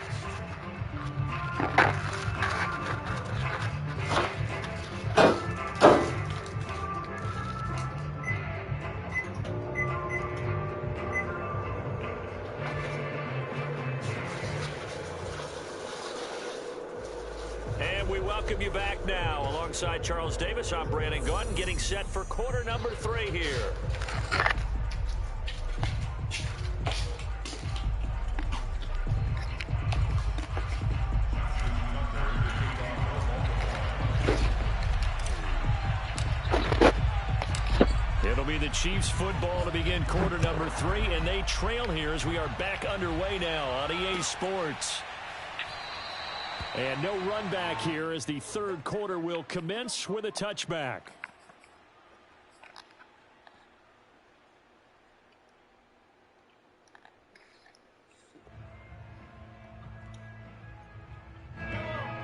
And we welcome you back now. Alongside Charles Davis, I'm Brandon Gunn, getting set for quarter number 3 here. It'll be the Chiefs football to begin quarter number 3, and they trail here as we are back underway now on EA Sports. And no run back here as the third quarter will commence with a touchback.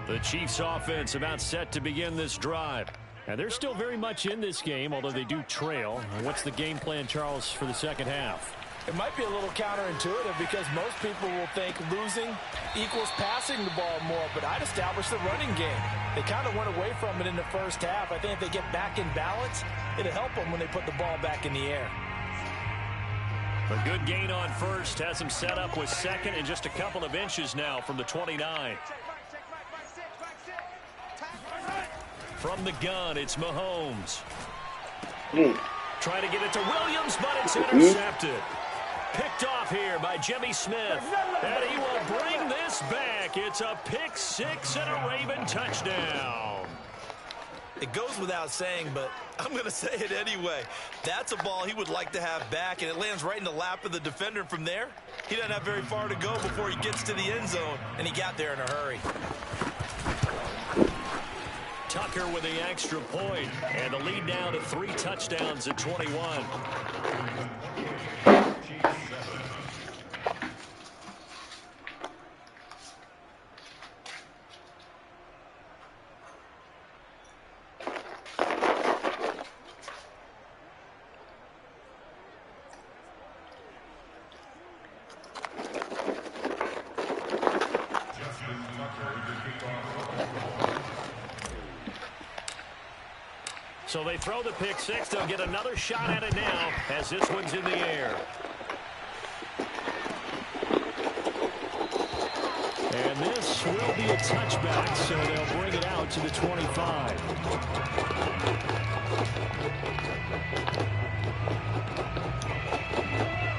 The Chiefs offense about set to begin this drive. And they're still very much in this game, although they do trail. What's the game plan, Charles, for the second half? It might be a little counterintuitive because most people will think losing equals passing the ball more, but I'd establish the running game. They kind of went away from it in the first half. I think if they get back in balance, it'll help them when they put the ball back in the air. A good gain on first has him set up with second and just a couple of inches now from the 29. From the gun, it's Mahomes. Trying to get it to Williams, but it's intercepted. Picked off here by Jimmy Smith. And he will bring this back. It's a pick 6 and a Raven touchdown. It goes without saying, but I'm going to say it anyway. That's a ball he would like to have back, and it lands right in the lap of the defender from there. He doesn't have very far to go before he gets to the end zone, and he got there in a hurry. Tucker with the extra point, and the lead now to 3 touchdowns at 21. So they throw the pick six. They'll get another shot at it now as this one's in the air. And this will be a touchback, so they'll bring it out to the 25.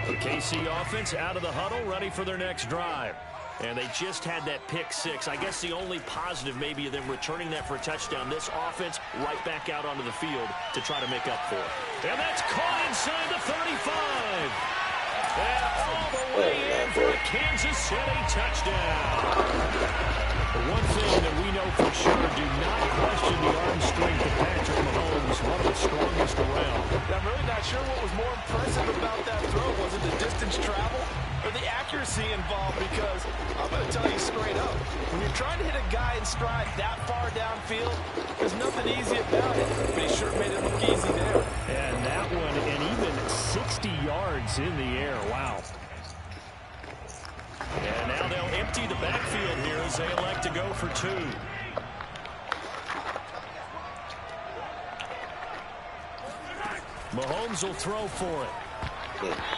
The KC offense out of the huddle, ready for their next drive. And they just had that pick six. I guess the only positive maybe of them returning that for a touchdown. This offense right back out onto the field to try to make up for it. And that's caught inside the 35. And all the way in for a Kansas City touchdown. One thing that we know for sure, do not question the arm strength of Patrick Mahomes, one of the strongest around. I'm really not sure what was more impressive about that throw. Was it the distance travel or the accuracy involved? Because I'm going to tell you straight up, when you're trying to hit a guy in stride that far downfield, there's nothing easy about it. But he sure made it look easy there. And that one, and even 60 yards in the air. Wow. And now they'll empty the backfield here as they elect to go for 2. Mahomes will throw for it.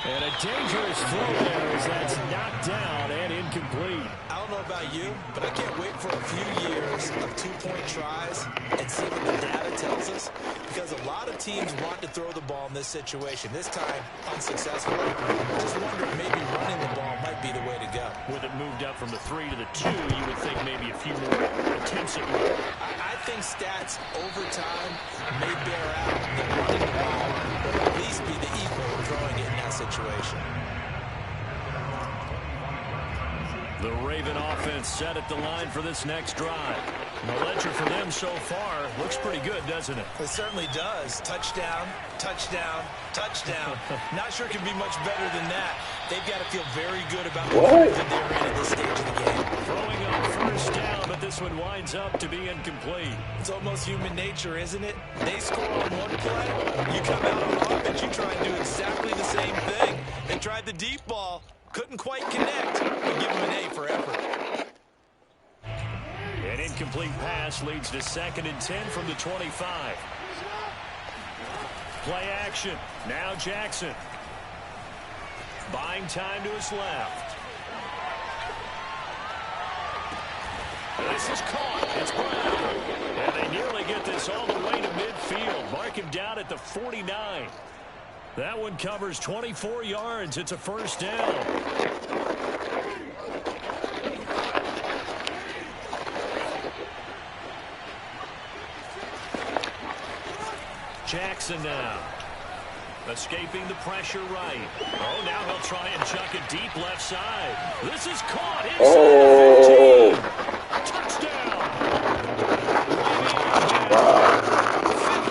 And a dangerous throw there as that's knocked down and incomplete. I don't know about you, but I can't wait for a few years of 2-point tries and see what the data tells us. Because a lot of teams want to throw the ball in this situation. This time, unsuccessfully. I just wonder if maybe running the ball might be the way to go. With it moved up from the 3 to the 2, you would think maybe a few more attempts at running. I think stats over time may bear out that running the ball will at least be the equal of throwing it in that situation. The Raven offense set at the line for this next drive. The ledger for them so far looks pretty good, doesn't it? It certainly does. Touchdown, touchdown, touchdown. Not sure it can be much better than that. They've got to feel very good about the move that they're in at this stage of the game. Throwing on first down, but this one winds up to be incomplete. It's almost human nature, isn't it? They score on one play, you come out on offense, you try and do exactly the same thing. They tried the deep ball, couldn't quite connect, but give them an A for effort. An incomplete pass leads to 2nd and 10 from the 25. Play action. Now Jackson. Buying time to his left. This is caught. It's Brown. And they nearly get this all the way to midfield. Mark him down at the 49. That one covers 24 yards. It's a first down. Jackson now. Escaping the pressure right. Oh, now he'll try and chuck it deep left side. This is caught inside the 15. Touchdown.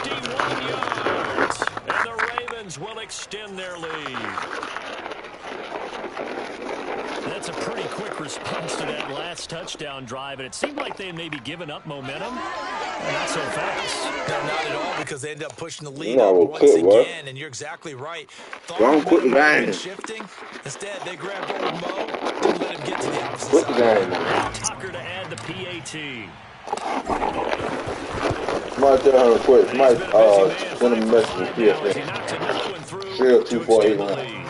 51 yards. And the Ravens will extend their lead. That's a pretty quick response to that last touchdown drive, and it seemed like they had maybe given up momentum. Not so fast. No, not at all, because they end up pushing the lead up once again, and you're exactly right. Don't quit the game. Shifting. Instead, they grabbed old Mo, didn't let him get to the opposite side. Tucker to add the PAT. Somebody tell him to quit. Somebody send him a message with PSN. Share 2481.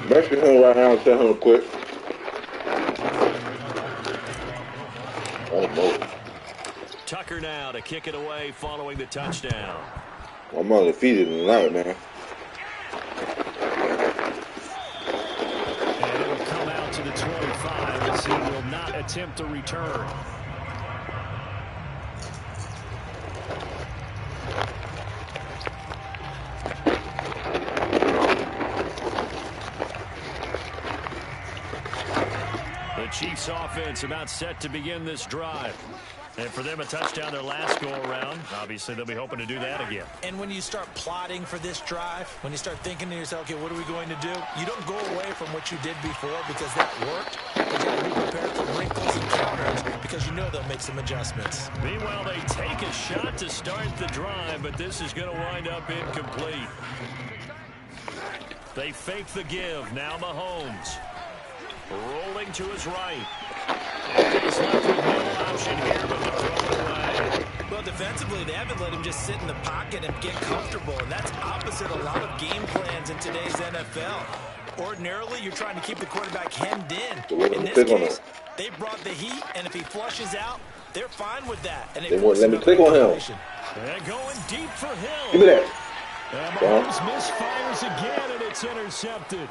Message him right now and tell him to quit. Tucker now to kick it away following the touchdown. I'm undefeated tonight, man. And it'll come out to the 25 as he will not attempt a return. The Chiefs Wildcats offense about set to begin this drive. And for them, a touchdown their last go-around. Obviously, they'll be hoping to do that again. And when you start plotting for this drive, when you start thinking to yourself, okay, what are we going to do? You don't go away from what you did before because that worked. But you got to be prepared for wrinkles and counters because you know they'll make some adjustments. Meanwhile, they take a shot to start the drive, but this is going to wind up incomplete. They fake the give. Now Mahomes. Rolling to his right. He's left with no option here but to throw it away. Well, defensively, they haven't let him just sit in the pocket and get comfortable, and that's opposite a lot of game plans in today's NFL. Ordinarily, you're trying to keep the quarterback hemmed in. In this case, they brought the heat, and if he flushes out, they're fine with that. And they won't let me click on him. And going deep for Hill. Give me that. And Mahomes misfires again, and it's intercepted.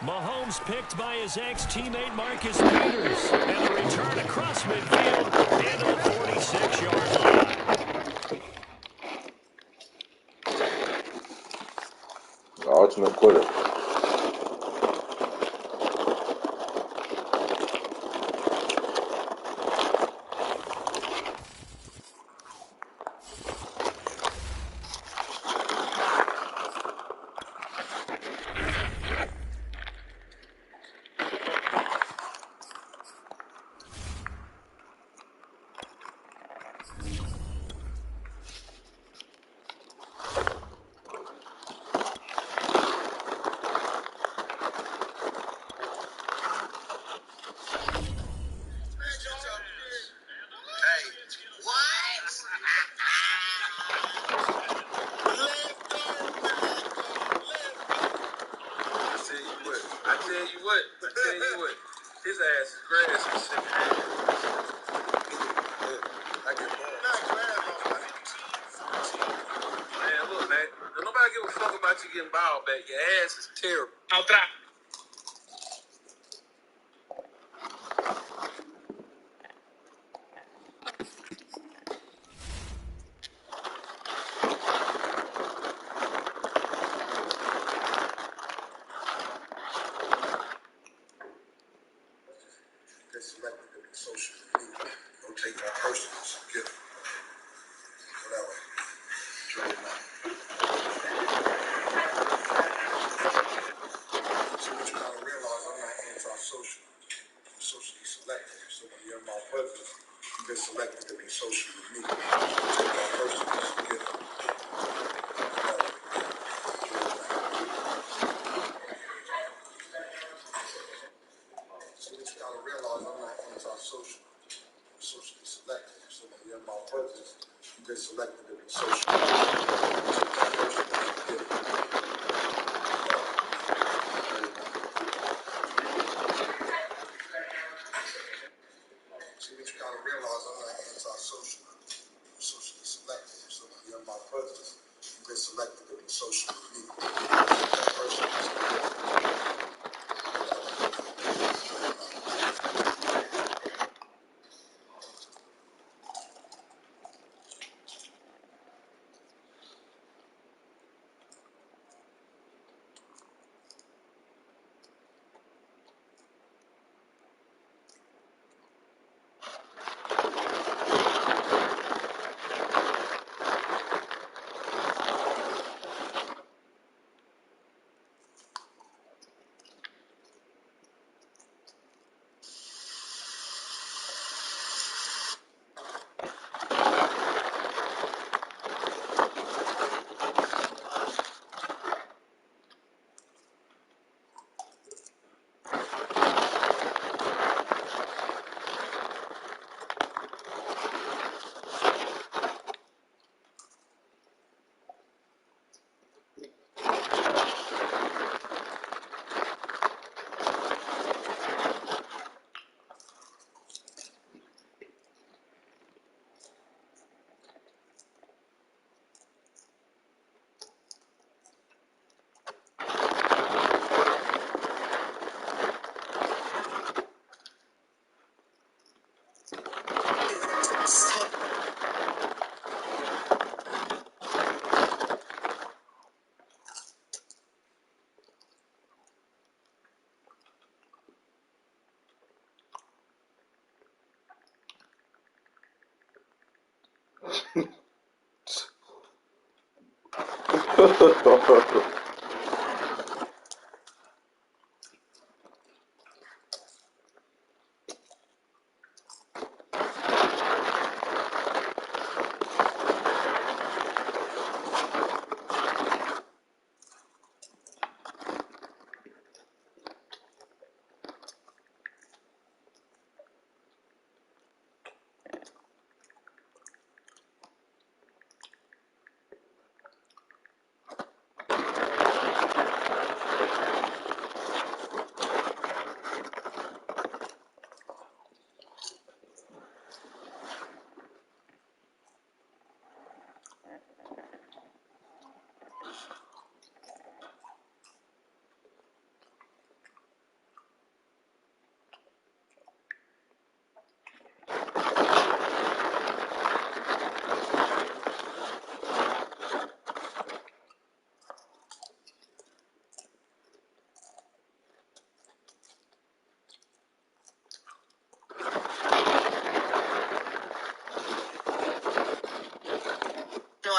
Mahomes picked by his ex-teammate Marcus Peters. And the return across midfield into the 46-yard line. Ultimate quitter. His ass is grass and shit. Man, look, man. Don't nobody give a fuck about you getting ball back. Your ass is terrible. Outra.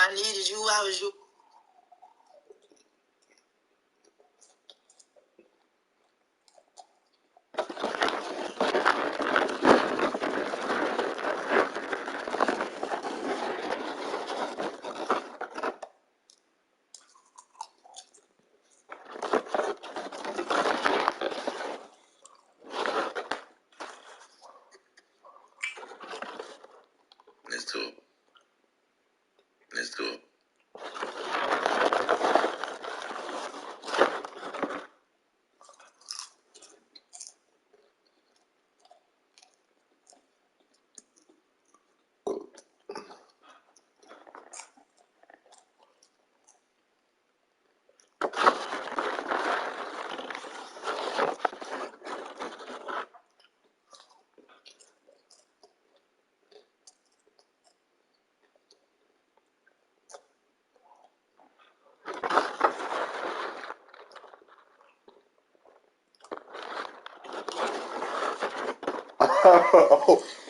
I needed you. I was you. Let's do it. Let's do it. Oh.